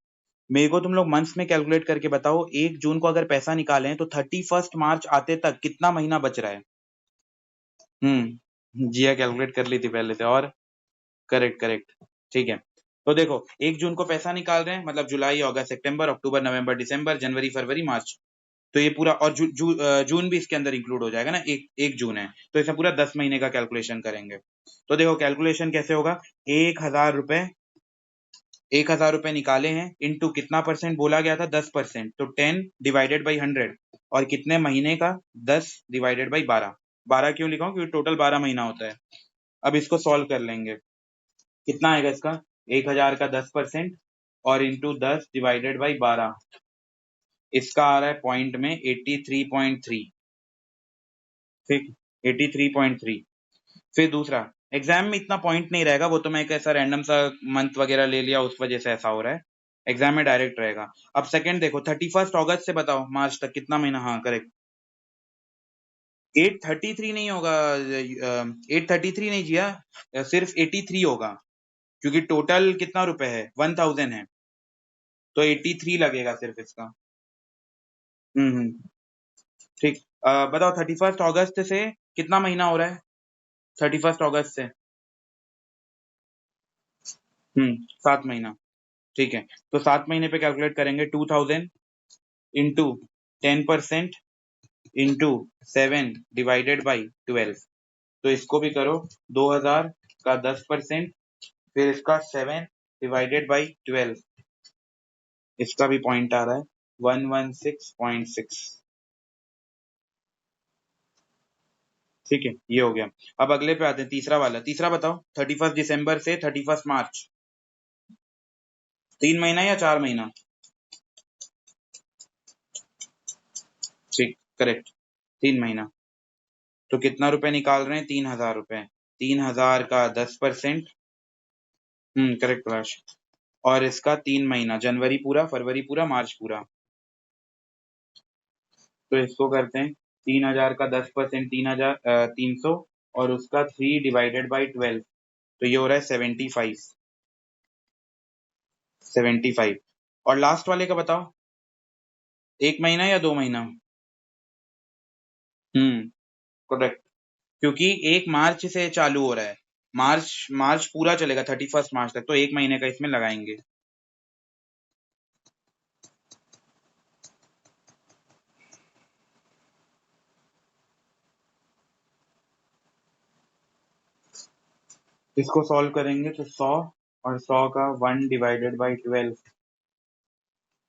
A: मेरे को तुम लोग मंथ्स में कैलकुलेट करके बताओ, 1 जून को अगर पैसा निकाले हैं तो 31 मार्च आते तक कितना महीना बच रहा है? जिया कैलकुलेट कर ली थी पहले से। और करेक्ट करेक्ट, ठीक है। तो देखो 1 जून को पैसा निकाल रहे हैं, मतलब जुलाई, अगस्त, सितंबर, अक्टूबर, नवंबर, दिसंबर, जनवरी, फरवरी, मार्च। तो ये पूरा, और जून भी इसके अंदर इंक्लूड हो जाएगा ना, एक जून है तो ऐसा पूरा 10 महीने का कैलकुलेशन करेंगे। तो देखो कैलकुलेशन कैसे होगा, 1,000 रुपए, 1,000 रुपए निकाले हैं, इंटू कितना परसेंट बोला गया था, 10%, तो 10 डिवाइडेड बाई 100, और कितने महीने का, 10 डिवाइडेड बाई 12। 12 क्यों लिखा हूं, क्योंकि टोटल 12 महीना होता है। अब इसको सॉल्व कर लेंगे, कितना आएगा इसका, 1,000 का 10% और इंटू 10 डिवाइडेड बाई 12, इसका आ रहा है पॉइंट में 83.3। ठीक, 83.3। फिर दूसरा, एग्जाम में इतना पॉइंट नहीं रहेगा, वो तो मैं एक ऐसा रैंडम सा मंथ वगैरह ले लिया, उस वजह से ऐसा हो रहा है। एग्जाम में डायरेक्ट रहेगा। अब सेकंड देखो, 31 अगस्त से बताओ मार्च तक कितना महीना, हाँ करेक्ट। 833 नहीं होगा, 833 नहीं जिया, सिर्फ 83 होगा, क्योंकि टोटल कितना रुपए है, 1000 है, तो 83 लगेगा सिर्फ इसका। हम्म, ठीक। बताओ 31 अगस्त से कितना महीना हो रहा है, 31 अगस्त से, 7 महीना, ठीक है। तो 7 महीने पे कैलकुलेट करेंगे, 2000 इंटू 10% इंटू 7 डिवाइडेड बाई 12। तो इसको भी करो, 2000 का 10%, फिर इसका 7 डिवाइडेड बाई 12, इसका भी पॉइंट आ रहा है 116.6। ठीक है, ये हो गया। अब अगले पे आते हैं, तीसरा वाला, तीसरा बताओ, 31 दिसंबर से 31 मार्च, 3 महीना या 4 महीना? ठीक, करेक्ट, 3 महीना। तो कितना रुपए निकाल रहे हैं, 3,000 रुपए। 3,000 का 10%, करेक्ट प्रकाश। और इसका 3 महीना, जनवरी पूरा, फरवरी पूरा, मार्च पूरा। तो इसको करते हैं, 3,000 का 10%, 3,000, 300, और उसका 3 डिवाइडेड बाई 12, तो ये हो रहा है 75। 75। और लास्ट वाले का बताओ, 1 महीना या 2 महीना? करेक्ट, क्योंकि 1 मार्च से चालू हो रहा है, मार्च मार्च पूरा चलेगा 31 मार्च तक, तो 1 महीने का इसमें लगाएंगे। इसको सॉल्व करेंगे तो 100, और 100 का 1 डिवाइडेड बाई 12,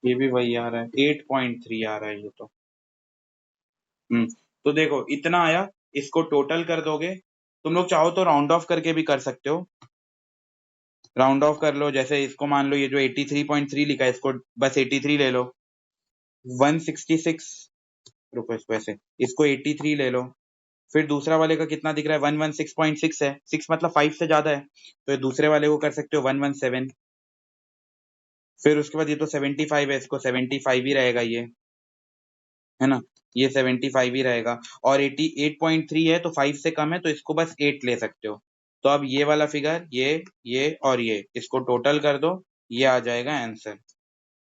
A: ये भी वही आ रहा है, 8.3 आ रहा है ये तो। तो देखो इतना आया, इसको टोटल कर दोगे, तुम लोग चाहो तो राउंड ऑफ करके भी कर सकते हो, राउंड ऑफ कर लो, जैसे इसको मान लो, ये जो 83.3 लिखा है, इसको बस 83 ले लो, 166 रुपए वैसे, इसको 83 ले लो। फिर दूसरा वाले का कितना दिख रहा है, 116.6 है, 6 मतलब 5 से ज्यादा है, तो ये दूसरे वाले को कर सकते हो 117। फिर उसके बाद ये तो 75 है, इसको 75 ही रहेगा ये, है ना, ये 75 ही रहेगा। और 88.3 है, तो 5 से कम है, तो इसको बस 8 ले सकते हो। तो अब ये वाला फिगर, ये और ये, इसको टोटल कर दो, ये आ जाएगा आंसर।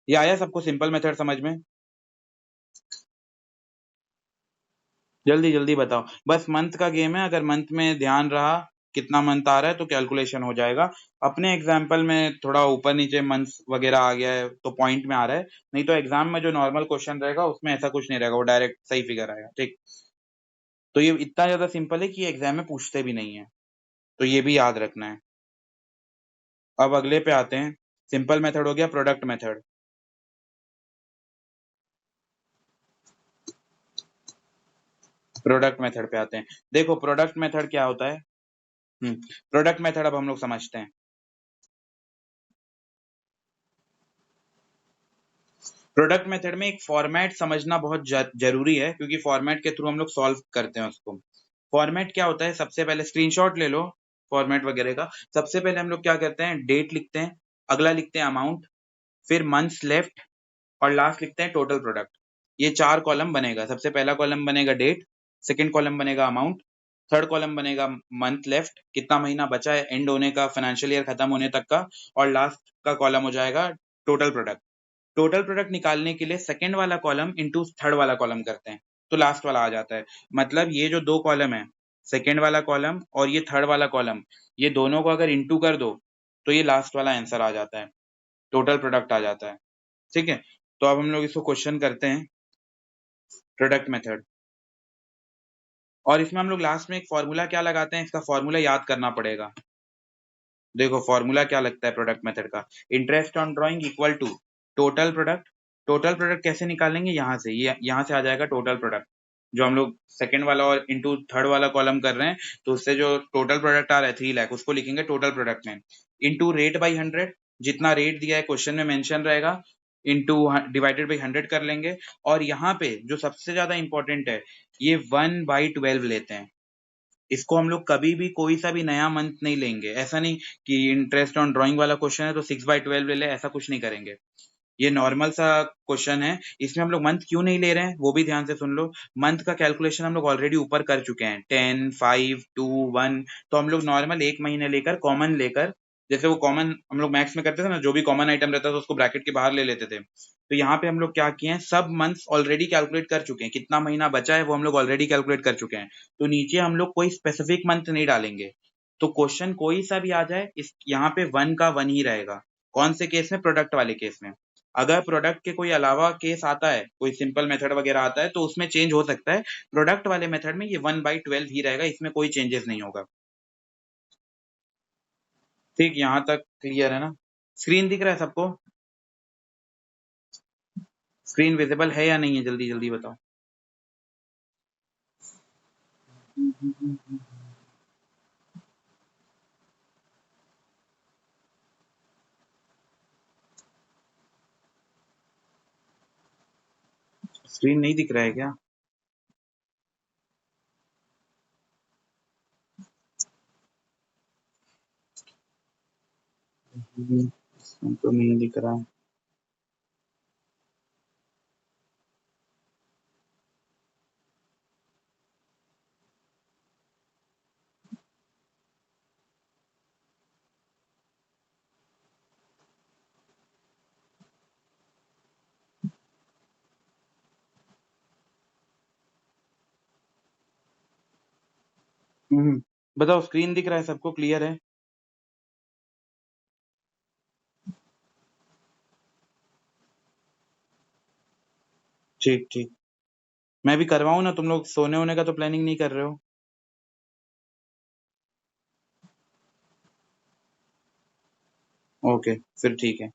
A: ये आया सबको सिंपल मेथड समझ में? जल्दी जल्दी बताओ, बस मंथ का गेम है, अगर मंथ में ध्यान रहा कितना मंथ आ रहा है तो कैलकुलेशन हो जाएगा। अपने एग्जाम्पल में थोड़ा ऊपर नीचे मंथ्स वगैरह आ गया है तो पॉइंट में आ रहा है, नहीं तो एग्जाम में जो नॉर्मल क्वेश्चन रहेगा उसमें ऐसा कुछ नहीं रहेगा, वो डायरेक्ट सही फिगर आएगा। ठीक, तो ये इतना ज्यादा सिंपल है कि एग्जाम में पूछते भी नहीं है, तो ये भी याद रखना है। अब अगले पे आते हैं, सिंपल मेथड हो गया, प्रोडक्ट मेथड। प्रोडक्ट मेथड पे आते हैं, देखो प्रोडक्ट मेथड क्या होता है। प्रोडक्ट मेथड अब हम लोग समझते हैं। प्रोडक्ट मेथड में एक फॉर्मेट समझना बहुत जरूरी है, क्योंकि फॉर्मेट के थ्रू हम लोग सॉल्व करते हैं उसको। फॉर्मेट क्या होता है, सबसे पहले स्क्रीनशॉट ले लो फॉर्मेट वगैरह का। सबसे पहले हम लोग क्या करते हैं, डेट लिखते हैं, अगला लिखते हैं अमाउंट, फिर मंथ्स लेफ्ट, और लास्ट लिखते हैं टोटल प्रोडक्ट। ये 4 कॉलम बनेगा, सबसे पहला कॉलम बनेगा डेट, सेकंड कॉलम बनेगा अमाउंट, थर्ड कॉलम बनेगा मंथ लेफ्ट, कितना महीना बचा है एंड होने का, फाइनेंशियल ईयर खत्म होने तक का, और लास्ट का कॉलम हो जाएगा टोटल प्रोडक्ट। टोटल प्रोडक्ट निकालने के लिए सेकंड वाला कॉलम इंटू थर्ड वाला कॉलम करते हैं, तो लास्ट वाला आ जाता है। मतलब ये जो दो कॉलम है, सेकंड वाला कॉलम और ये थर्ड वाला कॉलम, ये दोनों को अगर इंटू कर दो तो ये लास्ट वाला आंसर आ जाता है, टोटल प्रोडक्ट आ जाता है। ठीक है, तो अब हम लोग इसको क्वेश्चन करते हैं, प्रोडक्ट मेथड। और इसमें हम लोग लास्ट में एक फॉर्मूला क्या लगाते हैं, इसका फॉर्मूला याद करना पड़ेगा। देखो फॉर्मूला क्या लगता है प्रोडक्ट मेथड का, interest on drawing equal to total product. Total product कैसे निकालेंगे, यहाँ से, ये यहाँ से आ जाएगा टोटल प्रोडक्ट, जो हम लोग सेकंड वाला और इंटू थर्ड वाला कॉलम कर रहे हैं, तो उससे जो टोटल प्रोडक्ट आ रहा है 3 लाख, उसको लिखेंगे टोटल प्रोडक्ट में, इंटू रेट बाई 100, जितना रेट दिया है क्वेश्चन में मेंशन रहेगा, इंटू डिवाइडेड बाई 100 कर लेंगे। और यहाँ पे जो सबसे ज्यादा इंपॉर्टेंट है, ये 1/12 लेते हैं। इसको हम लोग कभी भी कोई सा भी नया मंथ नहीं लेंगे, ऐसा नहीं कि इंटरेस्ट ऑन ड्राइंग वाला क्वेश्चन है तो 6/12 ले ले, ऐसा कुछ नहीं करेंगे। ये नॉर्मल सा क्वेश्चन है, इसमें हम लोग मंथ क्यों नहीं ले रहे हैं वो भी ध्यान से सुन लो। मंथ का कैलकुलेशन हम लोग ऑलरेडी ऊपर कर चुके हैं, 10, 5, 2, 1। तो हम लोग नॉर्मल एक महीने लेकर, कॉमन लेकर, जैसे वो कॉमन हम लोग मैथ्स में करते थे ना, जो भी कॉमन आइटम रहता था उसको ब्रैकेट के बाहर ले लेते थे, तो यहाँ पे हम लोग क्या किए हैं, सब मंथ्स ऑलरेडी कैलकुलेट कर चुके हैं, कितना महीना बचा है वो हम लोग ऑलरेडी कैलकुलेट कर चुके हैं। तो नीचे हम लोग कोई स्पेसिफिक मंथ नहीं डालेंगे, तो क्वेश्चन कोई सा भी आ जाए, इस यहाँ पे 1 का 1 ही रहेगा। कौन से केस में, प्रोडक्ट वाले केस में। अगर प्रोडक्ट के कोई अलावा केस आता है, कोई सिंपल मेथड वगैरह आता है, तो उसमें चेंज हो सकता है। प्रोडक्ट वाले मेथड में ये 1/12 ही रहेगा, इसमें कोई चेंजेस नहीं होगा। ठीक, यहाँ तक क्लियर है ना। स्क्रीन दिख रहा है सबको, स्क्रीन विजिबल है या नहीं है, जल्दी जल्दी बताओ। स्क्रीन नहीं दिख रहा है क्या? तो नहीं दिख रहा। बताओ, स्क्रीन दिख रहा है सबको, क्लियर है? ठीक ठीक, मैं भी करवाऊँ ना, तुम लोग सोने होने का तो प्लानिंग नहीं कर रहे हो? ओके, फिर ठीक है।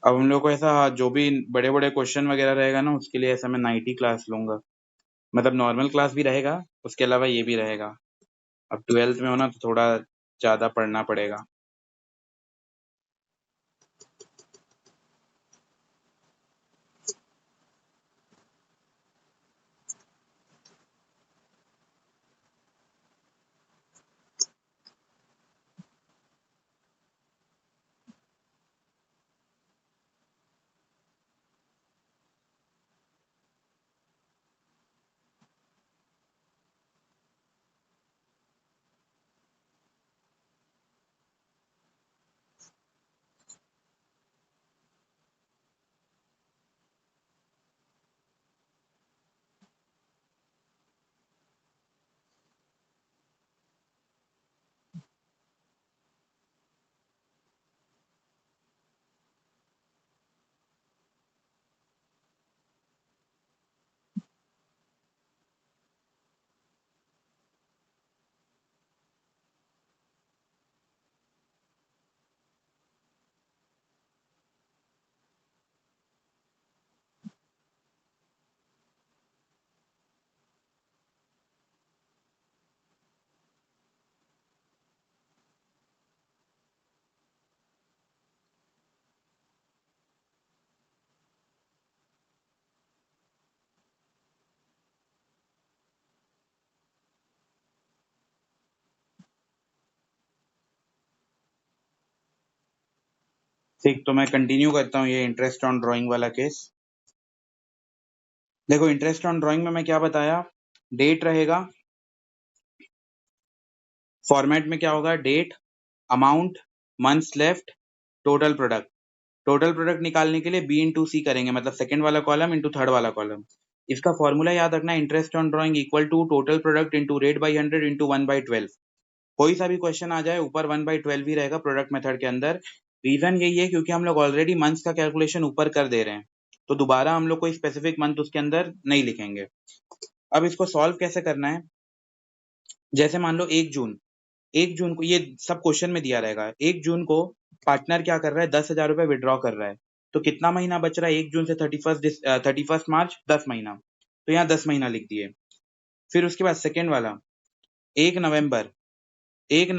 A: अब हम लोग को ऐसा, जो भी बड़े बड़े क्वेश्चन वगैरह रहेगा ना, उसके लिए ऐसा मैं नाइट ही क्लास लूंगा। मतलब नॉर्मल क्लास भी रहेगा, उसके अलावा ये भी रहेगा। अब 12th में होना तो थोड़ा ज्यादा पढ़ना पड़ेगा। ठीक, तो मैं कंटिन्यू करता हूँ ये इंटरेस्ट ऑन ड्राइंग वाला केस। देखो इंटरेस्ट ऑन ड्राइंग में मैं क्या बताया, डेट रहेगा, फॉर्मेट में क्या होगा, date, amount, months left, total product. Total product निकालने के लिए बी इंटू सी करेंगे, मतलब सेकंड वाला कॉलम इंटू थर्ड वाला कॉलम। इसका फॉर्मूला याद रखना, interest on drawing equal to total product into rate by 100 into 1/12। कोई सा भी क्वेश्चन आ जाए ऊपर 1/12 ही रहेगा प्रोडक्ट मेथड के अंदर। रीजन यही है क्योंकि हम लोग ऑलरेडी मंथ्स का कैलकुलेशन ऊपर कर दे रहे हैं, तो दोबारा हम लोग कोई स्पेसिफिक मंथ उसके अंदर नहीं लिखेंगे। अब इसको सॉल्व कैसे करना है, जैसे मान लो 1 जून को, ये सब क्वेश्चन में दिया रहेगा, 1 जून को पार्टनर क्या कर रहा है, 10,000 रुपए विड्रॉ कर रहा है। तो कितना महीना बच रहा है 1 जून से 31 मार्च, 10 महीना। तो यहाँ 10 महीना लिख दिए। फिर उसके बाद सेकेंड वाला 1 नवंबर, 1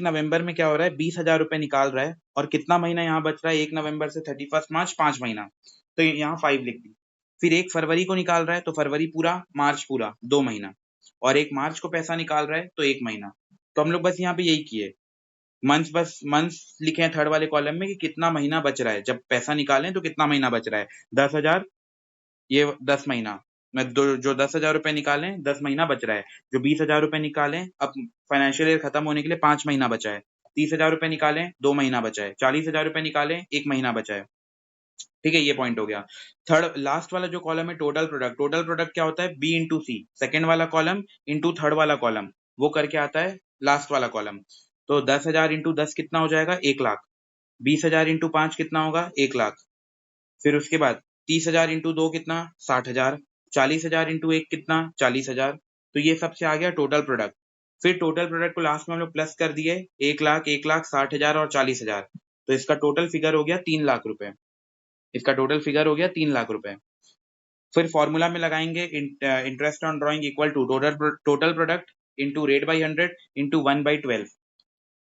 A: नवंबर में क्या हो रहा है, 20,000 रुपए निकाल रहा है, और कितना महीना यहाँ बच रहा है 1 नवंबर से 31 मार्च, 5 महीना। तो यहाँ 5 लिख दी। फिर 1 फरवरी को निकाल रहा है, तो फरवरी पूरा, मार्च पूरा, 2 महीना। और 1 मार्च को पैसा निकाल रहा है, तो 1 महीना। तो हम लोग बस यहाँ पे यही किए, मंथ्स, बस मंथ्स लिखे हैं थर्ड वाले कॉलम में कि कितना महीना बच रहा है, जब पैसा निकालें तो कितना महीना बच रहा है। 10,000, ये 10 महीना में जो 10,000 रुपए निकालें 10 महीना बच रहा है। जो 20,000 रुपए निकालें, अब फाइनेंशियल ईयर खत्म होने के लिए 5 महीना बचा है। 30,000 रुपए निकालें 2 महीना बचा है। 40,000 रुपए निकालें 1 महीना बचा है। ठीक है, ये पॉइंट हो गया। थर्ड लास्ट वाला जो कॉलम है टोटल प्रोडक्ट, टोटल प्रोडक्ट क्या होता है, बी इंटू सी, सेकेंड वाला कॉलम इंटू थर्ड वाला कॉलम, वो करके आता है लास्ट वाला कॉलम। तो 10,000 इंटू 10 कितना हो जाएगा, 1 लाख। 20,000 इंटू 5 कितना होगा, 1 लाख। फिर उसके बाद 30,000 इंटू 2 कितना, 60,000। 40,000 इंटू 1 कितना, 40,000। तो ये सबसे आ गया टोटल प्रोडक्ट। फिर टोटल प्रोडक्ट को लास्ट में हम लोग प्लस कर दिए, 1 लाख, 1 लाख, 60,000 और 40,000। तो इसका टोटल फिगर हो गया 3 लाख रुपए। इसका टोटल फिगर हो गया 3 लाख रुपए। फिर फॉर्मूला में लगाएंगे, interest on drawing equal to total product into rate by 100 into 1/12।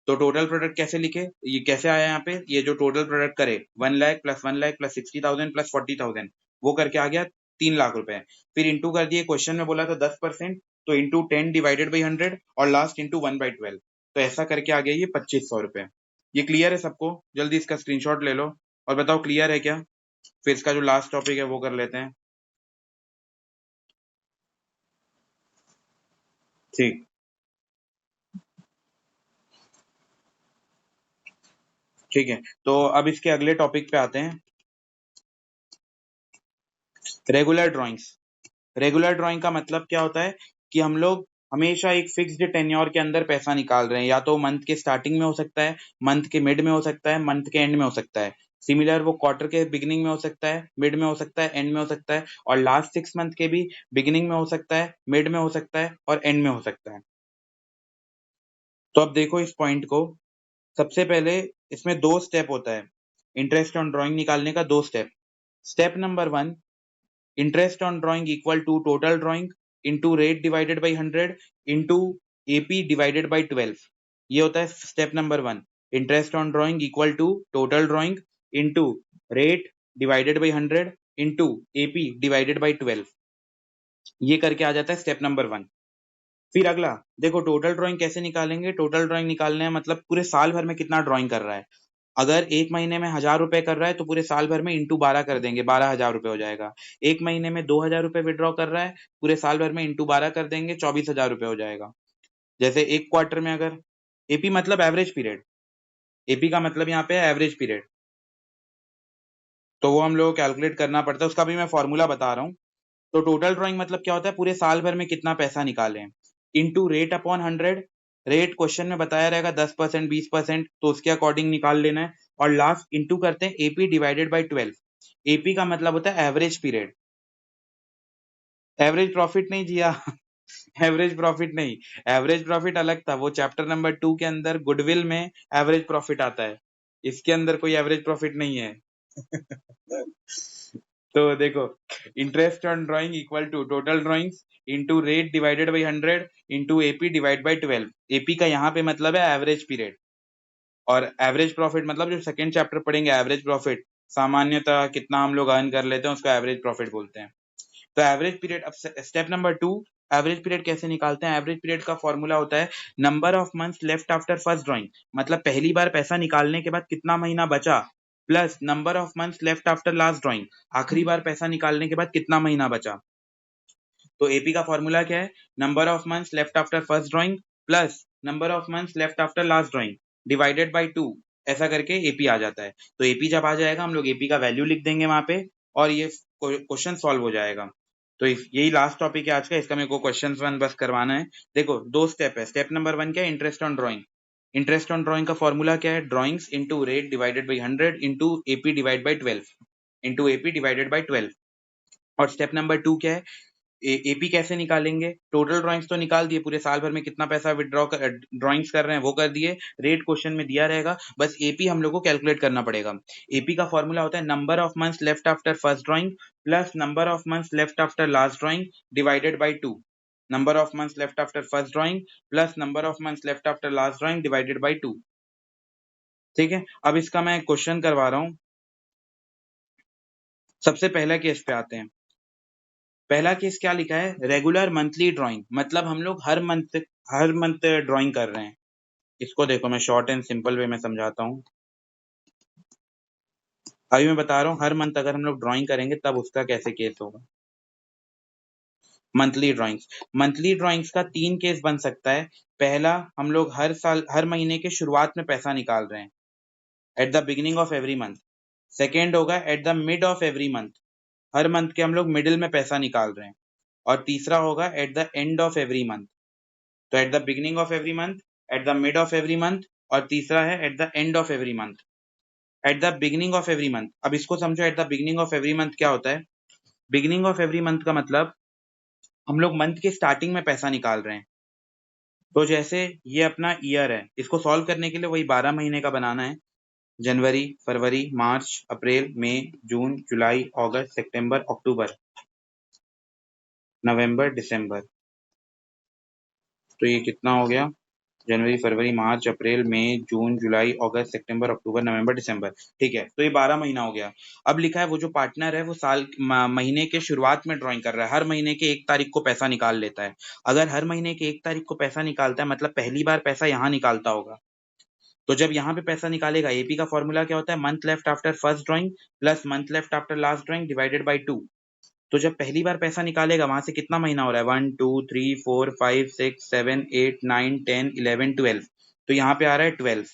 A: तो टोटल प्रोडक्ट कैसे लिखे, ये कैसे आया यहाँ पे, ये जो टोटल प्रोडक्ट करे 1 lakh plus 1 lakh plus 60,000 plus 40,000, वो करके आ गया 3 लाख रुपए। फिर इंटू कर दिए, क्वेश्चन में बोला था 10%, तो इंटू 10 डिवाइडेड बाई 100 और लास्ट इंटू 1/12। तो ऐसा करके आ गया ये 2500 रुपए। ये क्लियर है सबको, जल्दी इसका स्क्रीनशॉट ले लो और बताओ क्लियर है क्या। फिर इसका जो लास्ट टॉपिक है वो कर लेते हैं। ठीक, ठीक है, तो अब इसके अगले टॉपिक पे आते हैं, रेगुलर ड्राइंग्स। रेगुलर ड्राइंग का मतलब क्या होता है कि हम लोग हमेशा एक फिक्स्ड टेन्योर के अंदर पैसा निकाल रहे हैं, या तो मंथ के स्टार्टिंग में हो सकता है, मंथ के मिड में हो सकता है, मंथ के एंड में हो सकता है। सिमिलर वो क्वार्टर के बिगिनिंग में हो सकता है, मिड में हो सकता है, एंड में हो सकता है, और लास्ट 6 मंथ के भी बिगिनिंग में हो सकता है, मिड में हो सकता है और एंड में हो सकता है। तो अब देखो इस पॉइंट को, सबसे पहले इसमें 2 स्टेप होता है इंटरेस्ट ऑन ड्राइंग निकालने का, 2 step. Step number 1, interest on drawing equal to total drawing into rate divided by 100 into AP divided by 12। ये होता है step number 1। Interest on drawing equal to total drawing into rate divided by 100 into AP divided by 12। ये करके आ जाता है step number 1। फिर अगला देखो, टोटल ड्राइंग कैसे निकालेंगे। टोटल ड्राइंग निकालने है मतलब पूरे साल भर में कितना ड्राइंग कर रहा है। अगर 1 महीने में 1,000 रुपए कर रहा है तो पूरे साल भर में इंटू 12 कर देंगे, 12,000 रुपए हो जाएगा। 1 महीने में 2,000 रुपए विड्रॉ कर रहा है, पूरे साल भर में इंटू 12 कर देंगे, 24,000 रुपए हो जाएगा। जैसे एक क्वार्टर में अगर, एपी मतलब एवरेज पीरियड, एपी का मतलब यहाँ पे है एवरेज पीरियड, तो वो हम लोग कैलकुलेट करना पड़ता है, उसका भी मैं फॉर्मूला बता रहा हूँ। तो टोटल ड्राइंग मतलब क्या होता है, पूरे साल भर में कितना पैसा निकाले, into rate upon 100। Rate question में बताया रहेगा 10%, 20%, तो उसके अकॉर्डिंग निकाल लेना है। और लास्ट इंटू करते हैं एपी डिवाइडेड बाई 12। एपी का मतलब होता है एवरेज पीरियड, एवरेज प्रॉफिट नहीं जिया। एवरेज प्रॉफिट नहीं, एवरेज प्रॉफिट अलग था, वो चैप्टर नंबर 2 के अंदर गुडविल में एवरेज प्रॉफिट आता है, इसके अंदर कोई एवरेज प्रॉफिट नहीं है। तो देखो, interest on drawing equal to total drawings into rate divided by 100 into AP divide by 12। AP का यहाँ पे मतलब है एवरेज पीरियड, और एवरेज प्रॉफिट मतलब जो सेकंड चैप्टर पढ़ेंगे एवरेज प्रॉफिट, सामान्यतः कितना हम लोग अर्न कर लेते हैं उसको एवरेज प्रॉफिट बोलते हैं। तो एवरेज पीरियड, अब स्टेप नंबर 2, एवरेज पीरियड कैसे निकालते हैं। एवरेज पीरियड का फॉर्मूला होता है number of months left after first drawing, मतलब पहली बार पैसा निकालने के बाद कितना महीना बचा plus number of months left after last drawing, आखिरी बार पैसा निकालने के बाद कितना महीना बचा। तो एपी का फॉर्मूला क्या है, number of months left after first drawing plus number of months left after last drawing divided by 2, ऐसा करके एपी आ जाता है। तो एपी जब आ जाएगा हम लोग एपी का वैल्यू लिख देंगे वहां पे और ये क्वेश्चन सॉल्व हो जाएगा। तो यही लास्ट टॉपिक है आज का, इसका मेरे को क्वेश्चन 1 बस करवाना है। देखो 2 स्टेप है। स्टेप नंबर 1 क्या है, interest on drawing. Interest on drawing का फॉर्मूला क्या है, drawings into rate divided by 100 into AP divide by 12 into AP divided by 12। और स्टेप नंबर 2 क्या है, एपी कैसे निकालेंगे, टोटल ड्राइंग्स तो निकाल दिए, पूरे साल भर में कितना पैसा विड्रॉ ड्राइंग्स कर रहे हैं वो कर दिए, रेट क्वेश्चन में दिया रहेगा, बस एपी हम लोग को कैलकुलेट करना पड़ेगा। एपी का फॉर्मूला होता है number of months left after first drawing plus number of months left after last drawing divided by 2। Number of months left after first drawing plus number of months left after last drawing divided by 2। ठीक है, अब इसका मैं question करवा रहा हूं। सबसे पहला केस पे आते हैं। पहला केस क्या लिखा है, रेगुलर मंथली ड्राइंग, मतलब हम लोग हर मंथ ड्राइंग कर रहे हैं। इसको देखो मैं शॉर्ट एंड सिंपल वे में समझाता हूँ। अभी मैं बता रहा हूँ हर मंथ अगर हम लोग ड्राइंग करेंगे तब उसका कैसे केस होगा। मंथली ड्राइंग्स का 3 केस बन सकता है। पहला, हम लोग हर महीने के शुरुआत में पैसा निकाल रहे हैं, at the beginning of every month. Second होगा at the mid of every month, हर मंथ के हम लोग मिडिल में पैसा निकाल रहे हैं। और तीसरा होगा at the end of every month. तो at the beginning of every month, at the mid of every month, और तीसरा है at the end of every month. At the beginning of every month, अब इसको समझो, at the beginning of every month क्या होता है। बिगिनिंग ऑफ एवरी मंथ का मतलब हम लोग मंथ के स्टार्टिंग में पैसा निकाल रहे हैं। तो जैसे ये अपना ईयर है, इसको सॉल्व करने के लिए वही 12 महीने का बनाना है, जनवरी, फरवरी, मार्च, अप्रैल, मई, जून, जुलाई, अगस्त, सितंबर, अक्टूबर, नवंबर, दिसंबर। तो ये कितना हो गया, जनवरी, फरवरी, मार्च, अप्रैल, मई, जून, जुलाई, अगस्त, सितंबर, अक्टूबर, नवंबर, दिसंबर। ठीक है, तो ये 12 महीना हो गया। अब लिखा है वो जो पार्टनर है वो महीने के शुरुआत में ड्राइंग कर रहा है, हर महीने के 1 तारीख को पैसा निकाल लेता है। अगर हर महीने के 1 तारीख को पैसा निकालता है मतलब पहली बार पैसा यहाँ निकालता होगा। तो जब यहाँ पे पैसा निकालेगा, एपी का फॉर्मूला क्या होता है, month left after first drawing plus month left after last drawing divided by 2। तो जब पहली बार पैसा निकालेगा वहां से कितना महीना हो रहा है, 1 2 3 4 5 6 7 8 9 10 11 12। तो यहाँ पे आ रहा है 12,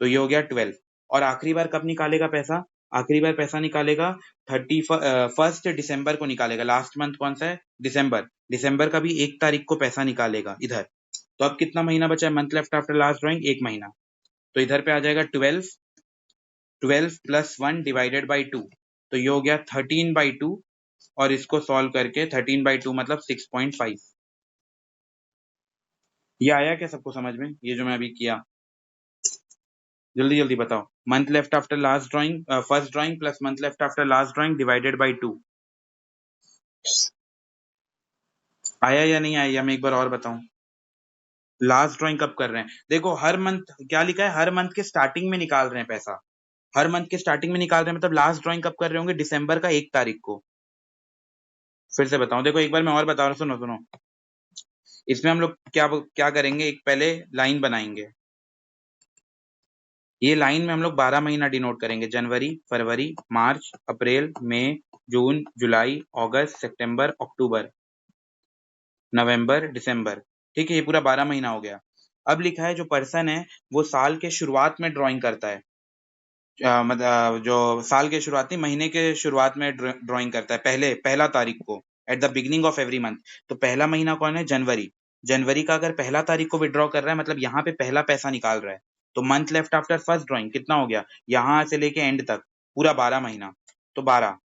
A: तो ये हो गया 12। और आखिरी बार कब निकालेगा पैसा, आखिरी बार पैसा निकालेगा 31 दिसंबर को निकालेगा। लास्ट मंथ कौन सा है, दिसंबर। दिसंबर का भी 1 तारीख को पैसा निकालेगा इधर। तो अब कितना महीना बचा है, month left after last drawing 1 महीना। तो इधर पे आ जाएगा 12 प्लस 1 डिवाइडेड बाई 2। तो ये हो गया 13/2। और इसको सॉल्व करके 13/2 मतलब 6.5। ये आया क्या सबको समझ में, ये जो मैं अभी किया, जल्दी जल्दी बताओ। Month left after last drawing first drawing plus month left after last drawing divided by 2। आया या नहीं आया, मैं एक बार और बताऊं। लास्ट ड्राइंग कब कर रहे हैं, देखो हर मंथ क्या लिखा है, हर मंथ के स्टार्टिंग में निकाल रहे हैं पैसा, हर मंथ के स्टार्टिंग में निकाल रहे हैं, मतलब लास्ट ड्राइंग कब कर रहे होंगे, दिसंबर का 1 तारीख को। फिर से बताऊं, देखो एक बार मैं और बता रहा हूँ, सुनो सुनो। इसमें हम लोग क्या क्या करेंगे, एक पहले लाइन बनाएंगे। ये लाइन में हम लोग 12 महीना डिनोट करेंगे, जनवरी, फरवरी, मार्च, अप्रैल, मई, जून, जुलाई, अगस्त, सितंबर, अक्टूबर, नवंबर, दिसंबर। ठीक है, ये पूरा 12 महीना हो गया। अब लिखा है जो पर्सन है वो साल के शुरुआत में ड्राइंग करता है, मतलब जो साल के शुरुआती महीने के शुरुआत में ड्राइंग करता है, पहला तारीख को, eight the beginning of every month. तो पहला महीना कौन है, जनवरी। जनवरी का अगर पहला तारीख को विड्रॉ कर रहा है मतलब यहाँ पे पहला पैसा निकाल रहा है। तो month left after first drawing कितना हो गया, यहाँ से लेके एंड तक पूरा 12 महीना। तो 12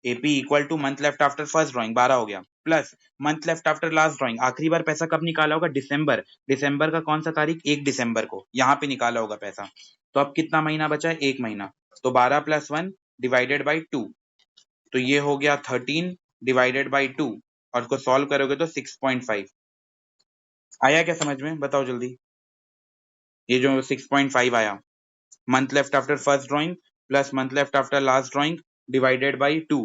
A: AP equal two month left after first drawing 12 हो गया, plus month left after last drawing, आखिरी बार पैसा कब निकाला होगा, दिसंबर। दिसंबर का कौन सा तारीख, 1 दिसंबर को यहाँ पे निकाला होगा पैसा। तो अब कितना महीना बचा है, 1 महीना। तो 12 प्लस 1 डिवाइडेड बाई 2। तो ये हो गया 13 डिवाइडेड बाई 2। और इसको सॉल्व करोगे तो 6.5। आया क्या समझ में, बताओ जल्दी। ये जो 6.5 आया, month left after first drawing plus month left after last drawing divided by 2।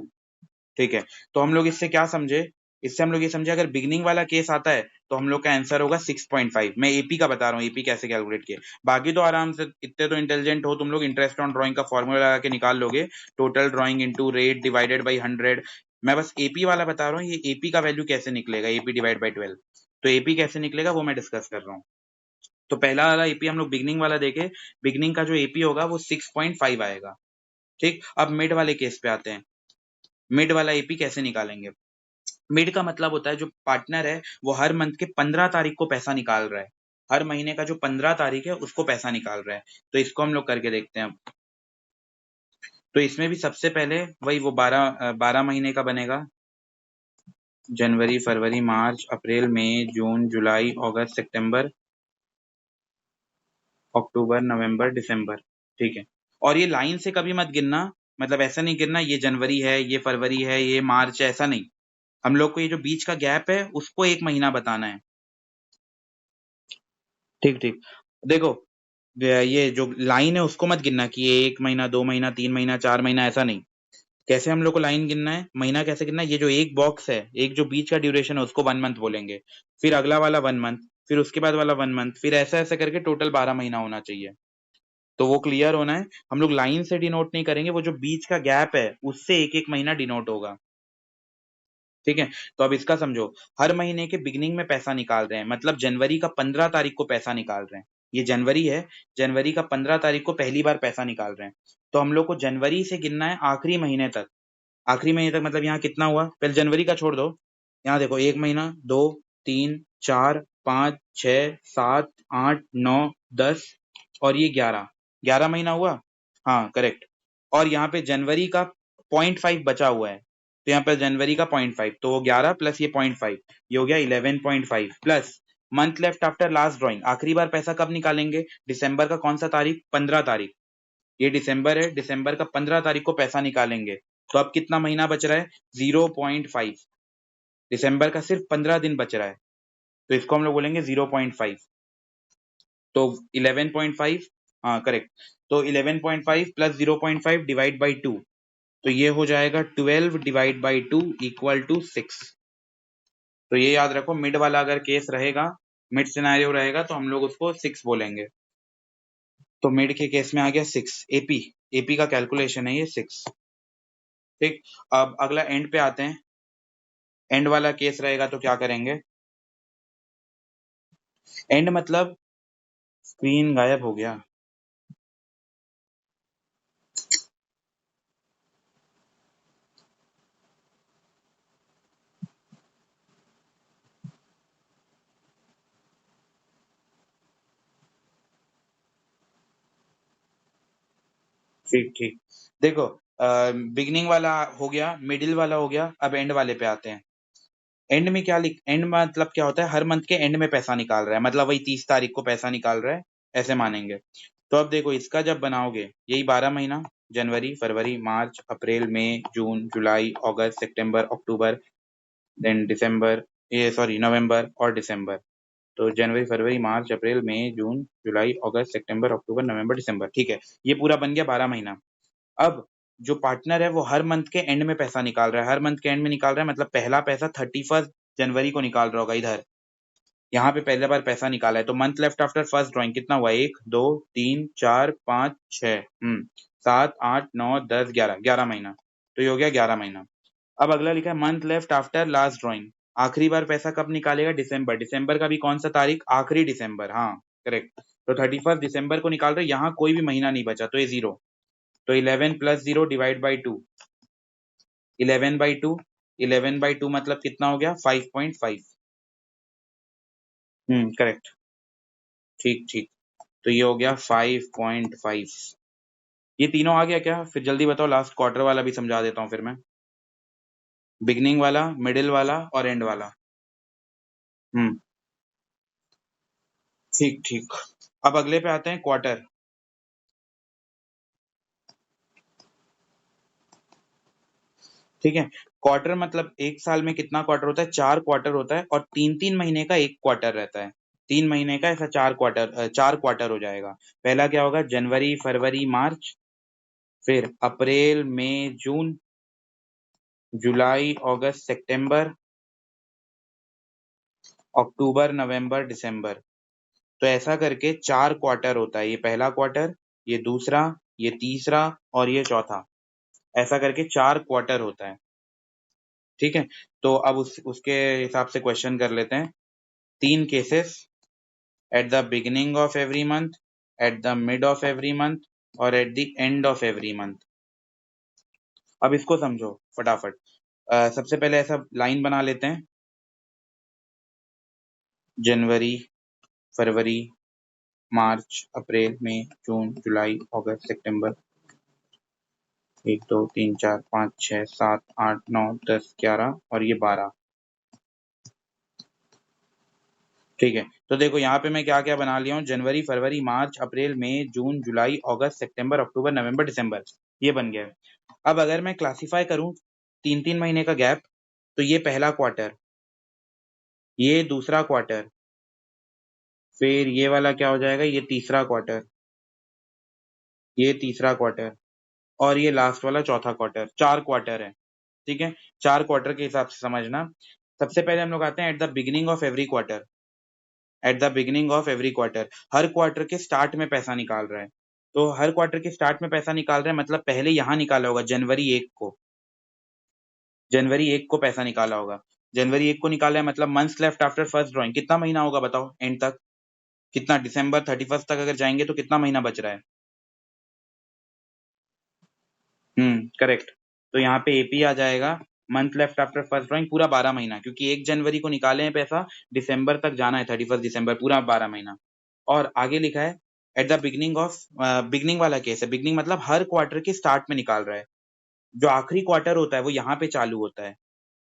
A: ठीक है, तो हम लोग इससे क्या समझे, इससे हम लोग ये समझे अगर बिगनिंग वाला केस आता है तो हम लोग का आंसर होगा 6.5। मैं एपी का बता रहा हूँ, एपी कैसे कैलकुलेट किए। बाकी तो आराम से, इतने तो इंटेलिजेंट हो तुम लोग, इंटरेस्ट ऑन ड्राइंग का फॉर्मूला लगा के निकाल लोगे, total drawing into rate divided by 100। मैं बस एपी वाला बता रहा हूँ, ये एपी का वैल्यू कैसे निकलेगा, एपी डिवाइड बाई 12। तो एपी कैसे निकलेगा वो मैं डिस्कस कर रहा हूँ। तो पहला वाला एपी हम लोग बिगनिंग वाला देखे, बिगनिंग का जो एपी होगा वो 6.5 आएगा। ठीक, अब मिड वाले केस पे आते हैं। मिड वाला एपी कैसे निकालेंगे? मिड का मतलब होता है जो पार्टनर है वो हर मंथ के 15 तारीख को पैसा निकाल रहा है, हर महीने का जो 15 तारीख है उसको पैसा निकाल रहा है। तो इसको हम लोग करके देखते हैं। तो इसमें भी सबसे पहले वही वो 12 महीने का बनेगा, जनवरी फरवरी मार्च अप्रैल मई जून जुलाई अगस्त सितंबर अक्टूबर नवंबर दिसंबर। ठीक है, और ये लाइन से कभी मत गिनना, मतलब ऐसा नहीं गिनना ये जनवरी है, ये फरवरी है, ये मार्च है, ऐसा नहीं। हम लोग को ये जो बीच का गैप है उसको एक महीना बताना है। ठीक ठीक, देखो ये जो लाइन है उसको मत गिनना कि ये 1 महीना 2 महीना 3 महीना 4 महीना, ऐसा नहीं। कैसे हम लोग को लाइन गिनना है, महीना कैसे गिनना है, ये जो एक बॉक्स है, एक जो बीच का ड्यूरेशन है उसको 1 मंथ बोलेंगे, फिर अगला वाला 1 मंथ, फिर उसके बाद वाला 1 मंथ, फिर ऐसा ऐसा करके टोटल 12 महीना होना चाहिए। तो वो क्लियर होना है। हम लोग लाइन से डिनोट नहीं करेंगे, वो जो बीच का गैप है उससे एक एक महीना डिनोट होगा। ठीक है, तो अब इसका समझो, हर महीने के बिगिनिंग में पैसा निकाल रहे हैं, मतलब जनवरी का 15 तारीख को पैसा निकाल रहे हैं। ये जनवरी है, जनवरी का 15 तारीख को पहली बार पैसा निकाल रहे हैं। तो हम लोग को जनवरी से गिनना है आखिरी महीने तक। आखिरी महीने तक मतलब यहाँ कितना हुआ, पहले जनवरी का छोड़ दो। यहाँ देखो 1 महीना 2 3 4 5 6 7 8 9 10 और ये 11 महीना हुआ। हाँ करेक्ट। और यहाँ पे जनवरी का 0.5 बचा हुआ है, तो यहाँ पे जनवरी का 0.5, तो वो 11 प्लस ये 0.5, ये हो गया 11.5 plus month left after last drawing. आखिरी बार पैसा कब निकालेंगे, दिसंबर का कौन सा तारीख, 15 तारीख। ये दिसंबर है, दिसंबर का 15 तारीख को पैसा निकालेंगे। तो अब कितना महीना बच रहा है, 0.5। दिसंबर का सिर्फ 15 दिन बच रहा है, तो इसको हम लोग बोलेंगे 0.5। तो 11.5, हाँ करेक्ट। तो 11.5 प्लस 0.5 डिवाइड बाई 2, तो ये हो जाएगा 12 डिवाइड बाई 2 इक्वल टू 6। तो ये याद रखो, मिड वाला अगर केस रहेगा, मिड सिनेरियो रहेगा तो हम लोग उसको 6 बोलेंगे। तो मिड के केस में आ गया 6, एपी, एपी का कैलकुलेशन है ये 6। ठीक, अब अगला एंड पे आते हैं। एंड वाला केस रहेगा तो क्या करेंगे, एंड मतलब स्क्रीन गायब हो गया। ठीक ठीक, देखो बिगनिंग वाला हो गया, मिडिल वाला हो गया, अब एंड वाले पे आते हैं। एंड में क्या लिख, एंड मतलब क्या होता है, हर मंथ के एंड में पैसा निकाल रहा है, मतलब वही 30 तारीख को पैसा निकाल रहा है, ऐसे मानेंगे। तो अब देखो इसका जब बनाओगे, यही 12 महीना, जनवरी फरवरी मार्च अप्रैल मई जून जुलाई अगस्त सितंबर अक्टूबर देन दिसंबर, ये सॉरी नवंबर और दिसंबर। तो जनवरी फरवरी मार्च अप्रैल मई जून जुलाई अगस्त सितंबर अक्टूबर नवंबर दिसंबर। ठीक है, ये पूरा बन गया 12 महीना। अब जो पार्टनर है वो हर मंथ के एंड में पैसा निकाल रहा है, हर मंथ के एंड में निकाल रहा है, मतलब पहला पैसा 31 जनवरी को निकाल रहा होगा इधर, यहाँ पे पहले बार पैसा निकाला है। तो month left after first drawing कितना हुआ, 1 2 3 4 5 6 7 8 9 10 11, 11 महीना। तो ये हो गया 11 महीना। अब अगला लिखा है month left after last drawing, आखिरी बार पैसा कब निकालेगा, दिसंबर, दिसंबर का भी कौन सा तारीख, आखिरी दिसंबर, हाँ करेक्ट। तो 31 दिसंबर को निकाल रहे, यहाँ कोई भी महीना नहीं बचा तो ये 0। तो 11 प्लस 0 डिवाइड बाई 2, 11/2, 11/2 मतलब कितना हो गया, 5.5। करेक्ट, ठीक ठीक। तो ये हो गया 5.5। ये तीनों आ गया क्या, फिर जल्दी बताओ, लास्ट क्वार्टर वाला भी समझा देता हूँ फिर मैं, बिगनिंग वाला, मिडिल वाला और एंड वाला। हम्म, ठीक ठीक। अब अगले पे आते हैं, क्वार्टर। ठीक है, क्वार्टर मतलब एक साल में कितना क्वार्टर होता है, 4 क्वार्टर होता है, और 3 3 महीने का एक क्वार्टर रहता है। 3 महीने का ऐसा 4 क्वार्टर, 4 क्वार्टर हो जाएगा। पहला क्या होगा, जनवरी फरवरी मार्च, फिर अप्रैल मई जून जुलाई अगस्त सितंबर अक्टूबर, नवंबर, दिसंबर। तो ऐसा करके 4 क्वार्टर होता है। ये पहला क्वार्टर, ये दूसरा, ये तीसरा और ये चौथा। ऐसा करके 4 क्वार्टर होता है। ठीक है? तो अब उसके हिसाब से क्वेश्चन कर लेते हैं। 3 cases at the beginning of every month, at the mid of every month और at the end of every month. अब इसको समझो फटाफट। सबसे पहले ऐसा लाइन बना लेते हैं। जनवरी, फरवरी, मार्च, अप्रैल, मई, जून, जुलाई, अगस्त, सितंबर, 1 2 3 4 5 6 7 8 9 10 11 और ये 12। ठीक है, तो देखो यहाँ पे मैं क्या क्या बना लिया हूँ। जनवरी, फरवरी, मार्च, अप्रैल, मई, जून, जुलाई, अगस्त, सितंबर, अक्टूबर, नवंबर, दिसंबर। ये बन गया है। अब अगर मैं क्लासिफाई करूँ 3-3 महीने का गैप, तो ये पहला क्वार्टर, ये दूसरा क्वार्टर, फिर ये वाला क्या हो जाएगा, ये तीसरा क्वार्टर, ये तीसरा क्वार्टर और ये लास्ट वाला चौथा क्वार्टर। 4 क्वार्टर है। ठीक है, 4 क्वार्टर के हिसाब से समझना। सबसे पहले हम लोग आते हैं at the beginning of every quarter. Eight the beginning of every quarter, her quarter के स्टार्ट में पैसा निकाल रहा है। तो हर क्वार्टर के स्टार्ट में पैसा निकाल रहा है मतलब पहले यहाँ निकाला होगा जनवरी 1 को। जनवरी 1 को पैसा निकाला होगा। जनवरी 1 को निकाला है मतलब months left after first drawing. कितना महीना होगा बताओ एंड तक? कितना? दिसंबर 31 तक अगर जाएंगे तो कितना महीना बच रहा है? करेक्ट। तो यहाँ पे एपी आ जाएगा month left after first drawing, पूरा 12 महीना, क्योंकि 1 जनवरी को निकाले हैं पैसा, दिसंबर तक जाना है 31 दिसंबर, पूरा 12 महीना। और आगे लिखा है at the beginning of, beginning वाला केस है। बिगनिंग मतलब हर क्वार्टर के स्टार्ट में निकाल रहा है। जो आखिरी क्वार्टर होता है वो यहाँ पे चालू होता है,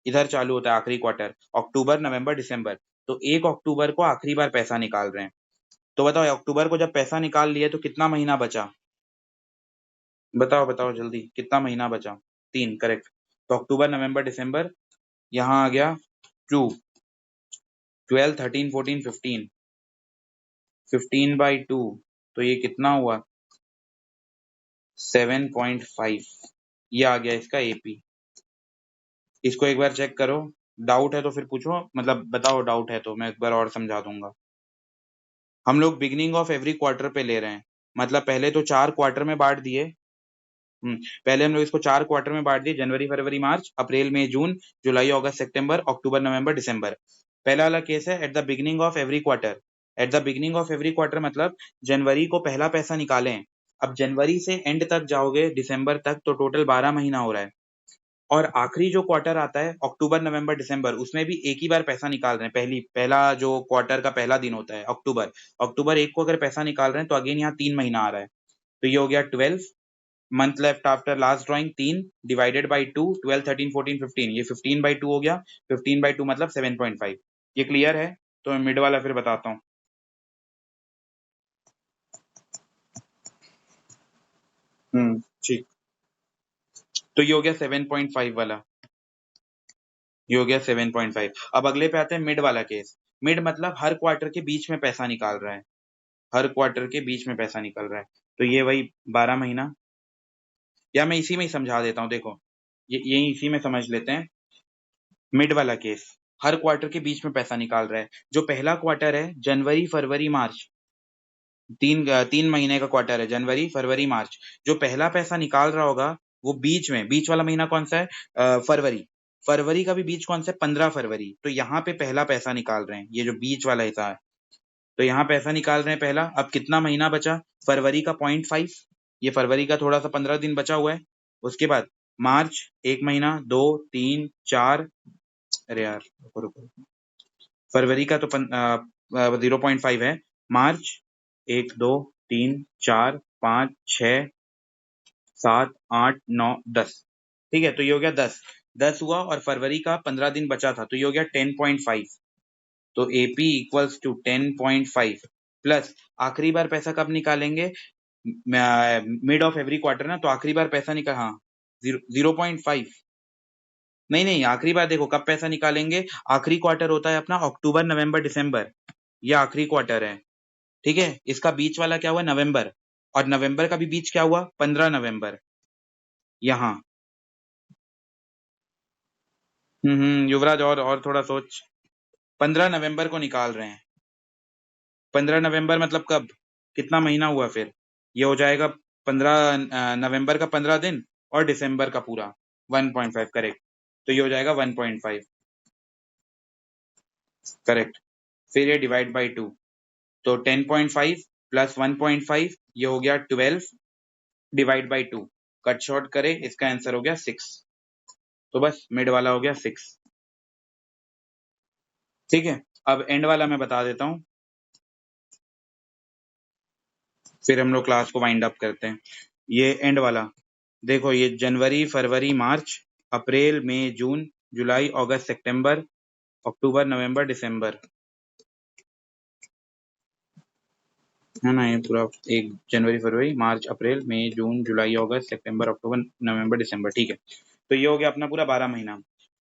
A: इधर चालू होता है आखिरी क्वार्टर, अक्टूबर, नवंबर, दिसंबर। तो 1 अक्टूबर को आखिरी बार पैसा निकाल रहे हैं। तो बताओ अक्टूबर को जब पैसा निकाल लिए तो कितना महीना बचा? बताओ बताओ जल्दी, कितना महीना बचा? 3, करेक्ट। तो अक्टूबर, नवंबर, दिसंबर, यहाँ आ गया 2, 12, 13, 14, 15, 15/2। तो ये कितना हुआ? 7.5। ये आ गया इसका एपी। इसको एक बार चेक करो। डाउट है तो फिर पूछो, मतलब बताओ डाउट है तो मैं एक बार और समझा दूंगा। हम लोग बिगनिंग ऑफ एवरी क्वार्टर पे ले रहे हैं, मतलब पहले तो 4 क्वार्टर में बांट दिए। पहले हम लोग इसको 4 क्वार्टर में बांट दिए, जनवरी, फरवरी, मार्च, अप्रैल, मई, जून, जुलाई, अगस्त, सितंबर, अक्टूबर, नवंबर, दिसंबर। पहला वाला केस है at the beginning of every quarter. Eight the beginning of every quarter मतलब जनवरी को पहला पैसा निकालें। अब जनवरी से एंड तक जाओगे दिसंबर तक तो टोटल 12 महीना हो रहा है। और आखिरी जो क्वार्टर आता है अक्टूबर, नवंबर, दिसंबर, उसमें भी एक ही बार पैसा निकाल रहे हैं। पहला जो क्वार्टर का पहला दिन होता है अक्टूबर, अक्टूबर 1 को अगर पैसा निकाल रहे हैं तो अगेन यहाँ 3 महीना आ रहा है। तो ये हो गया 12 month left after last drawing, 3 divided by 2, 12, 13, 14, 15, ये 15/2 हो गया। 15/2 मतलब 7.5। ये क्लियर है? तो मैं मिड वाला फिर बताता हूँ। ठीक। तो ये हो गया 7.5 वाला, ये हो गया 7.5। अब अगले पे आते हैं मिड वाला केस। मिड मतलब हर क्वार्टर के बीच में पैसा निकाल रहा है, हर क्वार्टर के बीच में पैसा निकल रहा है। तो ये वही 12 महीना, या मैं इसी में ही समझा देता हूँ। देखो ये यही इसी में समझ लेते हैं। मिड वाला केस, हर क्वार्टर के बीच में पैसा निकाल रहा है। जो पहला क्वार्टर है जनवरी, फरवरी, मार्च, 3 महीने का क्वार्टर है, जनवरी, फरवरी, मार्च। जो पहला पैसा निकाल रहा होगा वो बीच में, बीच वाला महीना कौन सा है? फरवरी। फरवरी का भी बीच कौन सा है? 15 फरवरी। तो यहाँ पे पहला पैसा निकाल रहे हैं, ये जो बीच वाला हिस्सा है। तो यहाँ पैसा निकाल रहे हैं पहला। अब कितना महीना बचा? फरवरी का 0.5, ये फरवरी का थोड़ा सा 15 दिन बचा हुआ है। उसके बाद मार्च 1 महीना, 2, 3, 4, अरे यार रुको रुको, फरवरी का तो 0.5 है। मार्च 1 2 3 4 5 6 7 8 9 10। ठीक है, तो ये हो गया 10। 10 हुआ और फरवरी का 15 दिन बचा था तो ये हो गया 10.5। तो एपी इक्वल्स टू 10.5 प्लस आखिरी बार पैसा कब निकालेंगे? मिड ऑफ एवरी क्वार्टर ना, तो आखिरी बार पैसा निकाल, हाँ 0.5। नहीं नहीं, आखिरी बार देखो कब पैसा निकालेंगे। आखिरी क्वार्टर होता है अपना अक्टूबर, नवंबर, दिसंबर, ये आखिरी क्वार्टर है। ठीक है, इसका बीच वाला क्या हुआ? नवंबर। और नवंबर का भी बीच क्या हुआ? 15 नवंबर। यहाँ युवराज और थोड़ा सोच। 15 नवंबर को निकाल रहे हैं। 15 नवंबर मतलब कब, कितना महीना हुआ फिर? ये हो जाएगा 15 नवंबर का 15 दिन और दिसंबर का पूरा 1.5 करेक्ट। तो ये हो जाएगा 1.5 करेक्ट। फिर ये डिवाइड बाई 2, तो 10.5 प्लस 1.5 ये हो गया 12 डिवाइड बाई 2, कट शॉर्ट करे इसका आंसर हो गया 6। तो बस मिड वाला हो गया 6। ठीक है, अब एंड वाला मैं बता देता हूँ, फिर हम लोग क्लास को वाइंड अप करते हैं। ये एंड वाला देखो, ये जनवरी फरवरी मार्च अप्रैल मई जून जुलाई अगस्त सितंबर अक्टूबर नवंबर दिसंबर, है ना? ये पूरा एक जनवरी फरवरी मार्च अप्रैल मई जून जुलाई अगस्त सितंबर अक्टूबर नवंबर दिसंबर। ठीक है, तो ये हो गया अपना पूरा 12 महीना।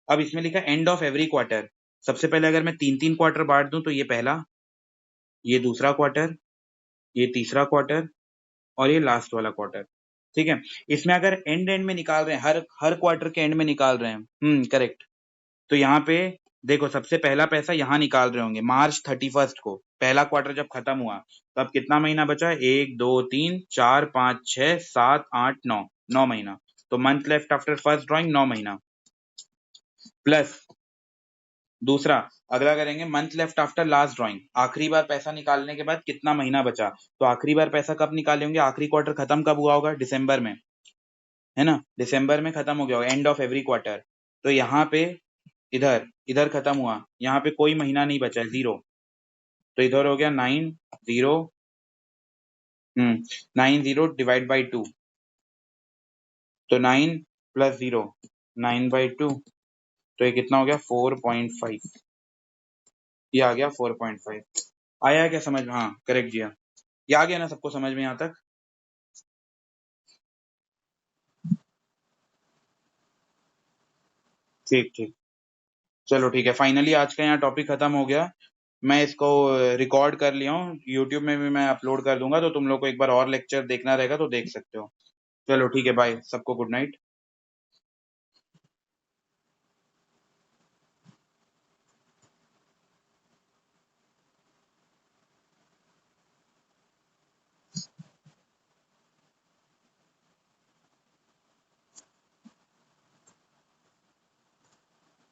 A: अब इसमें लिखा एंड ऑफ एवरी क्वार्टर। सबसे पहले अगर मैं 3-3 क्वार्टर बांट दूं तो ये पहला, ये दूसरा क्वार्टर, ये तीसरा क्वार्टर और ये लास्ट वाला क्वार्टर। ठीक है, इसमें अगर एंड एंड में निकाल रहे हैं, हर हर क्वार्टर के एंड में निकाल रहे हैं, करेक्ट। तो यहाँ पे देखो, सबसे पहला पैसा यहाँ निकाल रहे होंगे मार्च 31 को, पहला क्वार्टर जब खत्म हुआ तो अब कितना महीना बचा है? 1 2 3 4 5 6 7 8 9, 9 महीना। तो month left after first drawing 9 महीना, प्लस दूसरा अगला करेंगे month left after last drawing, आखिरी बार पैसा निकालने के बाद कितना महीना बचा। तो आखिरी बार पैसा कब निकाले होंगे? आखिरी क्वार्टर खत्म कब हुआ होगा? दिसंबर में, है ना? दिसंबर में खत्म हो गया होगा, एंड ऑफ एवरी क्वार्टर। तो यहाँ पे इधर इधर खत्म हुआ, यहाँ पे कोई महीना नहीं बचा है, 0। तो इधर हो गया 9 0, 9 0 डिवाइड बाई 2, तो 9 प्लस 0 9/2, तो ये कितना हो गया? 4.5। ये आ गया 4.5। आया क्या समझ में? हाँ करेक्ट जी, हाँ। ये आ गया ना सबको समझ में यहाँ तक? ठीक ठीक, चलो ठीक है, फाइनली आज का यहाँ टॉपिक खत्म हो गया। मैं इसको रिकॉर्ड कर लिया हूँ, यूट्यूब में भी मैं अपलोड कर दूंगा, तो तुम लोग को एक बार और लेक्चर देखना रहेगा तो देख सकते हो। चलो ठीक है, बाय सबको, गुड नाइट।